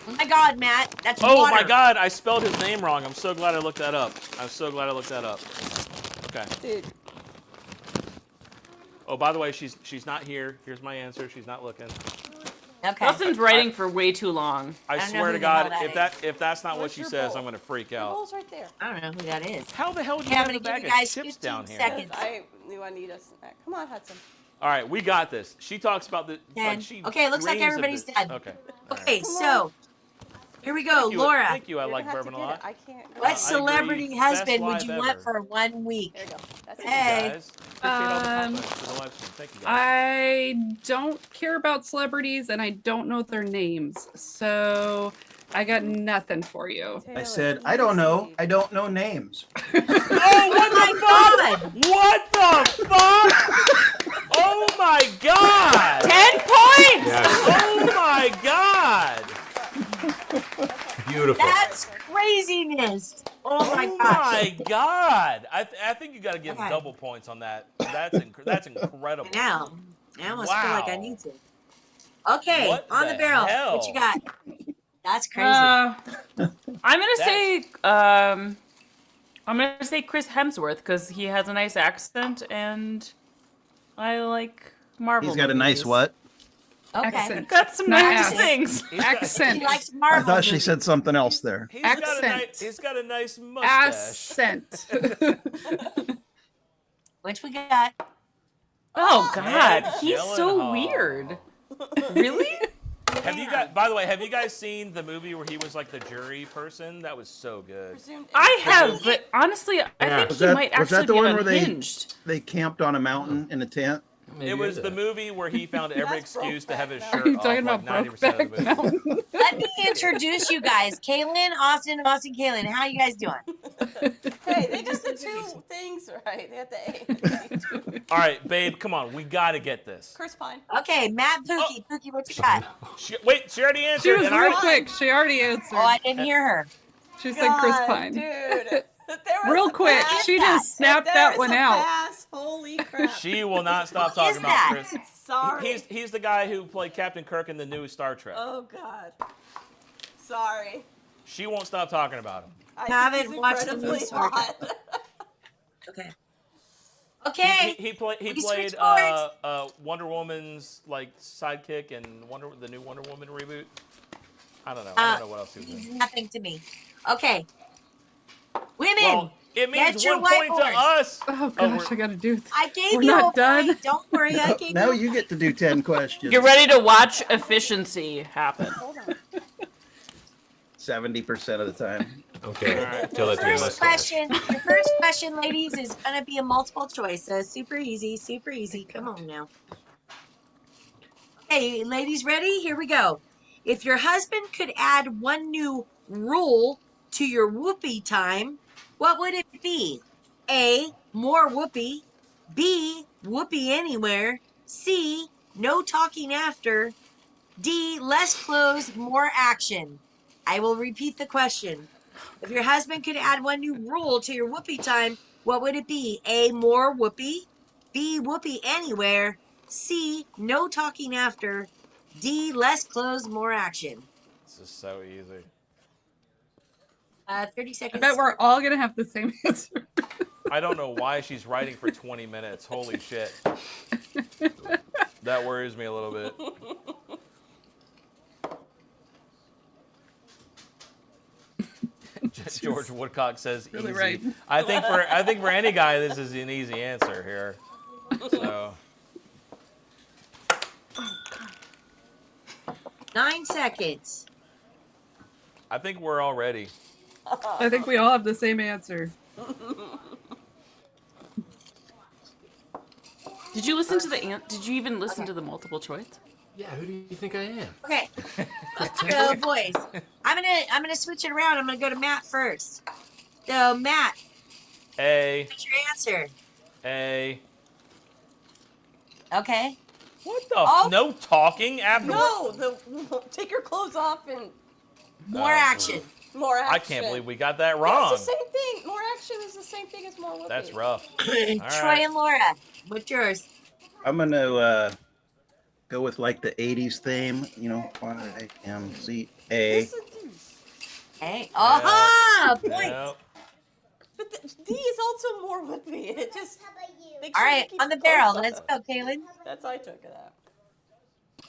Oh my God, Matt. That's Oh water. my God! I spelled his name wrong. I'm so glad I looked that up. Okay. Dude. Oh, by the way, she's not here. Here's my answer. She's not looking. Okay. Dustin's writing for way too long. I don't know swear who to the hell God, that if that's not what Where's she your says, bowl? I'm gonna freak The out. bowl's right there. I don't know who that is. How the hell do you Okay, I'm have a gonna give bag you guys of chips 15 down here? seconds. I knew I need a snack. Come on, Hudson. All right, we got this. She talks about the. Ten. Like, she Okay, it looks like dreams of everybody's this. dead. Okay. Okay, Come so here we go, Thank you, Laura. Thank you. I You're like gonna have to bourbon a get it. lot. I can't. Go. What I celebrity agree. husband would Best you live want ever. for 1 week? There you go. That's it. Hey. Guys, appreciate all the compliments for the live stream. Thank you, guys. I don't care about celebrities and I don't know their names. So I got nothing for you. I said, I don't know. I don't know names. Oh my God! What the fuck? Oh my God! 10 points! Yeah, Oh my God! beautiful. That's craziness. Oh my Oh gosh. my God! I think you got to give Okay. double points on that. That's incredible. Now I almost feel like I Wow. need to. Okay, What on the barrel. hell? What you got? That's crazy. I'm gonna say Chris Hemsworth because he has a nice accent and I like Marvel. He's got a nice movies. what? okay. Accent. Got some Not nice ass. things. He Accent. likes I Marvel. thought she movies. said something else there. He's got a nice, Accent. he's got a nice mustache. Accent. Which we got. Oh God, Jake he's so Gyllenhaal. weird. Really? Have you guys? By the way, have you guys seen the movie where he was like the jury person? That was so good. Presumed I have, but honestly, I Yeah. think Was he that- might was that actually the be one where they- unhinged. They camped on a mountain in a tent. It was the movie where he found every That's excuse to have his Brokeback shirt Are you off talking like about 90% of the Brokeback movie. Mountain? Let me introduce you guys. Kaylin, Austin, Kaylin. How you guys doing? Hey, they just did 2 things right. They had the A. All right, babe, come on, we got to get this. Chris Pine. Okay, Matt Pookie. Pookie, what you got? Wait, she already answered. She was and I real already- quick. She already answered. Oh, I didn't hear her. She said Chris God, Pine. Dude. There was Real a quick. pass. She just snapped There that is one a out. pass. Holy crap. She will not stop Who talking is about that? Chris. Sorry. He's the guy who played Captain Kirk in the new Star Trek. Oh God. Sorry. She won't stop talking about him. I Haven't think he's watched the incredibly new Star Trek. hot. Okay. Okay. He played We switched boards. Wonder Woman's like sidekick in the new Wonder Woman reboot. I don't know. Uh, I don't know what else he was Means in. nothing to me. Okay. Women. Well, it means Get your 1 point to whiteboards. us. Oh we're- gosh, I gotta do this. I gave We're you not a done. point. Don't worry, I gave Now you. you get to do 10 questions. Get ready to watch efficiency happen. Hold on. 70% of the time. Okay, All right. till it's your First mustache. question. Your first question, ladies, is gonna be a multiple choice. So super easy, super easy. Come on now. Okay, ladies, ready? Here we go. If your husband could add one new rule to your whoopee time, what would it be? A, more whoopee. B, whoopee anywhere. C, no talking after. D, less clothes, more action. I will repeat the question. If your husband could add one new rule to your whoopee time, what would it be? A, more whoopee. B, whoopee anywhere. C, no talking after. D, less clothes, more action. This is so easy. 30 I seconds. bet we're all gonna have the same answer. I don't know why she's writing for 20 minutes. Holy shit. That worries me a little bit. George Woodcock says really easy. right. I think for any guy this is an easy answer here. So 9 seconds. I think we're all ready. I think we all have the same answer. Did you listen to the Did you even listen to the multiple choice? Yeah, who do you think I am? Okay. So, boys, I'm gonna switch it around. I'm gonna go to Matt first. So, Matt, A. what's your answer? A. Okay. What the? No talking afterwards? No, take your clothes off and More action. more action. I can't believe we got that Yeah, wrong. it's the same thing. More action is the same thing as more whoopee. That's rough. Troy right. and Laura, what's yours? I'm gonna go with like the '80s theme. You know, YMCA. Hey, aha! Point. Yep. But D is also more whoopee. It just makes All sure right, you keep on the clothes barrel. on. Let's go, Kaylin. That's how I took it out.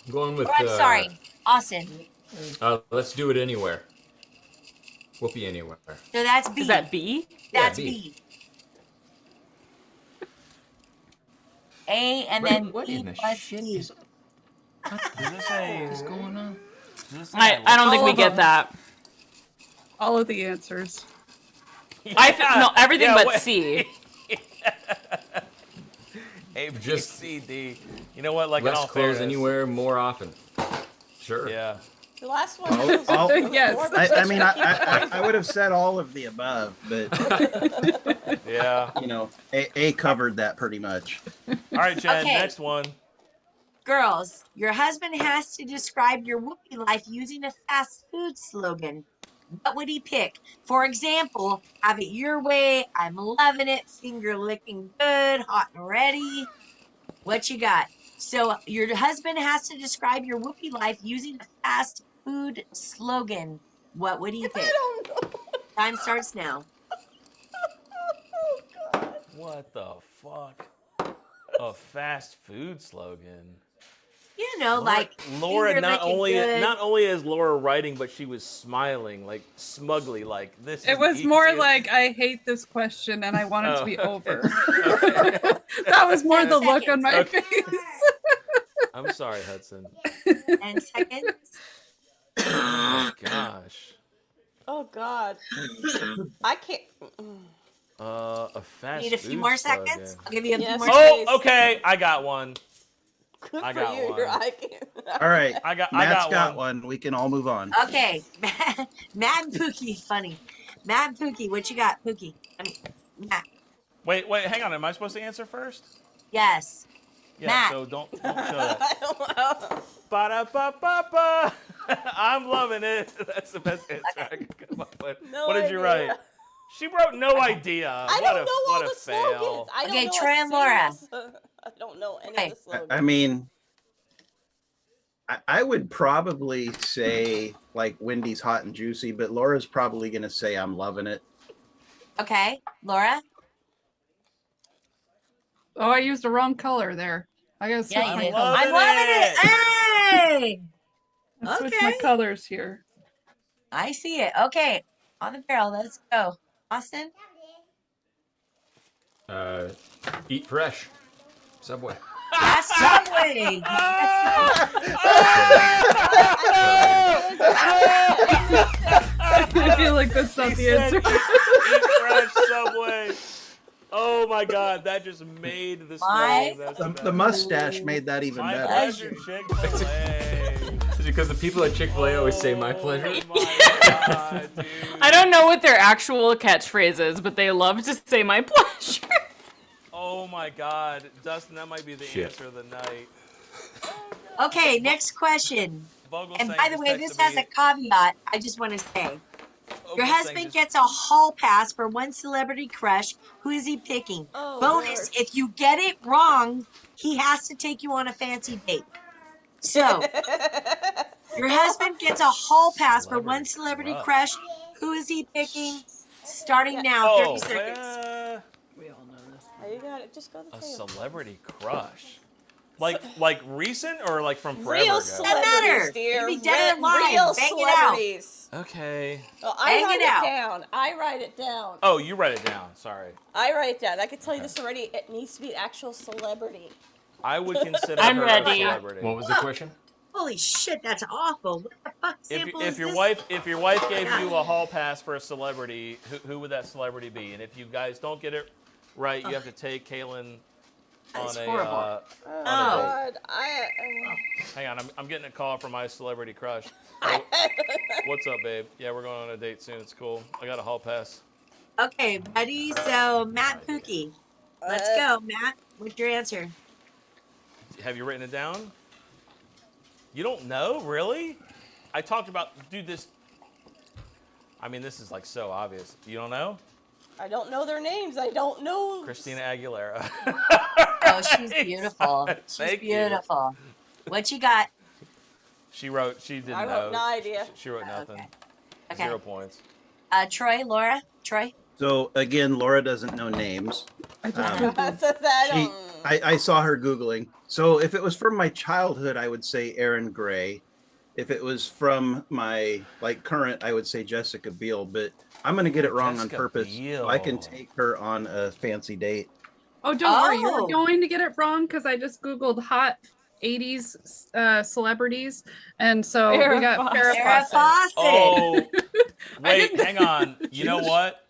I'm going with. Oh, I'm sorry, Austin. Let's do it anywhere. Whoopee anywhere. So that's B. Is that B? That's Yeah, B. A and then What B in the plus shit D. is Does this say? what's going on? Does this say I don't think All we of get them. that. All of the answers. No, everything Yeah, but wait. C. A, B, Just C, D. You know what? Like in Less all clothes fairness, anywhere, more often. Sure. Yeah. The last one I'll- was I'll- Yes. more I mean, I would have said all of the above, but Yeah. you know, A covered that pretty much. All right, Jen. Okay. Next one. Girls, your husband has to describe your whoopee life using a fast food slogan. What would he pick? For example, have it your way, I'm loving it, finger licking good, hot and ready. What you got? So your husband has to describe your whoopee life using a fast food slogan. What would he pick? I don't know. Time starts now. Oh, God. What the fuck? A fast food slogan. You know, like Laura. finger Not licking good. only is Laura writing, but she was smiling like smugly, like this. It is was the more easiest- like, I hate this question and I want it to be Oh. over. That was more the look on my Okay. face. I'm sorry, Hudson. 10 seconds. Oh, gosh. Oh, God. I can't. A fast Need a food few more slogan. seconds? I'll give you a few Yes. more Oh, seconds. okay. I got one. Good I for got you. one. Your eye can't. All right, I got Matt's one. We can all move on. Okay. Matt and Pookie, funny. Matt and Pookie, what you got, Pookie? I mean, Matt. Wait, hang on. Am I supposed to answer first? Yes. Yeah, Matt. so don't show that. I don't know. Ba-da-ba-ba-ba. I'm loving it. That's the best answer I could come up with. No What did you idea. write? She wrote no idea. I What don't a, know all what the a fail. slogans. I don't Okay, know Troy a and Laura. single- I don't know any Okay. of the slogans. I mean, I would probably say like Wendy's hot and juicy, but Laura's probably gonna say I'm loving it. Okay. Laura? Oh, I used the wrong color there. I gotta switch Yeah, you my did. colors. I'm loving it. Hey! Let's switch Okay. my colors here. I see it. Okay. On the barrel. Let's go. Austin? Eat fresh. Subway. That's Subway. I feel like that's not the answer. Eat fresh Subway. Oh my God, that just made this. My- The mustache made that even My better. pleasure, Chick-fil-A. Is it because the people at Chick-fil-A always say my pleasure? Oh my God, dude. I don't know what their actual catchphrase is, but they love to say my pleasure. Oh my God, Dustin, that might be the Shit. answer of the night. Okay, next question. Vogel And saying by the just way, texted this has me- a caveat. I just want to say. Your husband gets a hall pass for one celebrity crush. Who is he picking? Oh, Bonus, Lord. if you get it wrong, he has to take you on a fancy date. So, your husband gets a hall pass for one celebrity crush. Who is he picking? Starting now, 30 seconds. We all know this. Oh, you got it. Just go to the A table. celebrity crush. Like recent or like from forever Real ago? celebrities, matter. dear. It'd be dead or alive. Real Bang it out. celebrities. Okay. Oh, I Bang write it it out. down. I write it down. Oh, you write it down. Sorry. I write it down. I can tell you this already. It needs to be an actual celebrity. I would consider I'm her ready. a celebrity. What was the question? Holy shit, that's awful. What the fuck If, sample if is your this? wife gave you a hall pass for a celebrity, who would that celebrity be? And if you guys don't get it right, you have to take Kaylin on That's a horrible. on Oh, a God. date. Hang on, I'm getting a call from my celebrity crush. Oh, what's up, babe? Yeah, we're going on a date soon. It's cool. I got a hall pass. Okay, buddy. So, Matt Pookie. Let's go, Matt. What's your answer? Have you written it down? You don't know, really? I talked about, dude, this. I mean, this is like so obvious. You don't know? I don't know their names. I don't know. Christina Aguilera. Oh, she's beautiful. She's Thank you. beautiful. What you got? She didn't I know. wrote no idea. She wrote nothing. Okay. 0 points. Troy, Laura? Troy? So again, Laura doesn't know names. I just Um, Googled. I saw her Googling. So if it was from my childhood, I would say Erin Gray. If it was from my current, I would say Jessica Biel. But I'm going to get it wrong Jessica on purpose. Biel. So I can take her on a fancy date. Oh, don't worry. Oh. You're going to get it wrong because I just Googled hot 80s celebrities. And so Farrah we got Fawcett. Farrah Farrah Fawcett. Fawcett. Oh, wait, hang on. You know what?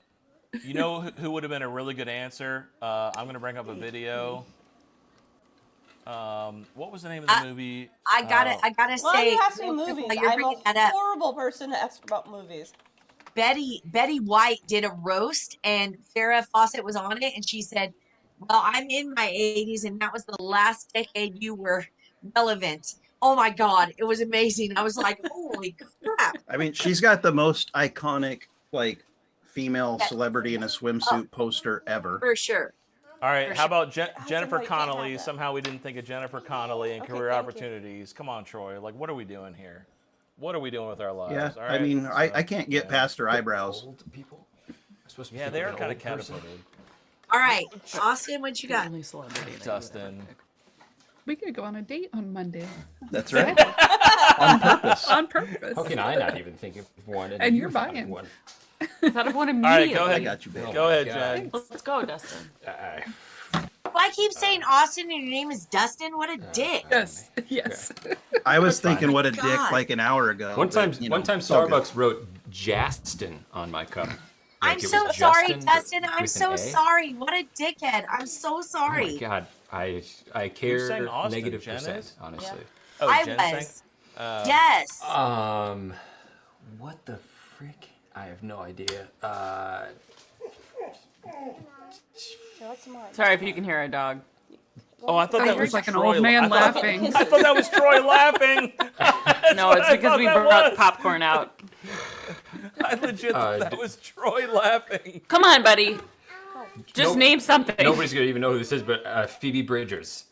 You know who would have been a really good answer? I'm going to bring up a video. What was the name of the movie? I gotta Why do say, you ask me real quick movies? while you're I'm bringing a that up, horrible person to ask about movies. Betty White did a roast, and Farrah Fawcett was on it, and she said, "Well, I'm in my 80s, and that was the last decade you were relevant." Oh my God, it was amazing. I was like, "Holy crap!" I mean, she's got the most iconic female celebrity in a swimsuit poster ever. For sure. All right, For how sure. about Jennifer somebody can't have Connelly? that? Somehow we didn't think of Jennifer Connelly and Okay, career thank you. opportunities. Come on, Troy. What are we doing here? What are we doing with our lives? Yeah, All I right, mean, so, I can't get past her eyebrows. Old people. I'm supposed to be Yeah, thinking they are an kind of old person. catapulted. All right, Austin, what you The got? only celebrity that you would Dustin. ever pick. We could go on a date on Monday. That's right. On purpose. On purpose. How can I not even think of one? And you're you thought of buying. one? I thought of one All right, immediately. go I ahead. got you, babe. Go ahead, God. Jen. Let's go, Dustin. Well, I keep saying Austin, and your name is Dustin. What a dick! Yes. Yes. I was thinking, what a God. dick, like an hour ago. One time, but, you know, one time, it's all good. Starbucks wrote Jastin on my cup. I'm Like it so was sorry, Justin, but Dustin. I'm with so an A. sorry. What a dickhead. I'm so Oh my sorry. God, I Who's care saying Austin? negative Jen percent, is? honestly. Oh, I Jen was. sang? Yes. What the frick? I have no idea. What's mine? Sorry if you can hear our dog. Oh, I thought It that was was like an Troy. old man I thought- laughing. I thought that was Troy laughing. No, it's I because thought we that brought was. popcorn out. I legit thought that was Troy laughing. Come on, buddy. Just Nope. name something. Nobody's gonna even know who this is, but Phoebe Bridgers.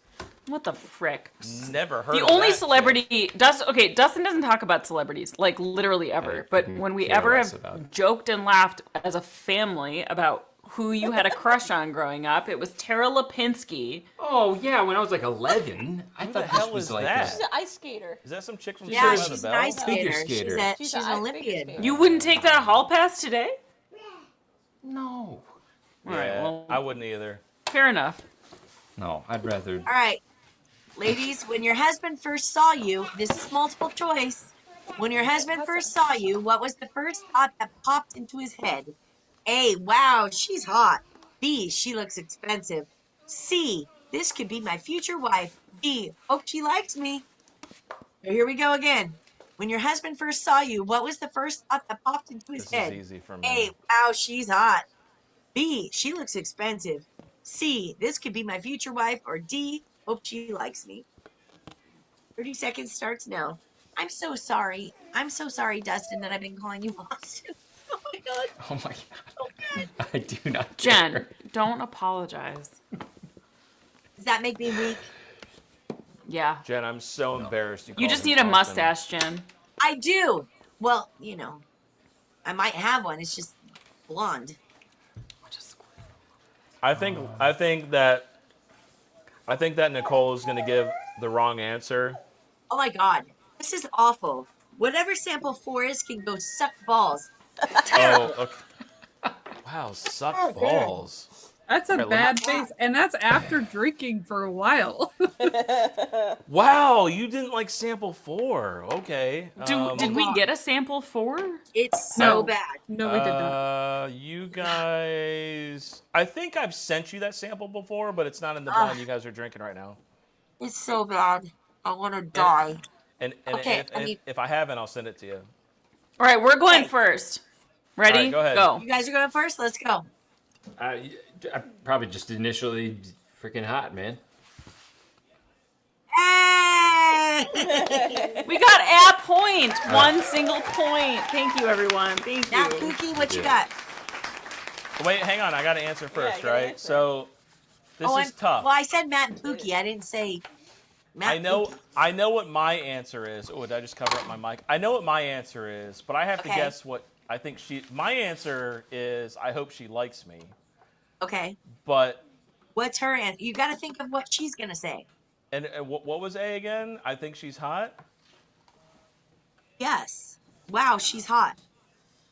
What the frick? Never heard The of only that celebrity, Dustin doesn't talk about celebrities, like literally ever. But couldn't when we care ever less have about it. joked and laughed as a family about who you had a crush on growing up, it was Tara Lipinski. Oh yeah, when I was like 11, I Who thought the hell this was is like that? She's an ice skater. Is that some chick from Yeah, Saved by she's the an Bell? ice Figure skater. skater. She's an an ice Olympian. figure skater. You wouldn't take that hall pass today? No. All right, Yeah, well, I wouldn't either. fair enough. No, I'd rather. All right, ladies, when your husband first saw you, this is multiple choice. When your husband first saw you, what was the first thought that popped into his head? A, wow, she's hot. B, she looks expensive. C, this could be my future wife. D, hope she likes me. So here we go again. When your husband first saw you, what was the first thought that popped into his This head? is easy for me. A, wow, she's hot. B, she looks expensive. C, this could be my future wife. Or D, hope she likes me. 30 seconds starts now. I'm so sorry. I'm so sorry, Dustin, that I've been calling you Austin. my god. Oh my god. I do not Jen, care. don't apologize. Does that make me weak? Yeah. Jen, I'm so embarrassed. You called just him need a Austin. mustache, Jen. I do. Well, you know, I might have one. It's just blonde. I think that Nicole is going to give the wrong answer. Oh my god. This is awful. Whatever sample 4 is can go suck balls. Oh, okay. Wow, suck Oh, good. balls. That's a Alright, let bad face, and that's after drinking for a while. Wow, you didn't like sample 4. Okay. Did we get a sample 4? It's so No. bad. No, we did not. You guys, I think I've sent you that sample before, but it's not in the blend you guys are drinking right now. It's so bad. I want to die. And Okay, if I haven't, I'll send it to you. All right, we're going Okay. first. Ready? All right, go ahead. Go. You guys are going first? Let's go. I probably just initially freaking hot, man. Hey! We got a point. One single point. Thank you, everyone. Thank Now, you. Pookie, what you Yeah. got? Wait, hang on. I got to answer first, you gotta right? answer. So this is tough. Well, I said Matt and Pookie. I didn't say Matt. I know Pookie. I know what my answer is. Oh, did I just cover up my mic? I know what my answer is, but I have to Okay. guess what I think my answer is I hope she likes me. Okay. But What's her answer? You got to think of what she's going to say. and what was A again? I think she's hot. Yes. Wow, she's hot.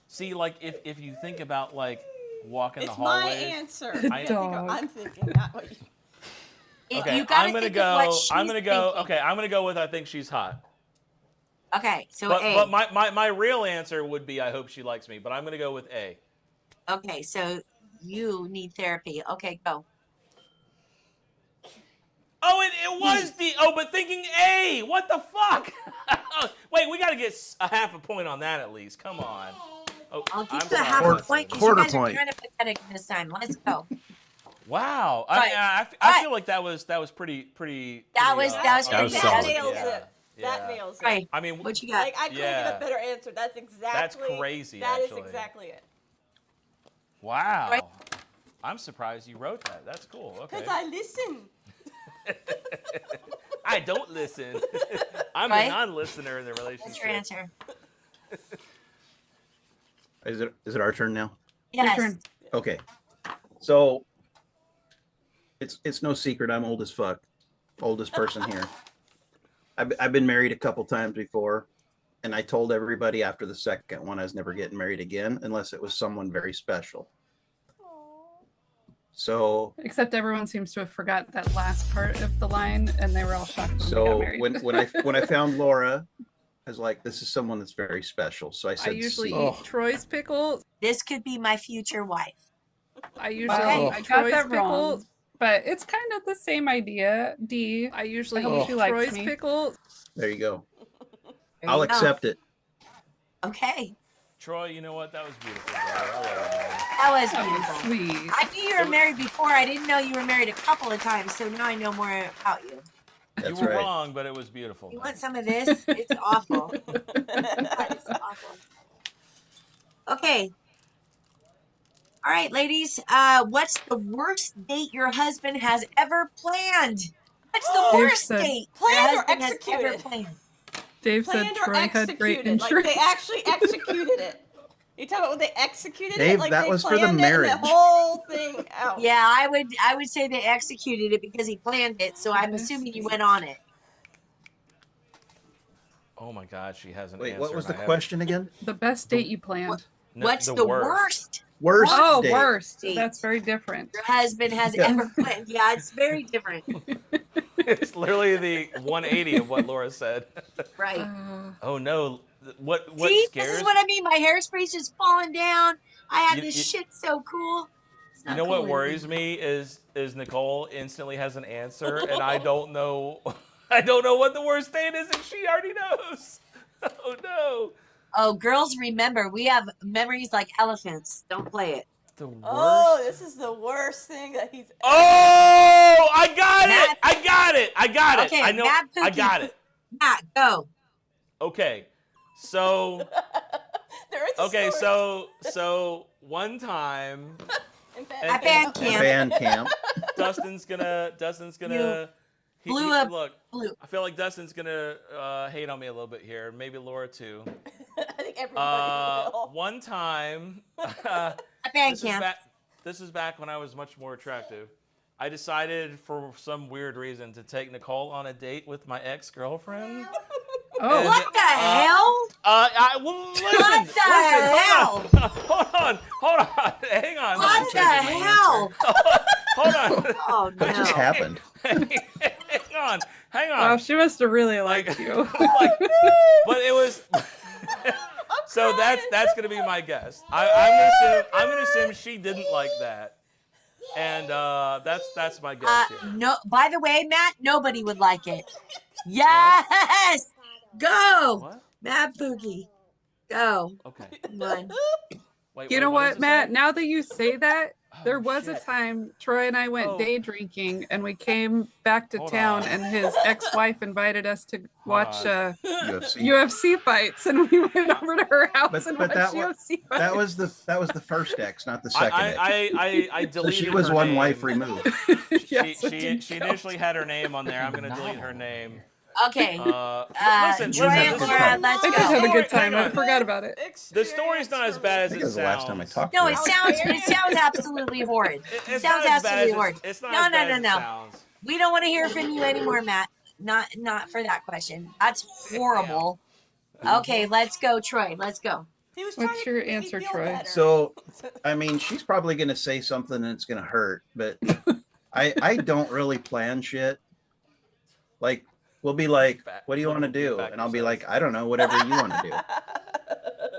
See, like if you think about like walking the It's my hallways. answer. I- Dog. I'm thinking, not what you. Okay, You got to I'm gonna think go. of what she's I'm gonna go. thinking. Okay, I'm gonna go with I think she's hot. Okay, so But, A. but my real answer would be I hope she likes me. But I'm gonna go with A. Okay, so you need therapy. Okay, go. Oh, it was D. Oh, but thinking A. What the fuck? Wait, we got to get a half a point on that at least. Come on. Oh, I'll give I'm you a sorry. half a point because you Quarter guys point. are kind of pathetic this time. Let's go. Wow. I Right. mean, I Right. feel like that was pretty. That was That was that solid. nails Yeah. it. That Yeah. nails it. Right. I mean, What you got? Like I couldn't Yeah. get a better answer. That's exactly. crazy, That is actually. exactly it. wow. Right. I'm surprised you wrote that. That's cool. Okay. Because I listen. I don't listen. I'm Right? a non-listener in the What's relationship. your answer? Is it our turn now? Yes. turn. Okay. So it's no secret I'm old as fuck. Oldest person here. I've been married a couple times before, and I told everybody after the second one I was never getting married again unless it was someone very special. So Except everyone seems to have forgot that last part of the line, and they were all shocked when we got so married. when I found Laura, I was like, this is someone that's very special. So I I said, usually C. eat Troy's pickles. This could be my future wife. I usually Okay. eat I got Troy's that wrong. pickles, but it's kind of the same idea. D. I usually I hope eat she likes Troy's me. pickles. There you go. There I'll you go. accept it. Okay. Troy, you know what? That was beautiful. Bro. I love that. That was That beautiful. was sweet. I knew you were married before. I didn't know you were married a couple of times, so now I know more about you. That's You were right. wrong, but it was beautiful. You want some of this? It's awful. It's awful. Okay. All right, ladies. What's the worst date your husband has ever planned? What's the Dave worst said- date Planned your or husband has ever executed? planned? Dave said Planned or Troy had great executed. Like insurance. they actually executed it. You talking about when they executed Dave, it? Like that they was for the planned it and marriage. the whole thing out. Yeah, I would say they executed it because he planned it. So I'm assuming you went on it. Oh my God, she has an Wait, answer. what was and the I haven't- question again? The best date you planned. No, What's the worst? worst Worst Oh, date. worst. Date. That's very different. your husband has Yeah. ever planned? Yeah, it's very different. It's literally the 180 of what Laura said. Right. Oh no, what See, scares? this is what I mean. My hairspray's just falling down. I have You- this you- shit so cool. It's You not know cool what anymore. worries me is Nicole instantly has an answer and I don't know I don't know what the worst date is and she already knows. Oh no. Oh, girls, remember, we have memories like elephants. Don't play it. The worst. Oh, this is the worst thing that he's. Oh, I got Matt- it. I got it. I got it. Okay, I know. Matt I Pookie. got it. Matt, go. Okay. So There is a Okay, story. so one time, At band camp. Band camp. Dustin's gonna. Blew up. Look, Blue. I feel like Dustin's gonna hate on me a little bit here. Maybe Laura too. I think everybody will. One time, At band camp. This is back when I was much more attractive. I decided for some weird reason to take Nicole on a date with my ex-girlfriend. Oh, What the hell? Listen, hell? hold on, hang on. What the hell? Hold on. Oh What just no. happened? Hang on. wow, she must have really liked you. But it was. So that's gonna be my guess. I'm gonna assume she didn't like that, and that's my guess here. No. By the way, Matt, nobody would like it. Yes. Go, What? Matt Pookie. Go. Okay. Come on. Wait, You know what what, does it Matt? say? Now that you say that, there Oh, was a shit. time Troy and I went Oh. day drinking, and we came back to Hold town, on. and his ex-wife invited us to watch on. UFC. UFC fights, and we went over to her house and But watched that was UFC fights. that was the first ex, not the second ex. I So deleted she was her one name. wife removed. Yes, it She did she count. initially had her name on there. I'm gonna delete her name. Okay. Listen, Troy had a and good Laura, time. let's I did have a go. good time. Hang I on. forgot about it. The story's not as bad I as think it it was the last time I sounds. talked No, to it her. sounds absolutely horrid. It's Sounds not as bad absolutely as horrid. it's not No, as no, bad no, as it no. sounds. We don't want to hear from you anymore, Matt. Not for that question. That's horrible. Okay, let's go, Troy. Let's go. He was What's trying to your make me answer, feel Troy? better. So, I mean, she's probably going to say something that's going to hurt, but I don't really plan shit. Like, we'll be like, what do you want to do? And I'll be like, I don't know, whatever you want to do.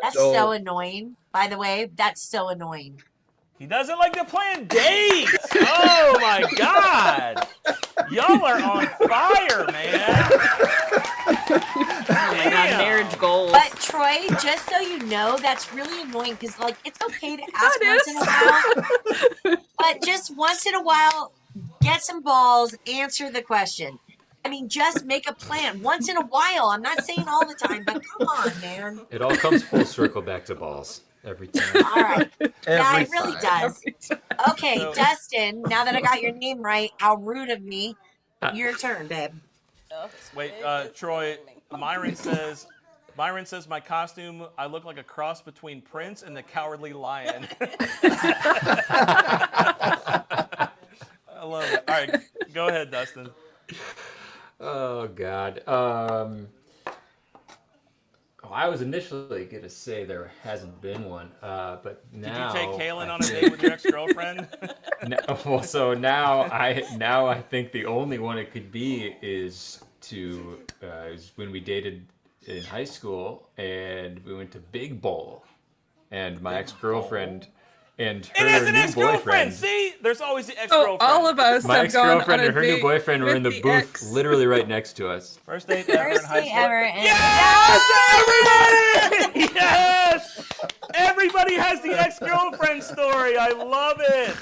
That's So- so annoying. By the way, that's so annoying. He doesn't like to plan dates. Oh my god, y'all are on fire, man. Oh my God, marriage goals. But Troy, just so you know, that's really annoying because like it's okay to ask That once in a while, but just once in a while, get some balls, answer the question. I mean, just make a plan once in a while. I'm not saying all the time, but come on, man. It all comes full circle back to balls every time. All right. Yeah, Every it really time. does. Okay, So- Dustin, now that I got your name right, how rude of me. Your turn, babe. Wait, Troy. Myron says my costume. I look like a cross between Prince and the Cowardly Lion. I love it. All right, go ahead, Dustin. Oh God. I was initially gonna say there hasn't been one, but Did now. you take Kaylin I on a think- date with your ex-girlfriend? Well, so now I think the only one it could be is when we dated in high school and we went to Big Bowl, and my ex-girlfriend and her It is an new ex-girlfriend. boyfriend. See, there's always the Oh, ex-girlfriend. all of us My have gone on ex-girlfriend a and her new date boyfriend were in the with booth, ex. literally right next to us. First date ever in First high date school. ever. And Yes, everybody! Yes, everybody has the ex-girlfriend story. I love it.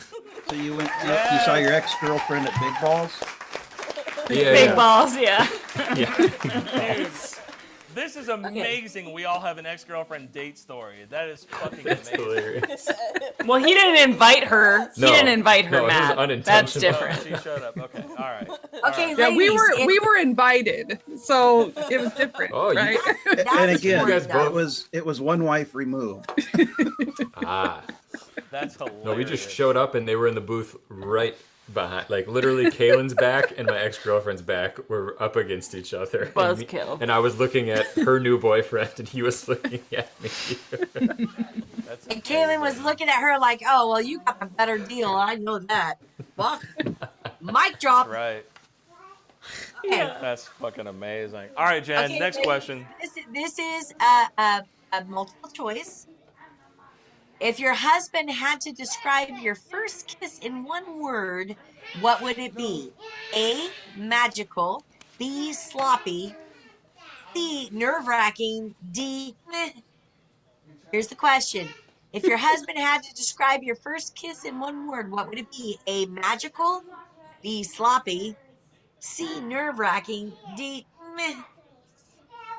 So you saw your ex-girlfriend at Big Balls? Yeah, Big yeah. balls, yeah. Yeah. Dude, this is amazing. We all have an ex-girlfriend date story. That is fucking That's amazing. hilarious. Well, he didn't invite her. He No. didn't invite her, No, it was Matt. That's unintentional. Oh, different. she showed up. Okay, all right. Okay, Yeah, we ladies, were invited, so it was different, Oh, you- right? And again, You guys both- it was one wife removed. Ah. That's hilarious. No, we just showed up and they were in the booth right behind, like literally Kaylin's back and my ex-girlfriend's back were up against each other. Buzzkill. And I was looking at her new boyfriend and he was looking at me. That's And Kaylin was looking at her like, oh, well, you got a better deal. I know that. Fuck. Mic drop. right. Okay. That's fucking amazing. All right, Jen. Okay, Next ladies, question. This is a multiple choice. If your husband had to describe your first kiss in one word, what would it be? A, magical. B, sloppy. C, nerve-wracking. D, meh. Here's the question. If your husband had to describe your first kiss in one word, what would it be? A, magical. B, sloppy. C, nerve-wracking. D, meh.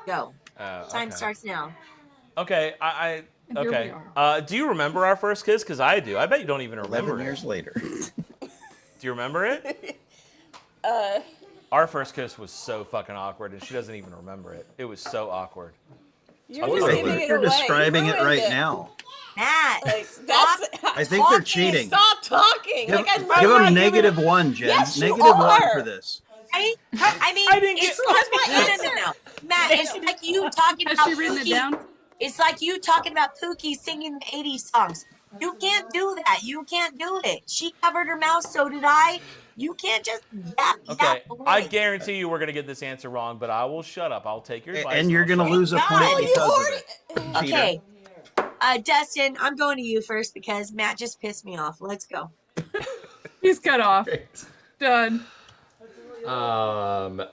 Go. Time Okay. starts now. Okay, And here we Okay. are. Do you remember our first kiss? Because I do. I bet you don't even 11 remember years it. later. Do you remember it? Our first kiss was so fucking awkward, and she doesn't even remember it. It was so awkward. You're I just think giving it You're away. describing You it ruined right now. Matt, Like, stop. I think they're talking. cheating. Stop talking. Give, Like, I give love them you. -1, Jen. Yes, you -1 are. for this. Right? I mean, I didn't it's get- like That's my no, answer. no. Matt, it's like you talking Has about she written it Pookie. down? It's like you talking about Pookie singing the 80s songs. You can't do that. You can't do it. She covered her mouth, so did I. You can't just yap Okay, away. I guarantee you we're gonna get this answer wrong, but I will shut up. I'll take your advice. And you're I'll going to shut lose a God. point Oh, you because of already- it. Cheater. Okay. Dustin, I'm going to you first because Matt just pissed me off. Let's go. He's cut off. Done. Oh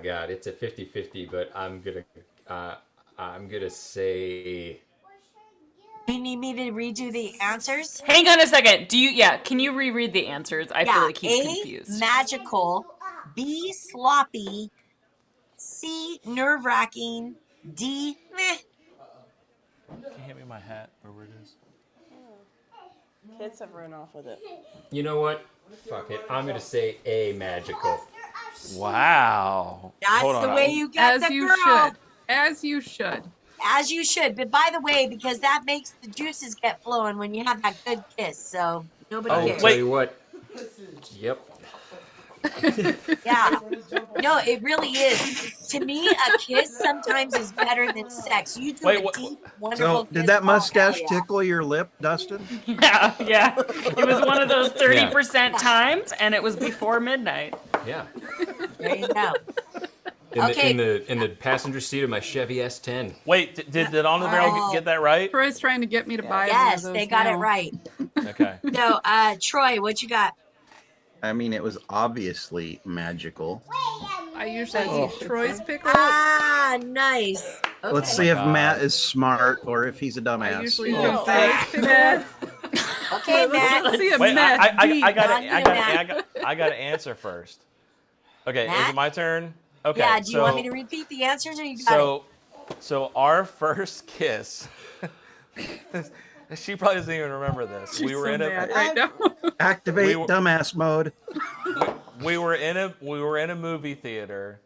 God, it's a 50-50, but I'm gonna say. You need me to redo the answers? Hang on a second. Can you reread the answers? I feel like he's A, confused. magical. B, sloppy. C, nerve-wracking. D, meh. Can you hand me my hat, wherever it is? Kids have run off with it. You know what? Fuck it. I'm gonna say A, magical. Wow. That's Hold on. the way you get As the you girl. should. As you should. As you should. But by the way, because that makes the juices get flowing when you have that good kiss. So nobody Oh, cares. Tell you what. Yep. Yeah. No, it really is. To me, a kiss sometimes is better than sex. You do Wait, a what- deep, wonderful So, kiss. did that oh, mustache hell yeah. tickle your lip, Dustin? Yeah. It was one of those 30% times, and it was before midnight. Yeah. There you go. In the passenger seat of my Chevy S10. Wait, did On-the-Barrel Oh. get that right? Troy's trying to get me to buy one Yes, of those they got it now. right. Okay. So, Troy, what you got? I mean, it was obviously magical. I usually eat Troy's pickle. Ah, nice. Okay. Let's see if God. Matt is smart or if he's a I dumbass. usually Oh. do Troy's pickle. Okay, Matt. Let's see if Wait, Matt I beat. gotta answer first. Okay, is Matt? it my turn? Okay. Yeah, do you so, want me to repeat the answers or you got so our first kiss. She probably doesn't even remember this. She's we were so in mad a right now. Activate We were- dumbass mode. we were in a movie theater,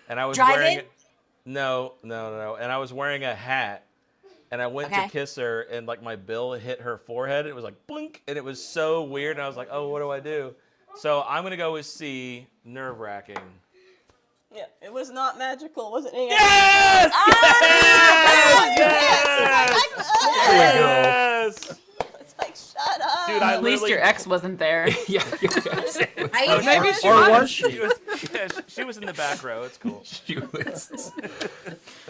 and I was Drive-in? wearing no, and I was wearing a hat, and I went Okay. to kiss her, and like my bill hit her forehead. It was like blink, and it was so weird. And I was like, oh, what do I do? So I'm gonna go with C, nerve-wracking. Yeah, it was not magical, was it? Yes! Yes! Yes! It's like, shut up. Dude, I At least literally- your ex wasn't there. Yeah. I Maybe she Or was. was she? She was in the back row. It's cool. She was.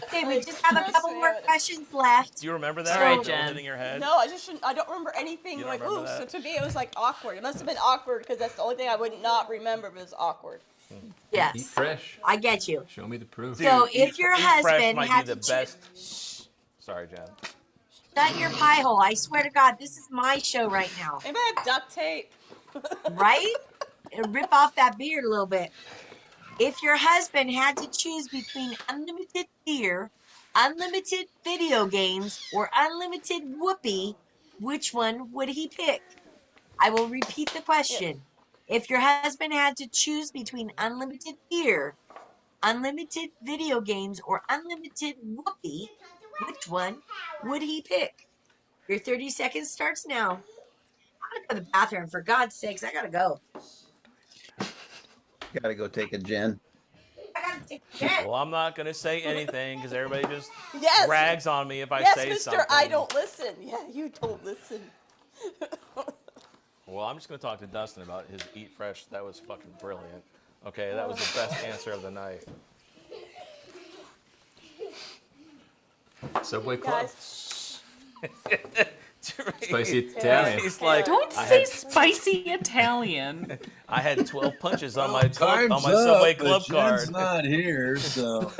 Okay, we just have a couple more questions left. Do you remember that? Sorry, Like, Jen. in your head? No, I just shouldn't. I don't remember anything. You don't Like, remember ooh, so that? to me it was like awkward. It must have been awkward because that's the only thing I would not remember was awkward. Eat Yes, fresh. I get you. Show me the proof. So Dude, if your Eat Fresh husband might had be to the best. Sorry, Jen. shut your pie hole. I swear to God, this is my show right now. Maybe I had duct tape. Right? And rip off that beard a little bit. If your husband had to choose between unlimited beer, unlimited video games, or unlimited whoopee, which one would he pick? I will repeat the question. If your husband had to choose between unlimited beer, unlimited video games, or unlimited whoopee, which one would he pick? Your 30 seconds starts now. I'm gonna go to the bathroom. For God's sakes, I gotta go. Gotta go take a Jen. I gotta take a jet. Well, I'm not gonna say anything because everybody just Yes. rags on me if I Yes, say Mr. something. I don't listen. Yeah, you don't listen. Well, I'm just gonna talk to Dustin about his Eat Fresh. That was fucking brilliant. Okay, that was the best answer of the night. Subway Club. Guys, Spicy Italian. He's like, Don't I say had, spicy Italian. I had 12 punches on my Time's on my Subway up, Club but Jen's card. not here, so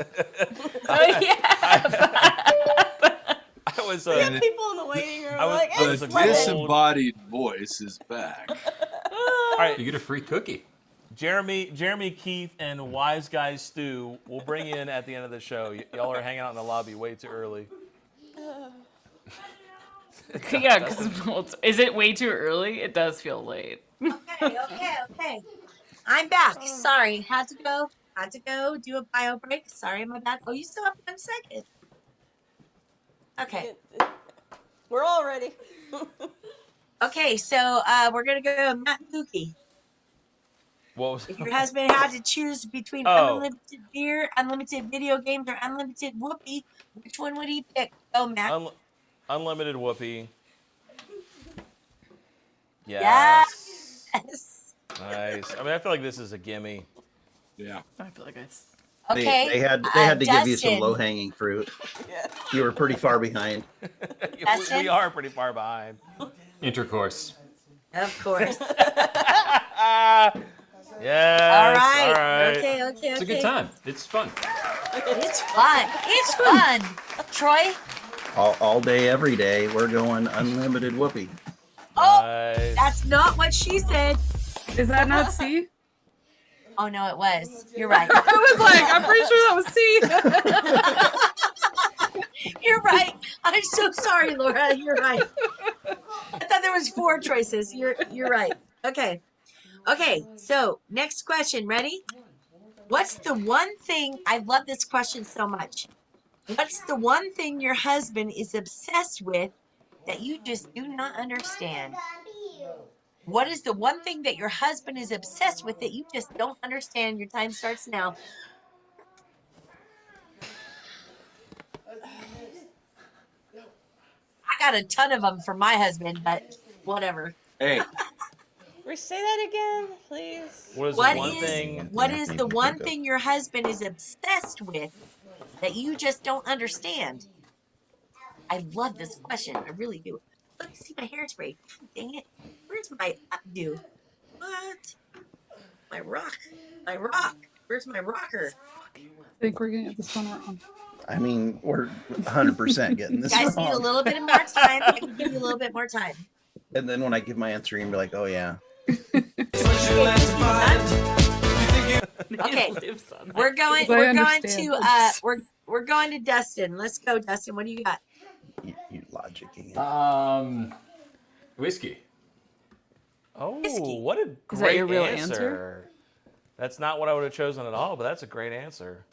Oh, yeah. I was we had uh, people in the waiting room. I was- like, I it's was the a lemon. disembodied voice is back. all right. You get a free cookie. Jeremy, Keith, and Wise Guy Stu will bring you in at the end of the show. Y'all are hanging out in the lobby way too early. Yeah, because is it way too early? It does feel late. Okay. I'm back. Sorry, had to go do a bio break. Sorry, my bad. Oh, you still have 1 second. Okay. We're all ready. Okay, so we're gonna go Matt and Pookie. What was? If your husband had to choose between unlimited beer, unlimited video games, or unlimited whoopee, which one would he pick? Oh, Matt. Unlimited whoopee. Yes. Nice. I mean, I feel like this is a gimme. Yeah. I feel like Okay. They had to give you some Dustin. low hanging fruit. Yeah. You were pretty far behind. we are pretty far behind. Intercourse. Of course. Yes. All right. All right. Okay. It's a good time. It's fun. It's fun. Troy? All day, every day, we're going unlimited whoopee. Oh, Nice. that's not what she said. Is that not C? Oh, no, it was. You're right. I was like, I'm pretty sure that was C. You're right. I'm so sorry, Laura. You're right. I thought there was 4 choices. You're right. Okay. So next question. Ready? What's the one thing? I love this question so much. What's the one thing your husband is obsessed with that you just do not understand? What is the one thing that your husband is obsessed with that you just don't understand? Your time starts now. I got a ton of them for my husband, but whatever. Hey, Say that again, please. What is What the one is thing? what is the one thing your husband is obsessed with that you just don't understand? I love this question. I really do. Let me see my hairspray. Dang it. Where's my updo? What? My rock. Where's my rocker? I think we're gonna get this one wrong. I mean, we're 100% getting You this guys need a wrong. little bit more time. I can give you a little bit more time. And then when I give my answer, you're gonna be like, oh yeah. Okay. Lives on that. We're going we're going to Dustin. Let's go, Dustin. What do you got? You logicking it. Whiskey. Oh, Whiskey. what a Is that great your real answer. answer? That's not what I would have chosen at all, but that's a great answer.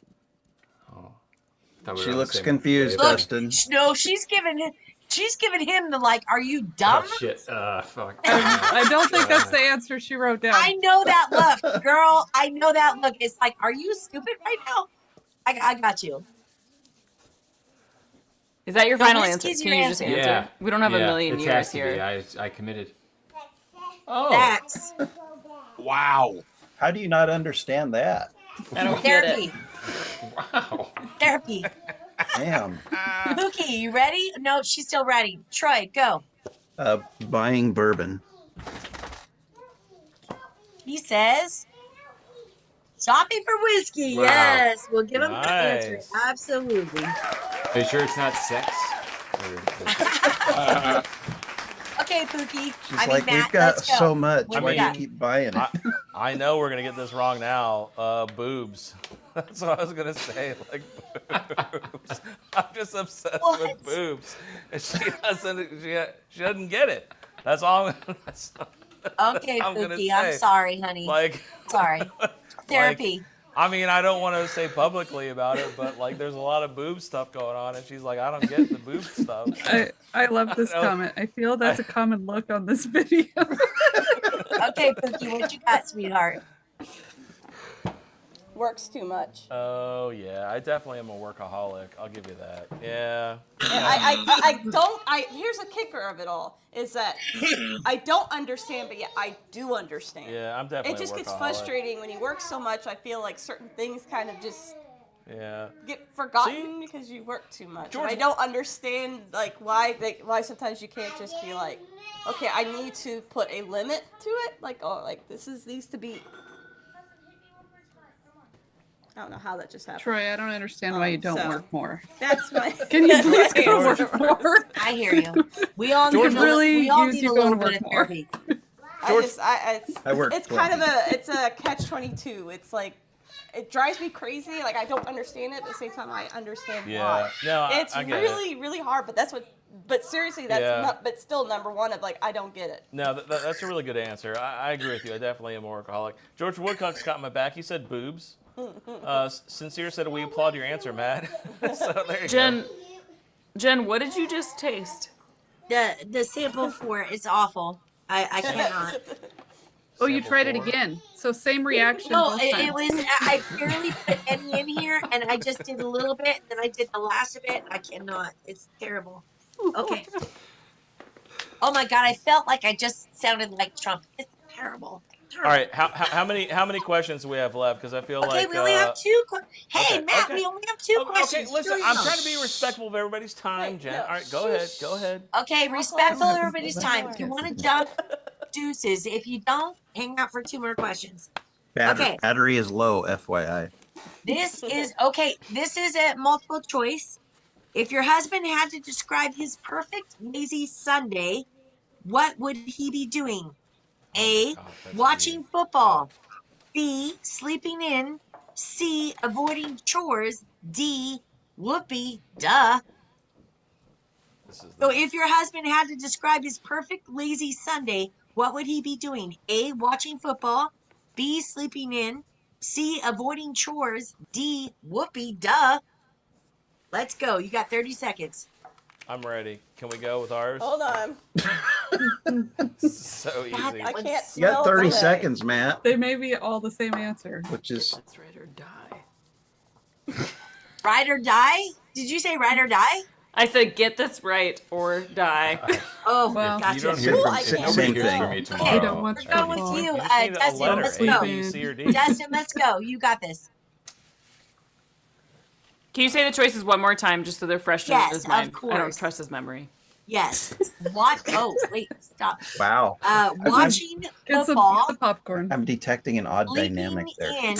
Thought we She were on the looks same confused, wavelength. Dustin. No, she's giving him the like, are you dumb? Oh shit. Fuck. I don't think that's the answer she wrote down. I know that look, girl. I know that look. It's like, are you stupid right now? I got you. Is that your No, final answer? whiskey's Can your you just answer. answer? Yeah. We don't have a million it years has to here. be. I committed. Oh. Facts. wow. How do you not understand that? I don't get Therapy. it. Wow. Therapy. Damn. Mookie, you ready? No, she's still ready. Troy, go. Buying bourbon. He says, shopping for whiskey. Wow. Yes, we'll give him the answer. Nice. Absolutely. Are you sure it's not sex? Okay, Pookie. She's I mean, like, Matt, we've got let's go. so much. What do Why we do you got? keep buying it? I know we're gonna get this wrong now. Boobs. That's what I was gonna say. Like boobs. I'm just obsessed What? with boobs, and she doesn't get it. That's all. Okay, I'm gonna Pookie. I'm say. sorry, honey. Like, Sorry. Therapy. I mean, I don't want to say publicly about it, but like, there's a lot of boob stuff going on, and she's like, I don't get the boob stuff. I love this know. comment. I feel that's a common look on this video. Okay, Pookie, what you got, sweetheart? Works too much. Oh yeah, I definitely am a workaholic. I'll give you that. Yeah. And here's a kicker of it all, is that I don't understand, but yet I do understand. Yeah, I'm definitely It just a gets workaholic. frustrating when you work so much. I feel like certain things kind of just Yeah. get forgotten because you work too much. George- And I don't understand like why sometimes you can't just be like, okay, I need to put a limit to it. Like, oh, like needs to be. I don't know how that just happened. Troy, I don't understand why you don't So- work more. That's my. Can you please go answer. work more? I hear you. We all George need, really we all use need you a going little to bit of work more. therapy. George- I I work it's kind of 20. it's a catch-22. It's like it drives me crazy. Like I don't understand it. At the same time, I understand Yeah. why. No, It's I get really, really hard. But that's what. But seriously, that's Yeah. not. But still, number one of like I don't get it. No, that's a really good answer. I agree with you. I definitely am a workaholic. George Woodcock's got my back. He said boobs. Sincere said, we applaud your answer, Matt. So there you go. Jen, what did you just taste? The sample for it is awful. I cannot. Oh, you Sample tried it four. again. So same reaction. No, both it times. was. I barely put any in here, and I just did a little bit, and then I did the last of it. I cannot. It's terrible. Okay. Oh my God! I felt like I just sounded like Trump. It's terrible. All right, how many questions do we have left? Because I feel Okay, like we only have two. Hey, okay, Matt, okay. we only have two Okay, questions. listen, Sure I'm enough. trying to be respectful of everybody's time, Jen. All right, go ahead, go ahead. Okay, respectful of everybody's time. If you want to jump, deuces. If you don't, hang out for two more questions. Okay. Battery is low, FYI. This is okay. This is a multiple choice. If your husband had to describe his perfect lazy Sunday, what would he be doing? A, watching football. B, sleeping in. C, avoiding chores. D, whoopee, duh. So if your husband had to describe his perfect lazy Sunday, what would he be doing? A, watching football. B, sleeping in. C, avoiding chores. D, whoopee, duh. Let's go. You got 30 seconds. I'm ready. Can we go with ours? Hold on. So easy. I can't You got smell 30 today. seconds, Matt, They may be all the same answer. which is Let's ride or die. Ride or die? Did you say ride or die? I said get this right or die. Oh, Well, You gotcha. don't hear Cool, from I me. can't. Nobody Same hears thing. from me I tomorrow. don't watch We're going with football. you, You just need a Dustin. letter, Let's A, go. B, C, or D. Dustin, let's go. You got this. Can you say the choices one more time just so they're fresh in Yes, his of mind? I don't course. trust his memory. Yes. Watch. Oh, wait. Stop. wow. Watching Get some football. get the popcorn. I'm detecting an odd Sleeping dynamic there. in.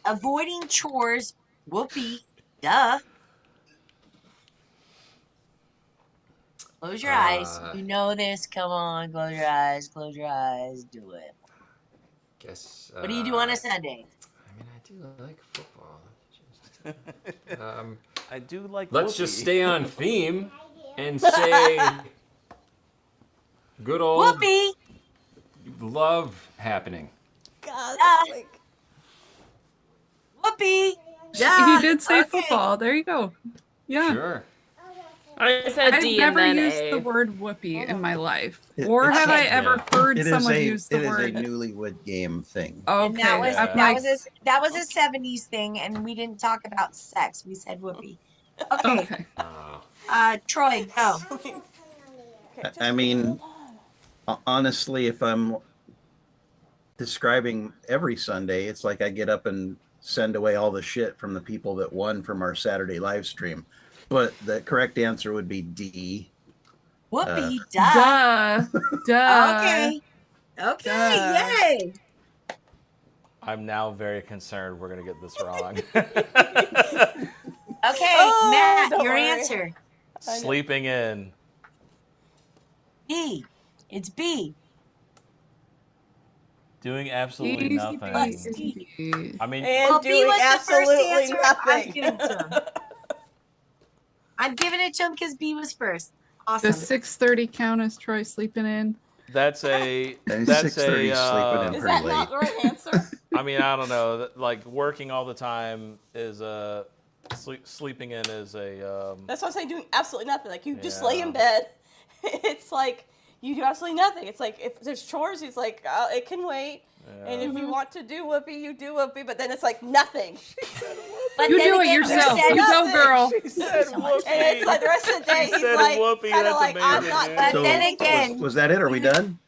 Avoiding chores. Whoopee. Duh. Close your eyes. You know this. Come on. Close your eyes. Close your eyes. Do it. Guess. What do you do on a Sunday? I mean, I do like football. I do like. Let's just whoopee. stay on theme and say good old Whoopee. love happening. God, Ah. that's like, Whoopee. He did say Okay. football. There you go. Yeah. Sure. I said I've D never and then used A. the word whoopee in my life. It- Or it's- have I yeah. ever heard It is someone a use the it is a word? Newlywed Game thing. Okay. And that was Yeah. that was a 70s thing, and we didn't talk about sex. We said whoopee. Okay. Okay. Troy, go. I mean, honestly, if I'm describing every Sunday, it's like I get up and send away all the shit from the people that won from our Saturday live stream. But the correct answer would be D. Whoopee, duh. Duh. Okay. Okay, Duh. yay. I'm now very concerned we're gonna get this wrong. Okay, Oh, Matt, don't your worry. answer. Sleeping in. B. It's B. Doing absolutely Easy nothing. peasy. I mean, and Well, B doing was the first absolutely answer. I'm nothing. giving it to him. I'm giving it to him because B was first. Awesome. Does 6:30 count as Troy sleeping in? that's a And that's 6:30 a. sleeping in Is pretty that not the right answer? I mean, I don't know. Like working all the time is sleeping in is a. That's what I'm saying. Doing absolutely nothing. Like you just lay in Yeah. bed. It's like you do absolutely nothing. It's like if there's chores, it's like it can wait. And if you want to do whoopee, you do whoopee. But then it's like nothing. But You then do it again, yourself. said You go, nothing. girl. She said whoopee. And it's like the rest of the day, She he's said like whoopee, kind of that's like I'm amazing, not man. But doing then anything. again, Was that it? Are we done?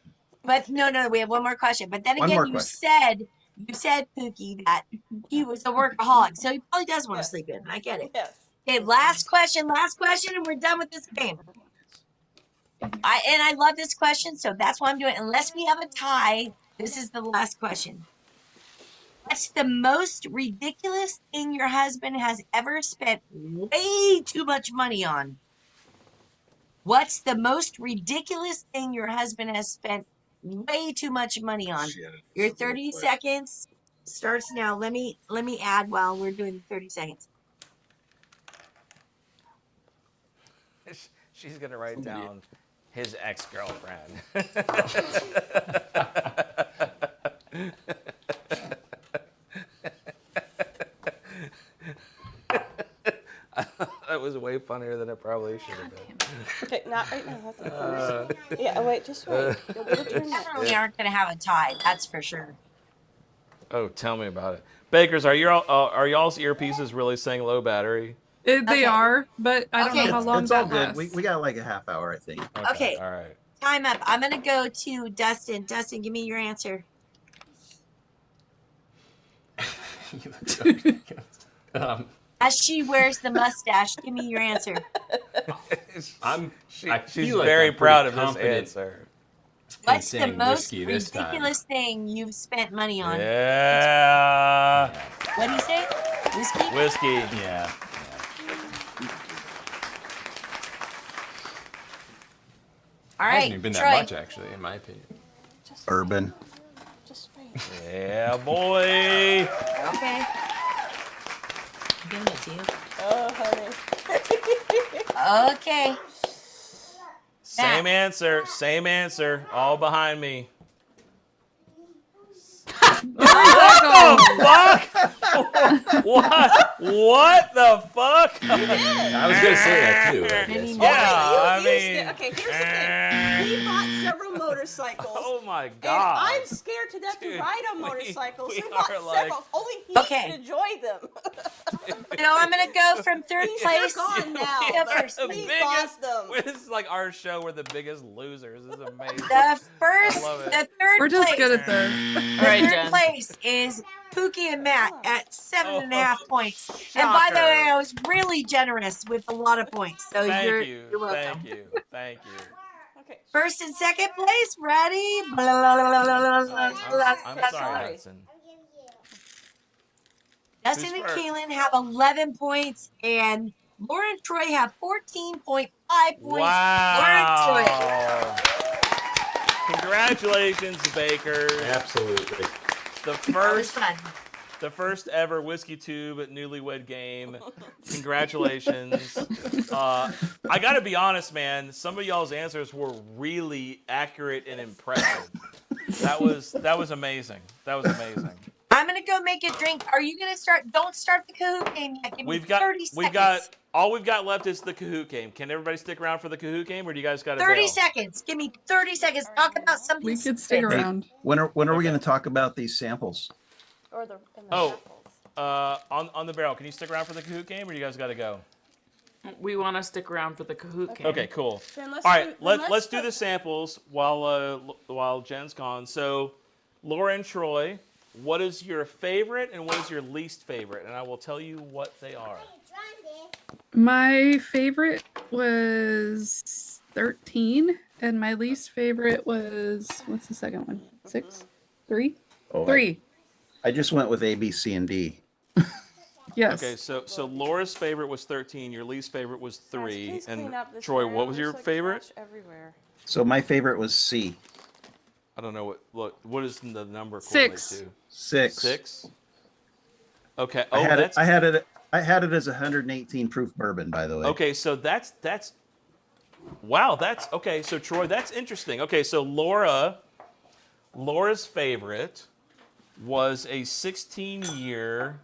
But no, we have one more question. But then One again, more you question. said, Pookie, that he was a workaholic. So he probably does want to Yes. sleep in. I get it. Yes. Okay, last question, and we're done with this game. I love this question, so that's why I'm doing it. Unless we have a tie, this is the last question. What's the most ridiculous thing your husband has ever spent way too much money on? What's the most ridiculous thing your husband has spent way too much money on? Shit. Your 30 seconds starts now. Let me add while we're doing 30 seconds. She's gonna write down his ex-girlfriend. That was way funnier than it probably should have been. Okay, not right now. That's the first. Yeah, wait, just wait. You'll get a turn next. We aren't going to have a tie, that's for sure. Oh, tell me about it. Bakers, are y'all's earpieces really saying low battery? They Okay. are, but I don't know how long It's all that good. lasts. We got like a half hour, I think. Okay. All right. Time up. I'm going to go to Dustin. Dustin, give me your answer. As she wears the mustache, give me your answer. She's feel like very I'm proud of pretty this confident answer. What's the saying most whiskey this time. ridiculous thing you've spent money on? Yeah. What do you say? Whiskey? Whiskey. Yeah. All Hasn't right, even been Troy. that much, actually, in my opinion. Bourbon. Just wait. Yeah, boy. Okay. I'm giving it to you. Oh, honey. Okay. Same answer. Same answer. All behind me. Oh, Fuck! What the fuck? I was going to say that, too. Yeah, Okay, here's the thing. He bought several motorcycles. Oh my And god. I'm scared to death to Dude, ride on motorcycles. we He bought are like- several. Only he Okay. can enjoy them. So I'm going to go from third He's place. gone now. Yeah, but first. The he biggest, bought them. this is like our show. We're the biggest losers. This is amazing. The first, I love it. the third We're just place. good at this. All right, Third Jen. place is Pookie and Matt at 7.5 points. And shocker. by the way, I was really generous with a lot of points. So Thank you're you. welcome. Thank you. Thank you. Okay. First and second place, ready? I'm sorry, sorry. Hudson. Dustin Who's and first? Keelan have 11 points, and Laura and Troy have 14.5 points. Laura and Troy. Wow. Congratulations, Bakers. Absolutely. The That was first fun. the first ever Whiskey Tube at Newlywed Game. Congratulations. I gotta be honest, man. Some of y'all's answers were really accurate and impressive. That was amazing. That was amazing. I'm gonna go make a drink. Are you gonna start? Don't start the Kahoot game yet. Give me 30 seconds. All we've got left is the Kahoot game. Can everybody stick around for the Kahoot game, or do you guys got to 30 bail? seconds. Give me 30 seconds. Talk about something. We could stick stupid. around. When are we going to talk about these samples? Or the Oh, on the barrel. Can you stick around for the Kahoot game, or do you guys got to go? We want to stick around for the Kahoot game. Okay, cool. Then let's All right, do- then let's do put- the samples while Jen's gone. So, Laura and Troy, what is your favorite and what is your least favorite? And I will tell you what they are. My favorite was 13, and my least favorite was, what's the second one? 6? 3? Oh, 3. I just went with A, B, C, and D. Yes. Okay, so Laura's favorite was 13. Your least favorite was 3. Please clean And up this Troy, area. what was There's, your like, favorite? trash everywhere. So my favorite was C. I don't know what is the number? 6. correlate to? 6. 6. Okay. I Oh, had that's it. I had it as 118 proof bourbon, by the way. okay. So that's wow. That's okay. So Troy, that's interesting. Okay, so Laura's favorite was a 16-year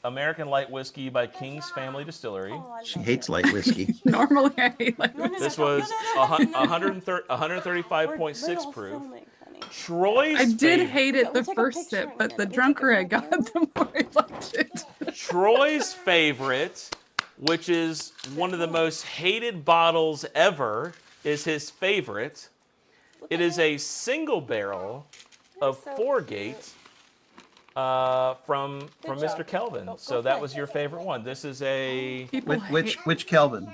American light whiskey by King's Family Distillery. Oh, I She love hates it. light whiskey. Normally I hate like No, no, This no, no, was no, no, no, no. 135.6 Little proof. filming, honey. Troy's I did favorite, hate Yeah, it we'll the take a first picture sip, in a but the minute. We'll drunker I take a got, photo. the more I liked it. Troy's favorite, which is one of the most hated bottles ever, is his favorite. It is a single barrel of so Foregate from Good Mr. job. Kelvin. Go So that play. was your favorite one. This is a People Which Kelvin?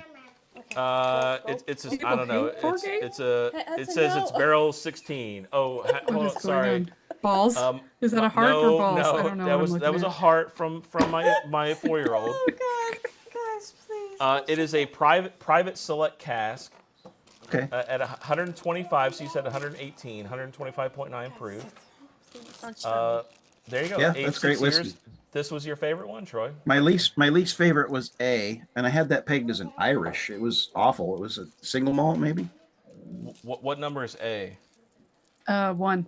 it's a, People I don't know. hate Foregate? It's a Hey, it that's a says it's no. barrel 16. Oh, What hold is on, going sorry. on? Balls? Is that a heart no, or balls? No, I don't know. that what was I'm that was a looking heart from my 4-year-old. Oh God, guys, please. It is a private select cask Okay. at 125. So you said 118, 125.9 proof. Don't show There you go. Yeah, 8, that's 6 great years. whiskey. This was your favorite one, Troy? My least favorite was A, and I had that pegged as an Irish. It was awful. It was a single malt, maybe. What number is A? 1.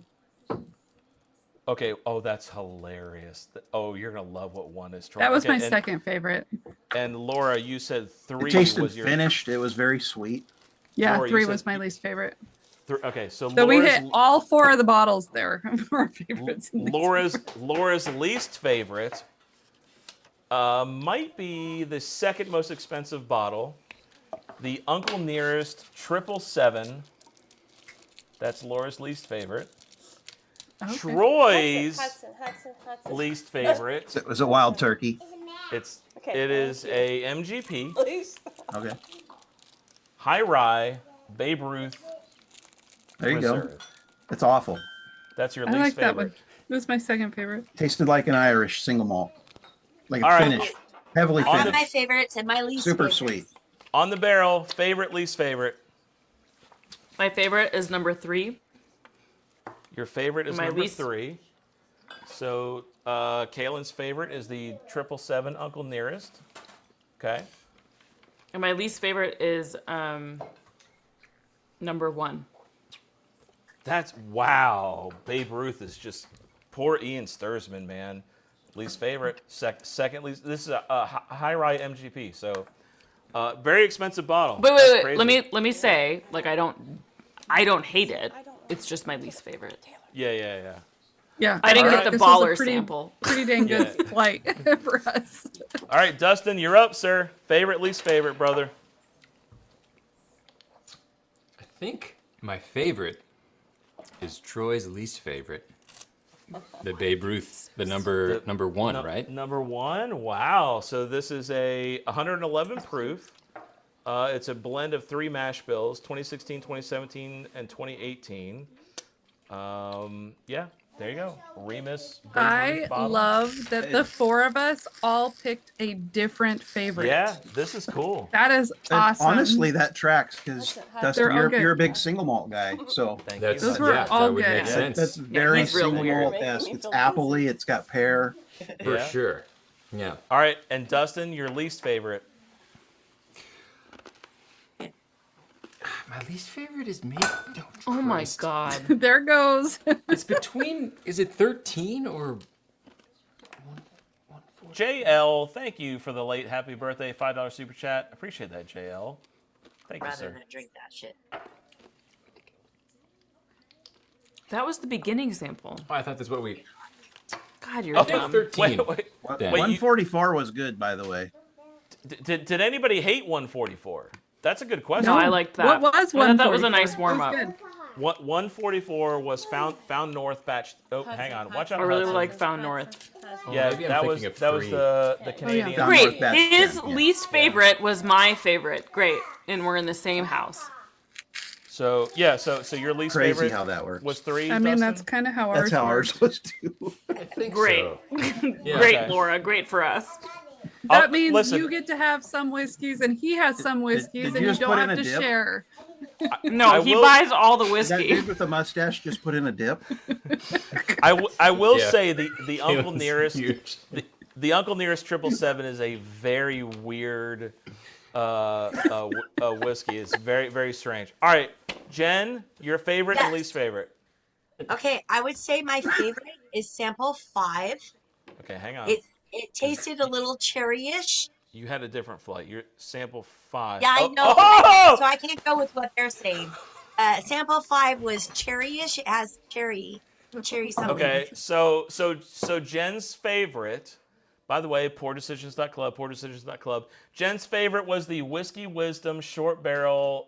Okay. Oh, that's hilarious. Oh, you're gonna love what 1 is, Troy. That was Okay, my second favorite. And Laura, you said 3 It tasted was your finished. It was very sweet. Yeah, Laura, you 3 said- was my least favorite. Okay, so So we Laura's, hit all 4 of the bottles there. Our favorites and least Laura's least favorite might be the second most expensive bottle, the Uncle Nearest 777. That's Laura's least favorite. Okay. Troy's Hudson. least favorite. It was a wild turkey. It is a MGP Please. Okay. High Rye Babe Ruth There you go. Reserve. It's awful. That's your I least like that favorite. one. It was my second favorite. Tasted like an Irish single malt. Like All right. finished. Heavily On One of the- my finished. favorites and my least Super favorites. sweet. On the barrel, favorite, least favorite. My favorite is number 3. Your favorite is My number least- 3. So Kaylin's favorite is the 777 Uncle Nearest. Okay. And my least favorite is number 1. That's wow. Babe Ruth is just poor Ian Sturzman, man. Least favorite, second least. This is a high rye MGP, so very expensive bottle. Wait, That's wait, crazy. wait. Let me say, like I don't hate it. It's just my least favorite. Yeah. Yeah. I didn't get the This was a baller pretty, sample. Pretty dang good Yeah. flight for us. All right, Dustin, you're up, sir. Favorite, least favorite, brother. I think my favorite is Troy's least favorite. The Babe Ruth, the number 1, right? Number 1. Wow. So this is a 111 proof. It's a blend of 3 mash bills: 2016, 2017, and 2018. Yeah. There you go. Remus. Babe I Ruth bottle. love that the 4 of us all picked a different favorite. Yeah, this is cool. That is And awesome. honestly, that tracks because They're Dustin, all good. you're a big single malt guy. So Thank That's you. Those were all that would good. make Yeah, sense. that's very he's real single weird. malt Making esque. me It's feel appley. It's got pear. For Yeah. sure. Yeah. All right, and Dustin, your least favorite. My least favorite is maybe. Oh my god. There goes. It's between. Is it 13 or? JL, thank you for the late happy birthday $5 super chat. Appreciate that, JL. Thank you, Rather sir. than drink that shit. That was the beginning sample. Oh, I thought that's what we. God, you're Oh, dumb. 13. Wait. Then. Wait, 144 was good, by the way. Did anybody hate 144? That's a good question. No, I liked that. What was I thought that was a 144? nice warm up. It was good. 144 was found north batch. Oh, hang on. Watch out. I really Hudson. like Found North. Yeah, maybe I'm that was thinking of that was 3. the Canadian. Found Great. North batch His 10, yeah. least favorite was my favorite. Great. And we're in the same house. So yeah, so your least Crazy favorite how that works. was 3. I mean, Dustin? that's kind of how That's ours how works. ours was too. I think Great. so. Great, Okay. Laura. Great for us. That means listen. you get to have some whiskeys and he has some whiskeys did and you you just don't put in have a to dip? share. No, I he will- buys all the That whiskey. dude with the mustache just put in a dip. I will Yeah. say the Uncle was Nearest huge. the Uncle Nearest 777 is a very weird whiskey. It's very, very strange. All right, Jen, your favorite and Yes. least favorite. Okay, I would say my favorite is sample 5. Okay, hang on. It tasted a little cherry-ish. You had a different flight. Your sample 5. Yeah, I Oh, know. oh! So I can't go with what they're saying. Sample 5 was cherry-ish. It has cherry something. Okay, so Jen's favorite. By the way, poordecisions.club. Jen's favorite was the Whiskey Wisdom short barrel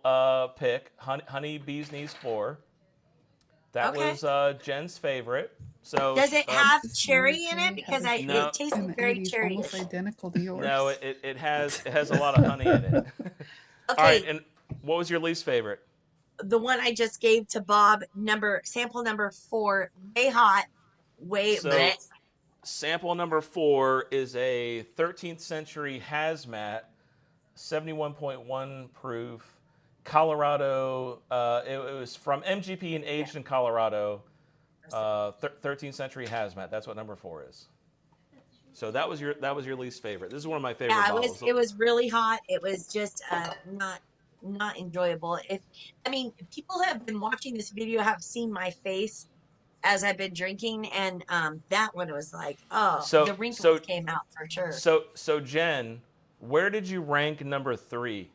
pick, Honey Bee's Knees 4. That Okay. was Jen's favorite. So Does it have cherry in it? Because No. it In tasted the very 80s, cherry. almost identical to yours. No, it has a lot of honey in it. All right, Okay, and what was your least favorite? the one I just gave to Bob, sample number 4, way hot, way So- bleh. Sample number 4 is a 13th century hazmat, 71.1 proof, Colorado. It was from MGP and aged in Colorado. 13th century hazmat. That's what number 4 is. So that was your least favorite. This is one of my favorite Yeah, bottles. it was really hot. It was just not enjoyable. People have been watching this video, have seen my face as I've been drinking, and that one was like, the wrinkles came out for sure. So Jen, where did you rank number 3?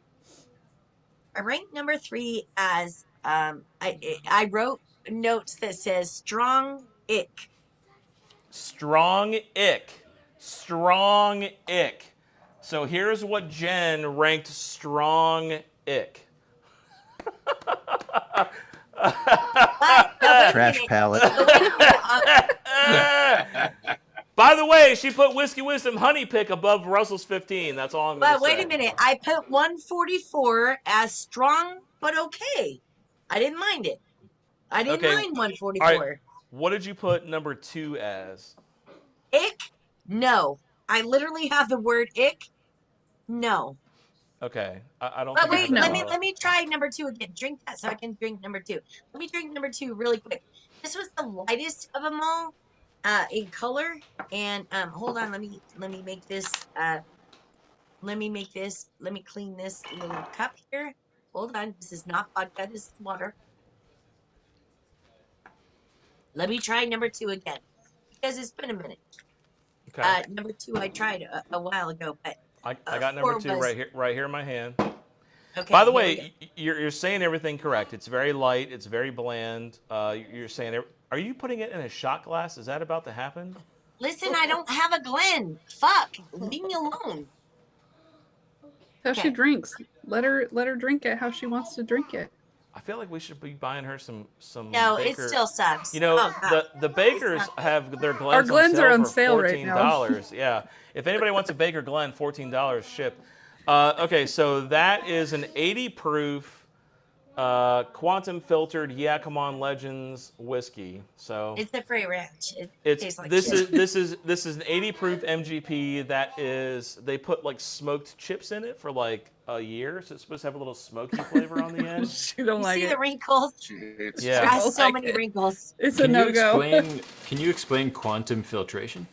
I ranked number 3 as I wrote notes that says strong ick. Strong ick. Strong ick. So here's what Jen ranked strong ick. Trash palette. By the way, she put Whiskey Wisdom Honey Pick above Russell's 15. That's all I'm going to say. But wait a minute. I put 144 as strong, but okay. I didn't mind it. I didn't mind 144. All right. What did you put number 2 as? Ick? No. I literally have the word ick. No. Okay. I don't But think wait, I let me try number 2 again. Drink that so I can drink number 2. Let me drink number 2 really quick. This was the lightest of them all in color. And hold on, let me make this let me clean this little cup here. Hold on. This is not vodka, this is water. Let me try number 2 again. Because it's been a minute. Okay. Number 2 I tried a while ago, but I got number 2 right here in my hand. okay. By the way, you're saying everything correct. It's very light. It's very bland. You're saying, are you putting it in a shot glass? Is that about to happen? Listen, I don't have a Glen. Fuck, leave me alone. How she drinks. Let her drink it how she wants to drink it. I feel like we should be buying her some. No, Baker. it still sucks. You know, Oh, the Bakers have their Glens. Our Glens are on for sale right now. $14. Yeah, if anybody wants a Baker Glen, $14 shipped. Okay, so that is an 80 proof, quantum filtered Yakima Legends whiskey. So it's a Frey Ranch. It it's tastes like this shit. is an 80 proof MGP that is they put like smoked chips in it for like a year, so it's supposed to have a little smoky flavor on the end. She don't You like see it. the wrinkles? Yeah. It has Don't so like many it. wrinkles. It's a no-go. Can you explain quantum filtration?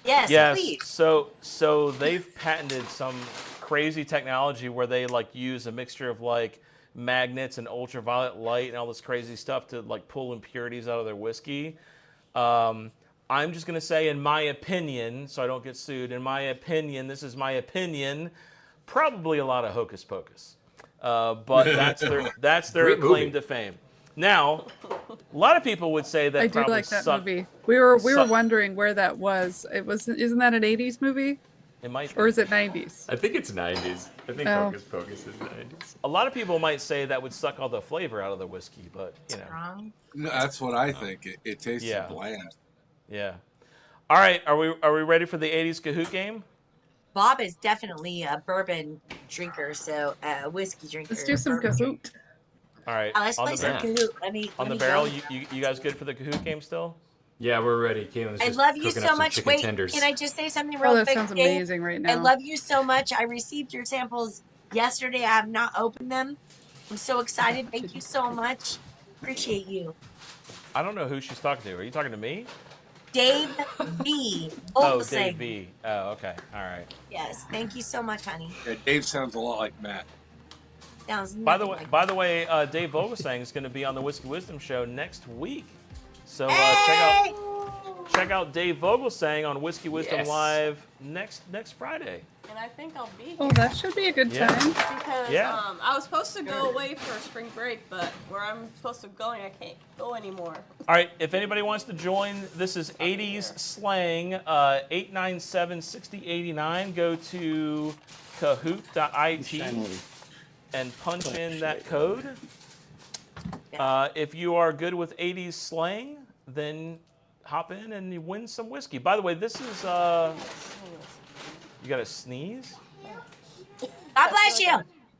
Yes, please. So they've patented some crazy technology where they like use a mixture of like magnets and ultraviolet light and all this crazy stuff to like pull impurities out of their whiskey. I'm just gonna say, in my opinion, so I don't get sued. In my opinion, this is my opinion. Probably a lot of hocus pocus, but that's their Great movie. claim to fame. Now, a lot of people would say that I do probably like that sucked. movie. We were wondering where that was. Isn't that an 80s movie? It might be. Or is it 90s? I think it's 90s. I think Oh. Hocus Pocus is 90s. A lot of people might say that would suck all the flavor out of the whiskey, but you know. Wrong. No, that's what I think. It tastes Yeah. bland. Yeah. All right, are we ready for the 80s Kahoot game? Bob is definitely a bourbon drinker, so whiskey drinker. Let's do some bourbon drinker. Kahoot. All right. Let's on play the some bar- Kahoot. on the barrel, you guys good for the Kahoot game still? Yeah, we're ready. Caitlin's I just love you cooking so up some much. chicken Wait, tenders. can I just say something real Oh, that quick? sounds Dave? amazing right now. I love you so much. I received your samples yesterday. I have not opened them. I'm so excited. Thank you so much. Appreciate you. I don't know who she's talking to. Are you talking to me? Dave B. Oh, Olsing. Dave B. Oh, okay. All right. Yes. Thank you so much, honey. Yeah, Dave sounds a lot like Matt. Sounds By the nothing way, like Dave Vogelsang is going to be on the Whiskey Wisdom show next week. So Hey! check out Dave Vogelsang on Whiskey Wisdom Yes. Live next Friday. And I think I'll be here. Oh, that should be a good Yeah. time. Because Yeah. I was supposed to go away for spring break, but where I'm supposed to go, I can't go anymore. All right, if anybody wants to join, this is 80s slang, 897-6089. Go to kahoot.it and punch in that code. If you are good with 80s slang, then hop in and you win some whiskey. By the way, this is, you got to sneeze? God bless you.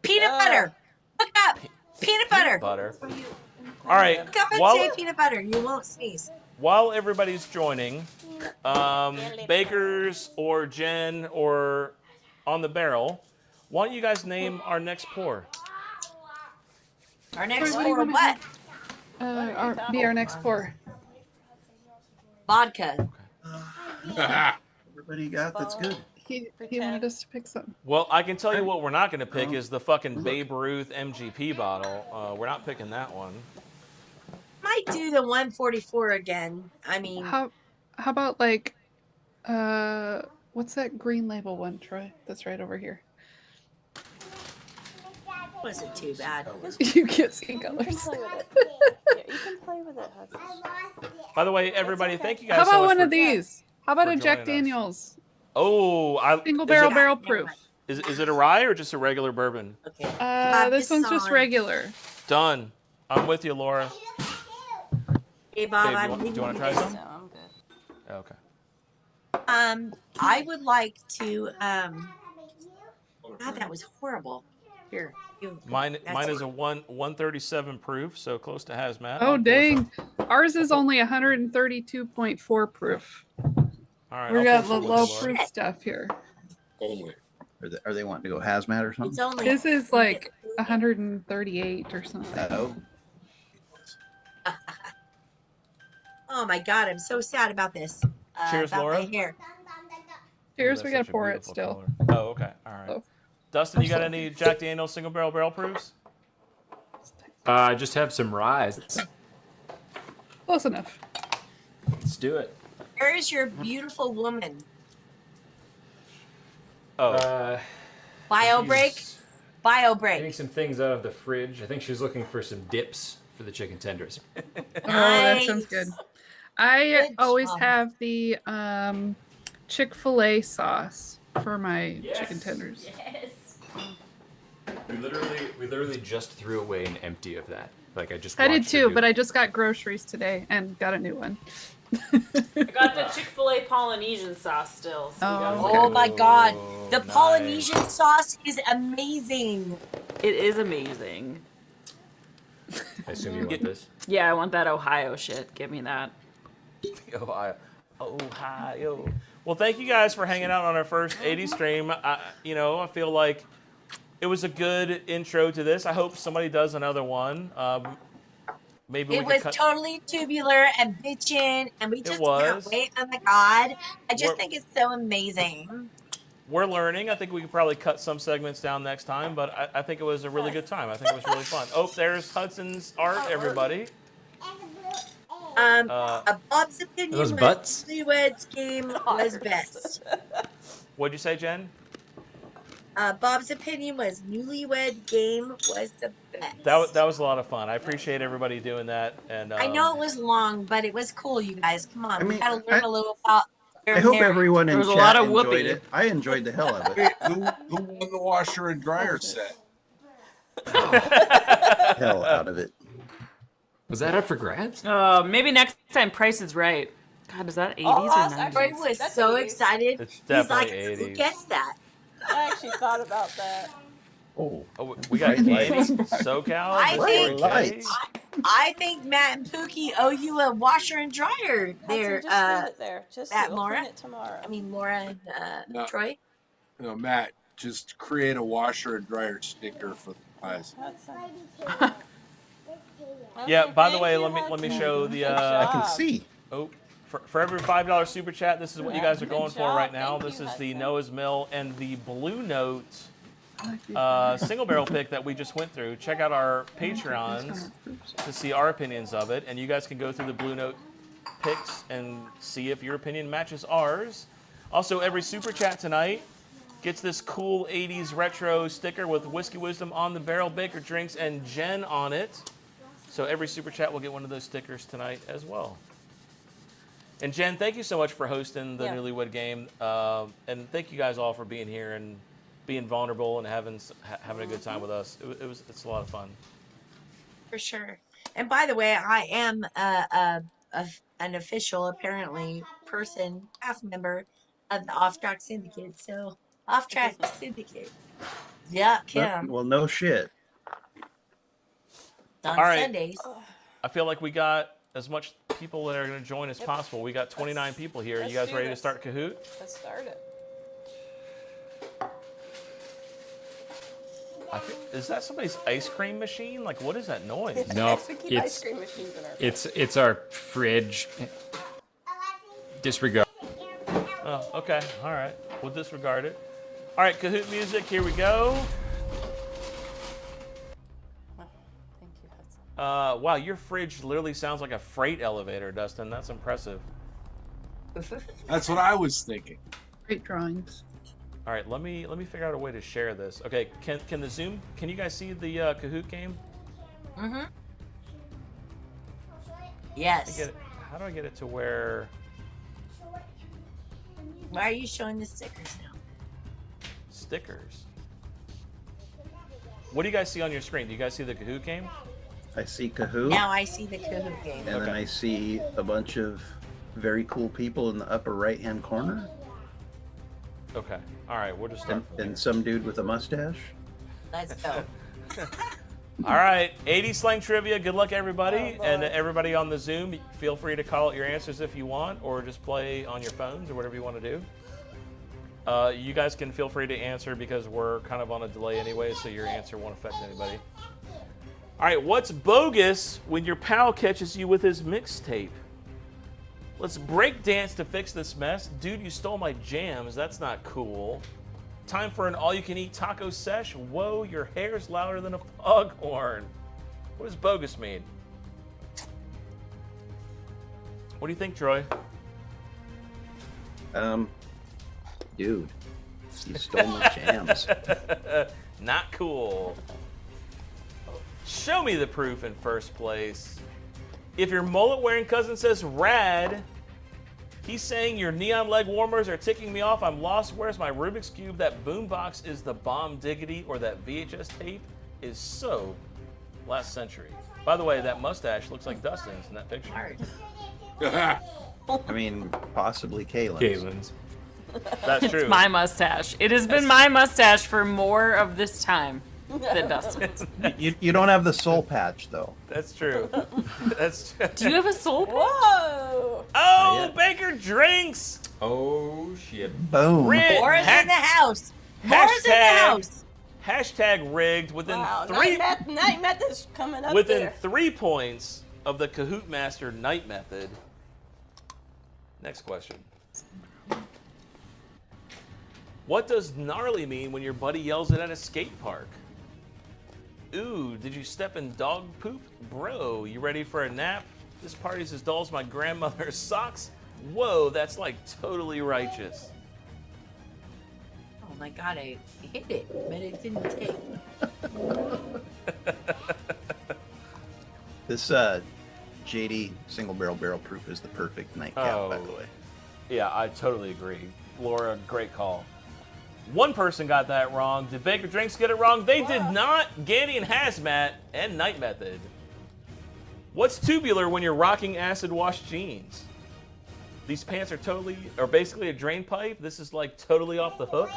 Peanut butter. Look up. Peanut butter. Butter. All right, Look up and say peanut butter. You won't sneeze. while everybody's joining, Bakers or Jen or on the barrel, why don't you guys name our next pour? Our next What do you pour, wanna what? Be our next pour. vodka. Everybody got that's good. He wanted us to pick something. Well, I can tell you what we're not going to pick is the fucking Babe Ruth MGP bottle. We're not picking that one. Might do the 144 again. I mean, How about like what's that green label one, Troy? That's right over here. wasn't too bad. You can't see You can colors. play with it. Yeah, you can play with it, Hudson. By the way, everybody, thank you guys How so about much one for- of these? How about for a Jack joining us. Daniels Oh, single is barrel it- barrel proof? Is it a rye or just a regular bourbon? Okay. This one's just regular. Done. I'm with you, Laura. Hey, Bob, Babe, I'm do you leaving want to try this. some? No, I'm good. Okay. I would like to. God, that was horrible. Here, Mine that's is a 137 proof, so close to hazmat. Oh dang! Ours is only 132.4 proof. All right. We I'll got pour the some with low you, Laura. proof stuff here. Only. Are they wanting to go hazmat or something? It's only. This is like 138 or something. Oh. Oh my God, I'm so sad about this. Cheers, about Laura. My hair. Cheers, Ooh, we that's gotta such a pour it beautiful still. color. Oh, okay. All right. Oh. Dustin, you got any Jack Daniel's single barrel proofs? I just have some ryes. Close enough. Let's do it. Where is your beautiful woman? Oh. Bio break. Bio Getting break. some things out of the fridge. I think she's looking for some dips for the chicken tenders. Oh, that sounds Nice. good. I Good always job. have the Chick-fil-A sauce for my chicken tenders. We literally just threw away an empty of that. Like I just. I did watched her too, do but it. I just got groceries today and got a new one. I got the Chick-fil-A Polynesian sauce still. So we Oh, gotta- Oh my God, the nice. Polynesian sauce is amazing. It is amazing. I assume you want this. Yeah, I want that Ohio shit. Give me that. Ohio. Well, thank you guys for hanging out on our first 80 stream. I feel like it was a good intro to this. I hope somebody does another one. Maybe It we could was cut. totally tubular and bitchin', and we just was. can't wait. Oh my God, I just We're- think it's so amazing. We're learning. I think we could probably cut some segments down next time, but I think it was a really good time. I think it was really fun. Oh, there's Hudson's art, everybody. Bob's opinion Those was butts? Newlywed Game was best. What'd you say, Jen? Bob's opinion was Newlywed Game was the best. That was a lot of fun. I appreciate everybody doing that. And I know it was long, but it was cool, you guys. Come on, I we mean, gotta learn a little about their I hope marriage. everyone in There was a chat lot of enjoyed whoopee. it. I enjoyed the hell of Hey, it. who won the washer and dryer set? Hell out of it. Was that up for grabs? Maybe next time Price is Right. God, is that 80s Oh, or that's 90s? Troy was That's so 80s. excited. It's He's like, definitely who 80s. gets that? I actually thought about that. Oh, Oh, we got 80s SoCal. I Mr. think- K. Lights. I think Matt and Pookie owe you a washer and dryer there. Hudson, just leave it there. Just that we'll Laura? clean it tomorrow. I mean, Laura and No. Troy. No, Matt, just create a washer and dryer sticker for the guys. Hudson. Yeah. Okay, By the thank way, you, let me Hudson. show the. Good I can job. see. Oh, for every $5 super chat, this is what you guys are Good going for job. right now. Thank This you, is the Hudson. Noah's Mill and the Blue Note single barrel pick that we just went through. Check out our Patreons to see our opinions of it, and you guys can go through the Blue Note picks and see if your opinion matches ours. Also, every super chat tonight gets this cool 80s retro sticker with Whiskey Wisdom on the barrel, Baker Drinks, and Jen on it. So every super chat will get one of those stickers tonight as well. And Jen, thank you so much for hosting the Yeah. Newlywed Game, and thank you guys all for being here and being vulnerable and having a good time with us. It's a lot of fun. For sure. And by the way, I am an official, apparently, half member of the Off Track Syndicate. So, Off Track Syndicate. Yeah, Kim. Well, no shit. On All right. Sundays. I feel like we got as much people that are going to join as possible. We got 29 people here. You let's guys do ready to this. start Kahoot? Let's start it. Is that somebody's ice cream machine? Like, what is that noise? No, We keep ice it's cream machines in our it's our fridge. Disregard. Oh, okay. All right. We'll disregard it. All right, Kahoot music. Here we go. Thank you, Hudson. Wow, your fridge literally sounds like a freight elevator, Dustin. That's impressive. That's what I was thinking. Great drawings. All right, let me figure out a way to share this. Okay, can the Zoom? Can you guys see the Kahoot game? Mm-hmm. Yes. How do I get it to where? Why are you showing the stickers now? Stickers. What do you guys see on your screen? Do you guys see the Kahoot game? I see Kahoot, Now I see the Kahoot game. and then I see a bunch of very cool people in the upper right-hand corner, Okay. All right, we'll just start. and some dude with a mustache. Let's go. All right, 80 slang trivia. Good luck, everybody, Oh, and Lord. everybody on the Zoom. Feel free to call out your answers if you want, or just play on your phones or whatever you want to do. You guys can feel free to answer because we're kind of on a delay anyway, so your answer won't affect anybody. All right, what's bogus when your pal catches you with his mixtape? Let's break dance to fix this mess. Dude, you stole my jams. That's not cool. Time for an all-you-can-eat taco sesh. Whoa, your hair's louder than a foghorn. What does bogus mean? What do you think, Troy? Dude, you stole my jams. Not cool. Show me the proof in first place. If your mullet-wearing cousin says rad, he's saying your neon leg warmers are ticking me off. I'm lost. Where's my Rubik's Cube? That boombox is the bomb diggity, or that VHS tape is so last century. By the way, that mustache looks like Dustin's in that picture. I mean, possibly Kaylin's. Caitlin's. That's It's true. my mustache. It has been my mustache for more of this time than Dustin's. You don't have the soul patch though. That's true. That's true. Do you have a soul patch? Whoa! Oh, Yeah. Baker drinks. Oh shit. Boom. More's in the house. More's in the house. Hashtag rigged within Wow, three night method's coming up within there. 3 points of the Kahoot Master Night Method. Next question. What does gnarly mean when your buddy yells it at a skate park? Ooh, did you step in dog poop? Bro, you ready for a nap? This party's as dull as my grandmother's socks. Whoa, that's like totally righteous. Oh my god, I hit it, but it didn't take. This JD single barrel proof is the perfect nightcap, by the way. Yeah, I totally agree. Laura, great call. One person got that wrong. Did Baker Drinks get it wrong? They did not. Gandy and Hazmat and Night Method. What's tubular when you're rocking acid wash jeans? These pants are basically a drain pipe. This is like totally off the hook.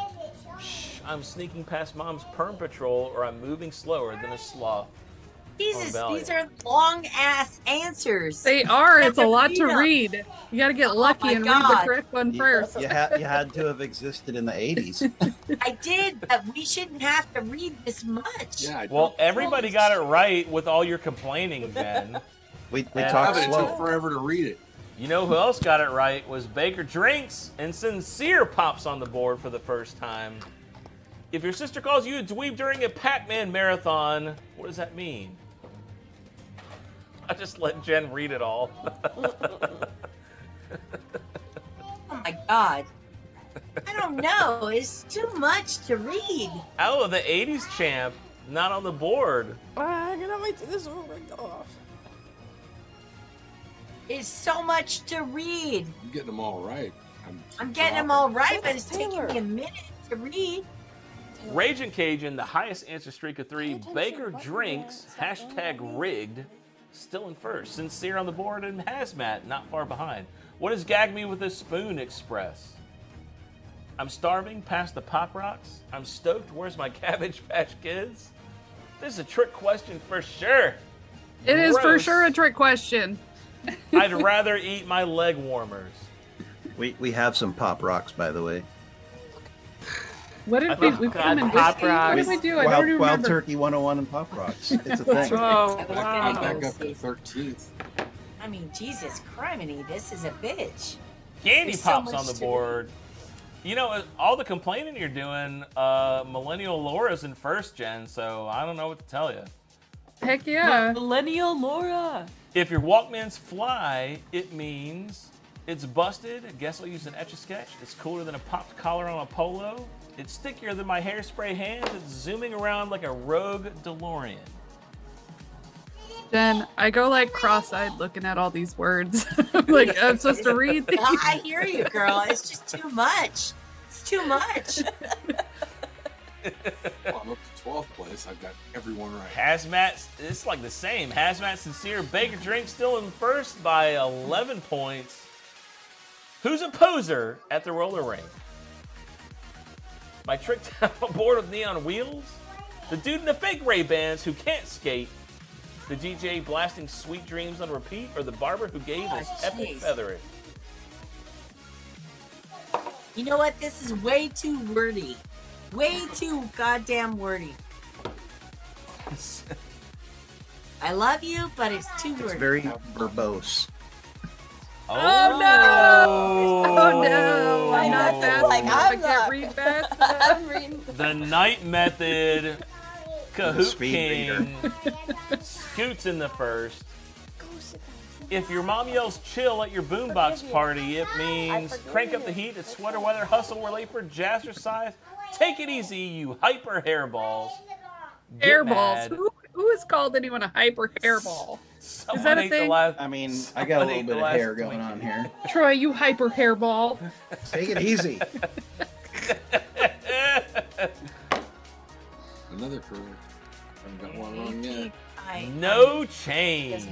Shh, I'm sneaking past mom's perm patrol, or I'm moving slower than a sloth. Jesus, Valiant. these are long ass answers. They are. It's a Have to lot read to them. read. You got to get Oh lucky my and read the God. correct one You, first. you had to have existed in the 80s. I did, but we shouldn't have to read this much. Yeah, I Well, don't- everybody got it right with all your complaining, Ben. We And talk it slow. took forever to read it. You know who else got it right was Baker Drinks, and Sincere pops on the board for the first time. If your sister calls you a dweeb during a Pac-Man marathon, what does that mean? I just let Jen read it all. Oh my god. I don't know. It's too much to read. Oh, the 80s champ, not on the board. I'm gonna wait till this one rigged off. It's so much to read. I'm getting them all right. I'm getting them all right, but That's it's taking Taylor. me a minute to read. Raging Cajun, the highest answer streak of 3. attention, Baker what Drinks, is that? hashtag rigged, still in first. Sincere on the board, and Hazmat not far behind. What does Gag Me with a Spoon express? I'm starving past the Pop Rocks. I'm stoked. Where's my Cabbage Patch Kids? This is a trick question for sure. It is for Gross. sure a trick question. I'd rather eat my leg warmers. We have some Pop Rocks, by the way. What did we put them in Pop whiskey? What did Rocks. we do? I don't even Wild remember. Turkey 101 and Pop Rocks. It's a thing. Oh, I'm wow. Back go up to see. 13th. I mean, Jesus criminy, this is a bitch. Candy There's so Pop's much on the to do. board. You know, all the complaining you're doing, Millennial Laura's in first gen, so I don't know what to tell you. Heck yeah. Millennial Laura. If your Walkmans fly, it means it's busted. Guess I'll use an Etch-a-Sketch. It's cooler than a popped collar on a polo. It's stickier than my hairspray hands. It's zooming around like a rogue DeLorean. Jen, I go like cross-eyed looking at all these words. Like I'm supposed to read these. I hear you, girl. It's just too much. It's too much. Well, I'm up to 12th place. I've got everyone right. Hazmat, it's like the same. Hazmat Sincere, Baker Drink still in first by 11 points. Who's a poser at the roller rink? My trick down board with neon wheels? The dude in the fake Ray-Bans who can't skate? The DJ blasting Sweet Dreams on repeat? Or the barber who gave his epic jeez. feathering? You know what? This is way too wordy. Way too goddamn wordy. I love you, but it's too It's wordy. very verbose. Oh no! Oh no! I I'm know, not it's fast like, enough. I'm I can't not. read fast I'm enough. reading. The Night Method, Kahoot speed King, Scoots in the first. If your mom yells chill at your boombox party, it means crank up the heat. It's sweater weather, hustle. We're late for jazzercise. Take it easy, you hyper hairballs. Get Hairballs. mad. Who has called anyone a hyper hairball? Someone that a ate the thing? last- I mean, I got a someone little ate bit the of last hair going Twinkie. on here. Troy, you hyper hairball. Take it easy. Another career. I haven't got one wrong yet. No change.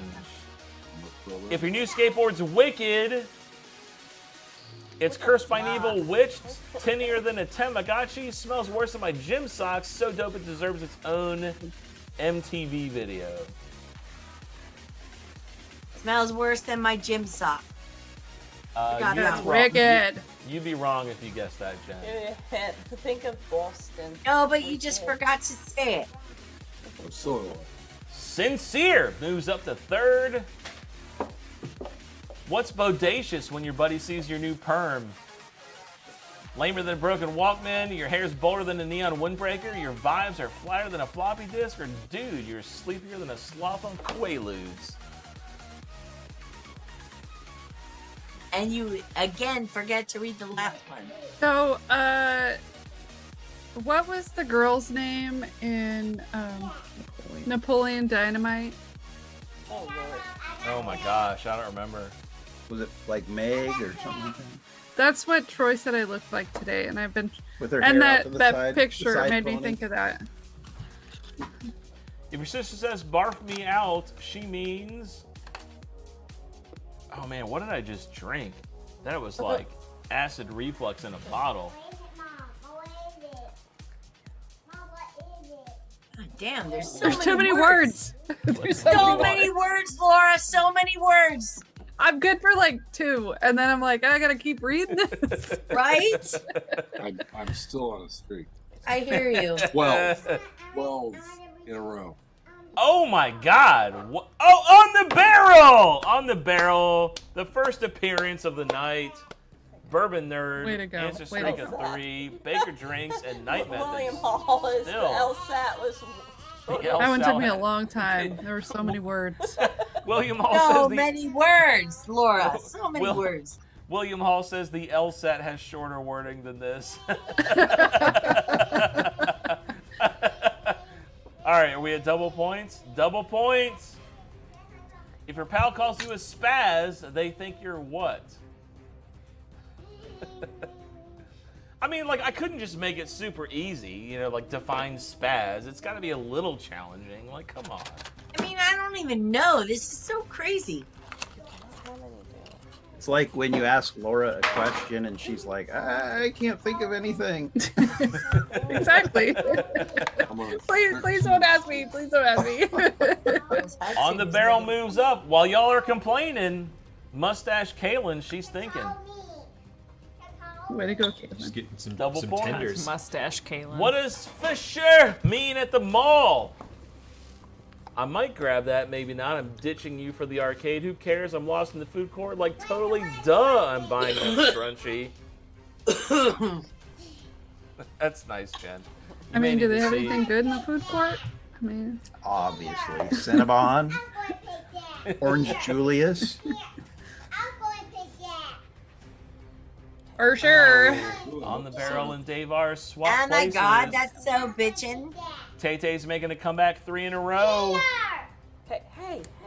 If your new skateboard's wicked, it's cursed by an evil witch, tinnier than a Tamagotchi, smells worse than my gym socks, so dope it deserves its own MTV video. Smells worse than my gym sock. Got you'd it. be wrong. Wicked. You'd be wrong if you guessed that, Jen. Think of Boston. No, but you just forgot to say it. I'm so Sincere moves up to third. What's bodacious when your buddy sees your new perm? Lamer than a broken Walkman, your hair's bolder than a neon windbreaker, your vibes are flatter than a floppy disk, or dude, you're sleepier than a sloth on Quaaludes. And you again forget to read the last one. So, what was the girl's name in Napoleon Dynamite? Oh, Lord. Oh my gosh, I don't remember. Was it like Meg or something like that? That's what Troy said I looked like today, and I've been. With her And hair out to that the that side, picture the side made me pony? think of that. If your sister says barf me out, she means. Oh man, what did I just drink? That was like acid reflux in a bottle. God damn, there's There's too many words. There's So many words, Laura. So many words. I'm good for like 2, and then I'm like, I gotta keep reading this. Right? I'm still on a streak. I hear you. 12 in a row. Oh my God! Oh, on the barrel! On the barrel, the first appearance of the night. Bourbon Nerd, Way to go. Answer Way to Streak go. of 3, Baker Drinks, and Night William Methods. Hall is the Still. LSAT was. The That one took me a LSAT. long time. There were so many words. William Hall So says the many words, Laura. So many Will- words. William Hall says the LSAT has shorter wording than this. All right, are we at double points? Double points. If your pal calls you a spaz, they think you're what? I mean, like, I couldn't just make it super easy, you know, like define spaz. It's got to be a little challenging. Like, come on. I mean, I don't even know. This is so crazy. It's like when you ask Laura a question and she's like, I can't think of anything. Exactly. Please don't ask me. Please don't ask me. On the barrel moves up. While y'all are complaining, Mustache Kaylin, she's thinking. Way to go, Caitlin. Just getting some Double points. tenders. Mustache Kaylin. What does Fisher mean at the mall? I might grab that, maybe not. I'm ditching you for the arcade. Who cares? I'm lost in the food court. Like, totally duh, I'm buying that scrunchie. That's nice, Jen. I mean, do they have anything good in the food court? I mean, Obviously. Cinnabon, Orange Julius. for sure. On the barrel and Dave R. swap Oh my places. God, that's so bitchin'. Tay-Tay's making a comeback 3 in a row.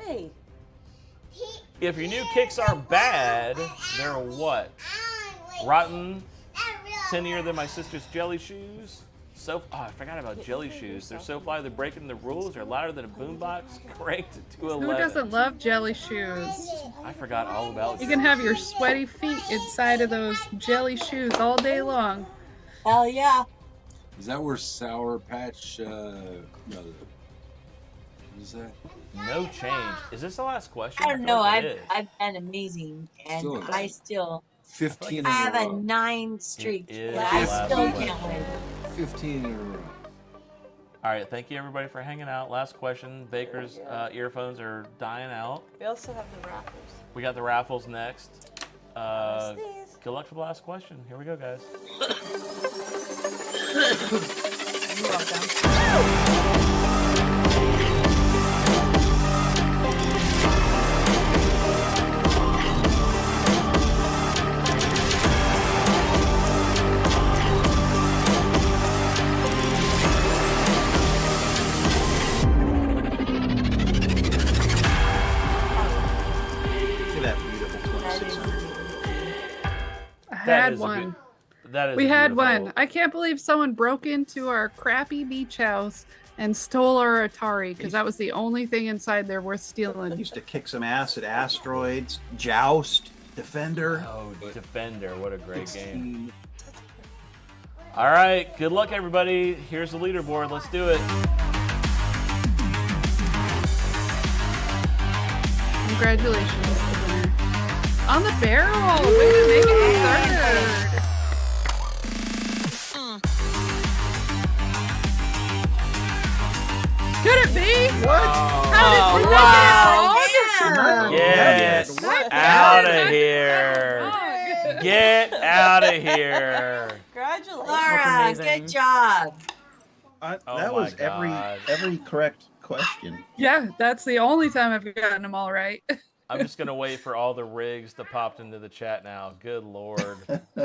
Hey. If your new kicks are bad, they're what? Rotten, tinier than my sister's jelly shoes. I forgot about jelly shoes. They're so fly they're breaking the rules. They're louder than a boombox cranked to 11. Who doesn't love jelly shoes? I forgot all about You can have your sweaty feet inside of those jelly shoes all day long. Hell yeah. Is that where Sour Patch? No. What is that? No change. Is this the last question? I don't feel know. like it I've is. been amazing, and Still is. I still 15 in I a have a row. 9 streak. It is But I the last still one. can't win. 15 in a row. All right, thank you everybody for hanging out. Last question. Baker's earphones are dying out. We also have the raffles. We got the raffles next. Sneeze. Good luck for the last question. Here we go, guys. You're welcome. See that beautiful 2600. I That had is a one. good- that is We a had beautiful- one. I can't believe someone broke into our crappy beach house and stole our Atari because that was the only thing inside there worth I stealing. used to kick some ass at Asteroids, Joust, Defender. Oh, Defender. What a great game. 16. All right. Good luck, everybody. Here's the leaderboard. Let's do it. Congratulations to the winner. On the barrel. Way to make it third. Could it be? What? How did we wow. Get What? out of here. Oh, Get out of here. Congratulations. Laura, amazing. good job. Oh That my was God. every correct question. yeah, that's the only time I've gotten them all right. I'm just going to wait for all the rigs to pop into the chat now. Good Lord.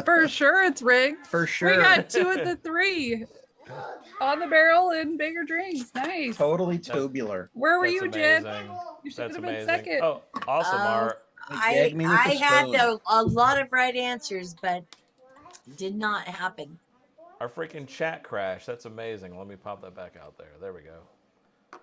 For sure it's rigged. For sure. We got 2 of the 3. On the barrel and bigger drinks. Nice. Totally tubular. Where were That's you, Jen? amazing. You should That's have been amazing. second. Oh, awesome, Art. I Gag me with the had spoon. a lot of right answers, but did not happen. Our freaking chat crashed. That's amazing. Let me pop that back out there. There we go.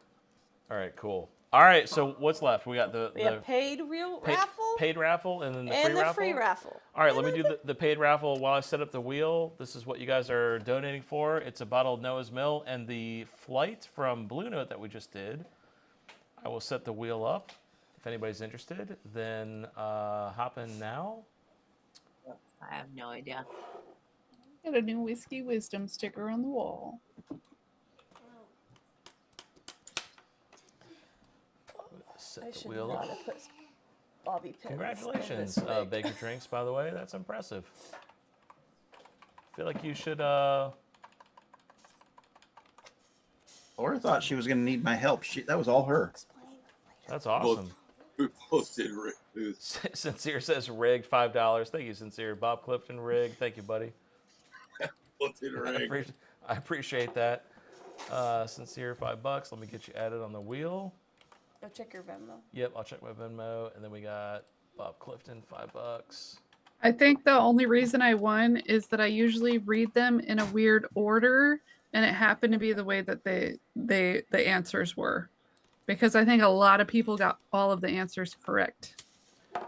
All right, cool. All right, so what's left? We got the paid raffle paid raffle and then the and free the raffle. free raffle. All right, let me do the paid raffle while I set up the wheel. This is what you guys are donating for. It's a bottle of Noah's Mill and the flight from Blue Note that we just did. I will set the wheel up. If anybody's interested, then hop in now. I have no idea. Got a new Whiskey Wisdom sticker on the wall. Set I the should wheel not up. have put bobby pins. Congratulations, this big. Baker Drinks, by the way. That's impressive. I feel like you should... Laura thought she was going to need my help. That was all her. That's awesome. We both did rig. Sincere says rigged, $5. Thank you, Sincere. Bob Clifton, rigged. Thank you, buddy. Both did rig. I appreciate that. Sincere, $5. Let me get you added on the wheel. Go check your Venmo. Yep, I'll check my Venmo. And then we got Bob Clifton, $5. I think the only reason I won is that I usually read them in a weird order, and it happened to be the way that the answers were, because I think a lot of people got all of the answers correct.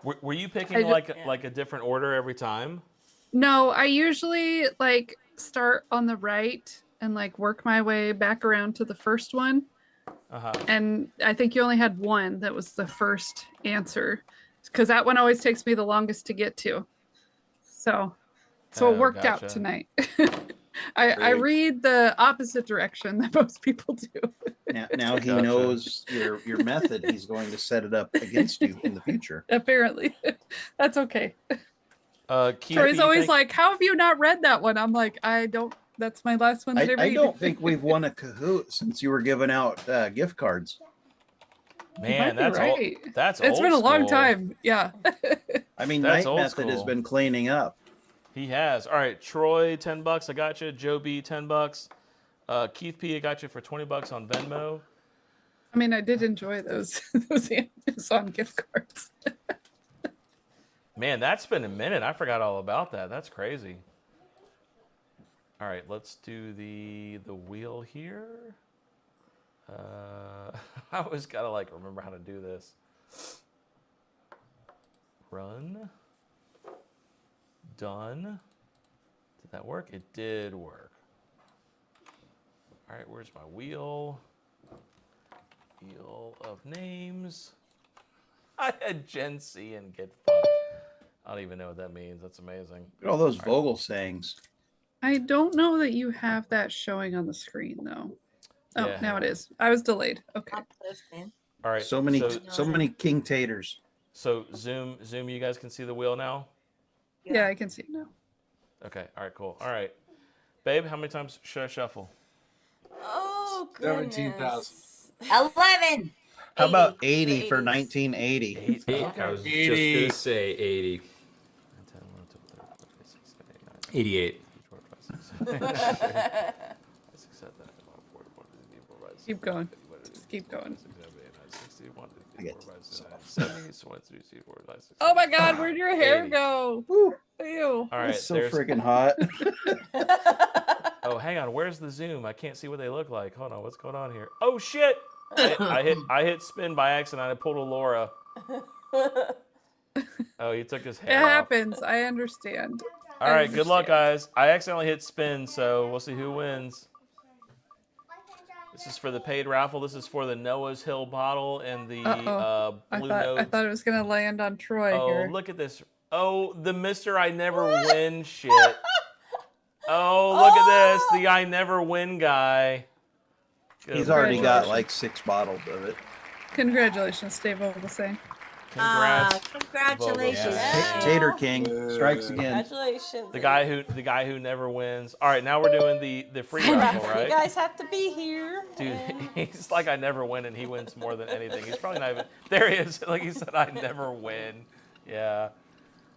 Were you picking I like a different order every time? No, I usually like start on the right and like work my way back around to the first one. Uh-huh. And I think you only had one that was the first answer, because that one always takes me the longest to get to. So it worked out gotcha. tonight. I read the opposite direction that most people do. Now he Gotcha. knows your method. He's going to set it up against you in the future. Apparently. That's okay. Keith, Troy's you always think- like, how have you not read that one? I'm like, I don't, that's my last one that I read. I don't think we've won a Kahoot since you were giving out gift cards. Man, might be that's right. old. That's It's old been a long school. time. Yeah. I mean, That's Night old Method has school. been cleaning up. He has. All right, Troy, $10. I got you. Joe B, $10. Keith P, I got you for $20 on Venmo. I mean, I did enjoy those Amazon gift cards. Man, that's been a minute. I forgot all about that. That's crazy. All right, let's do the wheel here. I always gotta like remember how to do this. Run. Done. Did that work? It did work. All right, where's my wheel? Wheel of names. I had Gen C and get fucked. I don't even know what that means. That's amazing. Look at all those Vogel sayings. I don't know that you have that showing on the screen though. Oh, Yeah. now it is. I was delayed. Okay. All right. So many King Taters. So Zoom, you guys can see the wheel now? Yeah, I can see it now. Okay. All right, cool. All right. Babe, how many times should I shuffle? Oh, goodness. 17,000. 11. How about 80 80 for for 1980? I was just 80. going to say 80. 88. Keep going. Just keep going. Oh my God, where'd your hair 80. go? Ew. All right. That's so there's- freaking hot. Oh, hang on. Where's the zoom? I can't see what they look like. Hold on. What's going on here? Oh shit! I hit spin by accident. I pulled a Laura. Oh, he took his It hair off. happens. I understand. All right. Good luck, understand. guys. I accidentally hit spin, so we'll see who wins. This is for the paid raffle. This is for the Noah's Hill bottle and the Uh-oh. I Blue thought Notes. it was gonna land on Troy Oh, here. look at this. Oh, the Mr. I Never Win shit. Oh, look at this. The I Never Win guy. Good He's already got Congratulations. like 6 bottles of it. Congratulations, Dave was saying. Congrats. Congratulations. Yeah. Tater King strikes again. Congratulations. The guy who never wins. All right, now we're doing the free raffle, You right? guys have to be here. Dude, he's like I never win, and he wins more than anything. He's probably not even. There he is. Like he said, I never win. Yeah.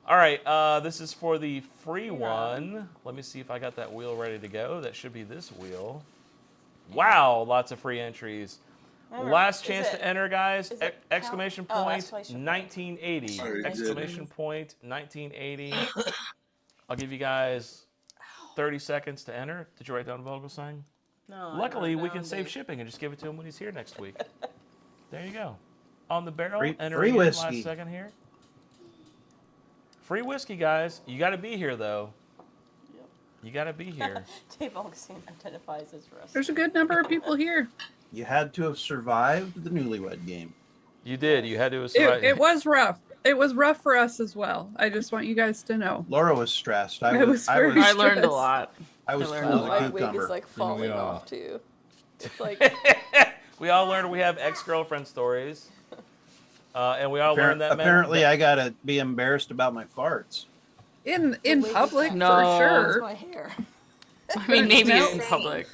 All right. This is for the free one. Let me see if I got that wheel ready to go. That should be this wheel. Wow, lots of free entries. Remember, Last is chance it- to enter, guys. is it Exclamation count? Oh, point exclamation point. 1980. Sorry, did. Exclamation point 1980. I'll give you guys 30 seconds to enter. Did you write down Vogel saying? No, Luckily, we no, can save dude. shipping and just give it to him when he's here next week. There you go. On the barrel, Free entering in whiskey. last second here. Free whiskey, guys. You got to be here, though. You got to be here. Dave Augustine identifies as Russ. There's a good number of people here. You had to have survived the Newlywed Game. You did. You had to survive. It was rough. It was rough for us as well. I just want you guys to know. Laura was stressed. I was very I learned a stressed. lot. I was I learned full a of lot. My wig cucumber. is like falling all. off too. It's like We all learned we have ex-girlfriend stories. And we all learned that. Apparently, I gotta be embarrassed about my farts. In wig is public, No. for it's sure. my hair. I mean, maybe No. in public.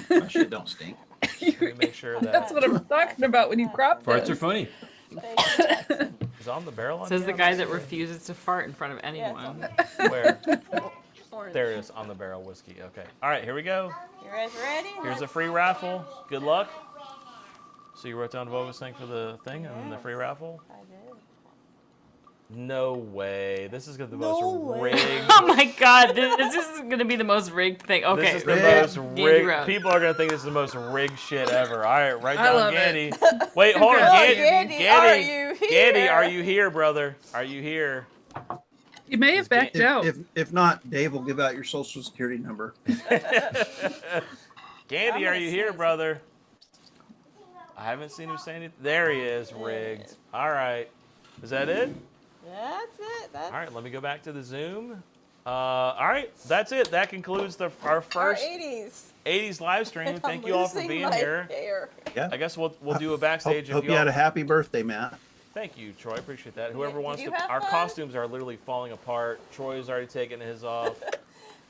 My shit don't stink. Let me make sure That's that what I'm talking about when you crop Farts those. are funny. is on the barrel. On Says the here? guy that refuses to fart in front of anyone. Where? Orange. There it is on the barrel whiskey. Okay. All right, here we go. You guys ready? Here's a free raffle. Good luck. So you wrote down Vogel's thing for the thing and the free raffle? I did. No way. This is gonna be the No most way. rigged. Oh my god, this is gonna be the most rigged thing. Okay, This is the rigged. most Gandy rigged. wrote. People are gonna think this is the most rigged shit ever. All right, write I down love Gandy. Wait, hold on, Oh, Gandy. Gandy, are you Gandy, here? are you here, brother? Are you here? You may have backed out. If not, Dave will give out your social security number. Gandy, I'm are you gonna here, say brother? I haven't seen him say anything. There he is, rigged. All right. Is that it? That's it. That's All right, let me go back to the Zoom. All right, that's it. That concludes our first 80s live stream. Thank you all for being here. Yeah. I guess we'll do a backstage. Hope you had a happy birthday, Matt. Thank you, Troy. Appreciate that. Whoever wants you to. have Our fun? costumes are literally falling apart. Troy's already taken his off.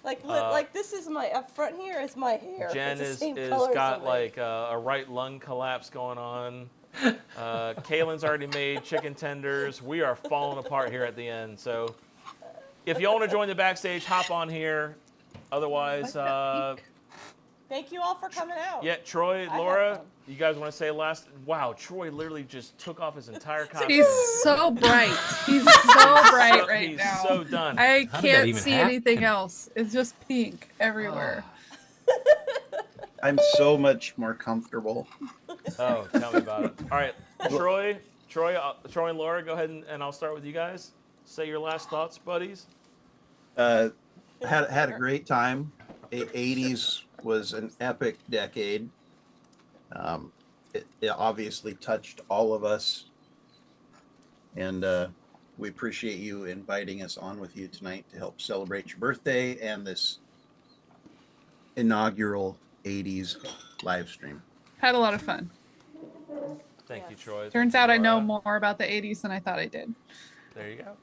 Like this is my up front here is my hair. Jen It's the is same color as got the wig. like a right lung collapse going on. Kaylin's already made chicken tenders. We are falling apart here at the end. So if you want to join the backstage, hop on here. Otherwise, Thank you all for coming out. yeah, Troy, had Laura, fun. you guys want to say last? Wow, Troy literally just took off his entire costume. He's so bright. He's so bright right He's now. so done. I How did that can't even see happen? anything else. It's just pink everywhere. I'm so much more comfortable. Oh, tell me about it. All right, Troy and Laura, go ahead and I'll start with you guys. Say your last thoughts, buddies. Had a great time. 80s was an epic decade. It obviously touched all of us, and we appreciate you inviting us on with you tonight to help celebrate your birthday and this inaugural 80s live stream. Had a lot of fun. Thank you, Troy. Turns Thank out you, I know Laura. more about the 80s than I thought I did. There you go.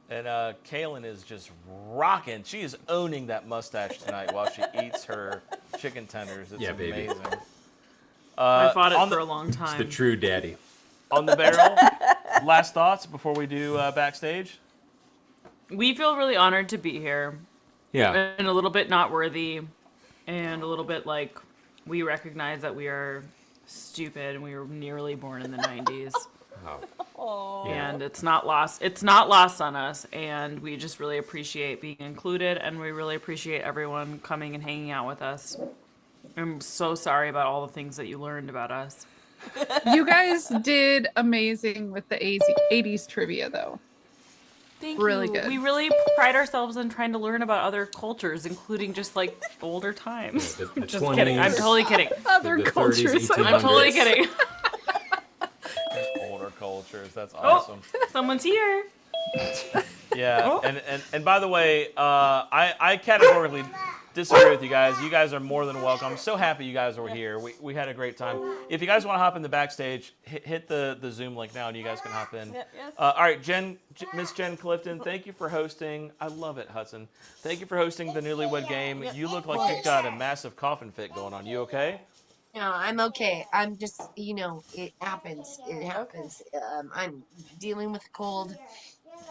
And Kaylin is just rocking. She is owning that mustache tonight while she eats her chicken tenders. It's Yeah, baby. amazing. I fought it on for the- a long It's time. the true daddy. On the barrel, last thoughts before we do backstage? We feel really honored to be here. Yeah. And a little bit not worthy, and a little bit like we recognize that we are stupid and we were nearly born in the 90s. Oh. And it's not lost on us, and we just really appreciate being included, and we really appreciate everyone coming and hanging out with us. I'm so sorry about all the things that you learned about us. You guys did amazing with the 80s trivia, though. Thank Really you. good. We really pride ourselves in trying to learn about other cultures, including just like older times. Yeah, the Just kidding. I'm 20s, totally kidding. Other the 30s, cultures. 1800s. I'm totally kidding. Older cultures. That's Oh. awesome. Someone's here. Yeah. Oh. And by the way, I categorically disagree with you guys. You guys are more than welcome. I'm so happy you guys were here. We had a great time. If you guys want to hop in the backstage, hit the Zoom link now, and you guys can hop in. Yes. All right, Miss Jen Clifton, thank you for hosting. I love it, Hudson. Thank you for hosting the Newlywed Game. You look like you've got a massive coffin fit going on. You okay? No, I'm okay. I'm just, it happens. It happens. I'm dealing with a cold.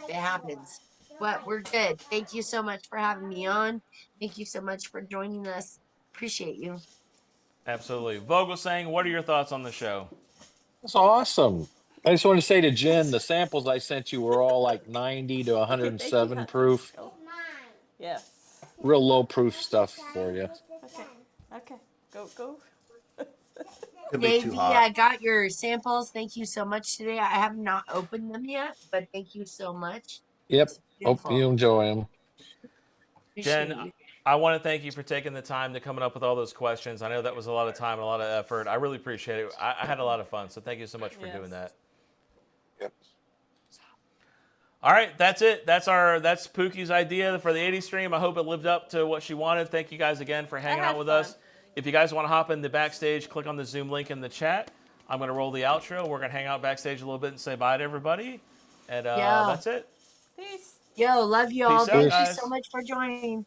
It happens. But we're good. Thank you so much for having me on. Thank you so much for joining us. Appreciate you. Absolutely. Vogel saying, what are your thoughts on the show? That's awesome. I just wanted to say to Jen, the samples I sent you were all like 90 to 107 proof. Yes. Real low proof stuff for you. Okay. Go. Could be Davey, too hot. I got your samples. Thank you so much today. I have not opened them yet, but thank you so much. Yep. Hope Beautiful. you enjoy them. Appreciate Jen, you. I want to thank you for taking the time to coming up with all those questions. I know that was a lot of time and a lot of effort. I really appreciate it. I had a lot of fun, so thank you so much for doing that. Yep. All right, that's it. That's Pookie's idea for the 80s stream. I hope it lived up to what she wanted. Thank you guys again for hanging out with us. If you guys want to hop in the backstage, click on the Zoom link in the chat. I'm going to roll the outro. We're going to hang out backstage a little bit and say bye to everybody. And that's it. Peace. Yo, love you all. Peace out, Thank you guys. so much for joining.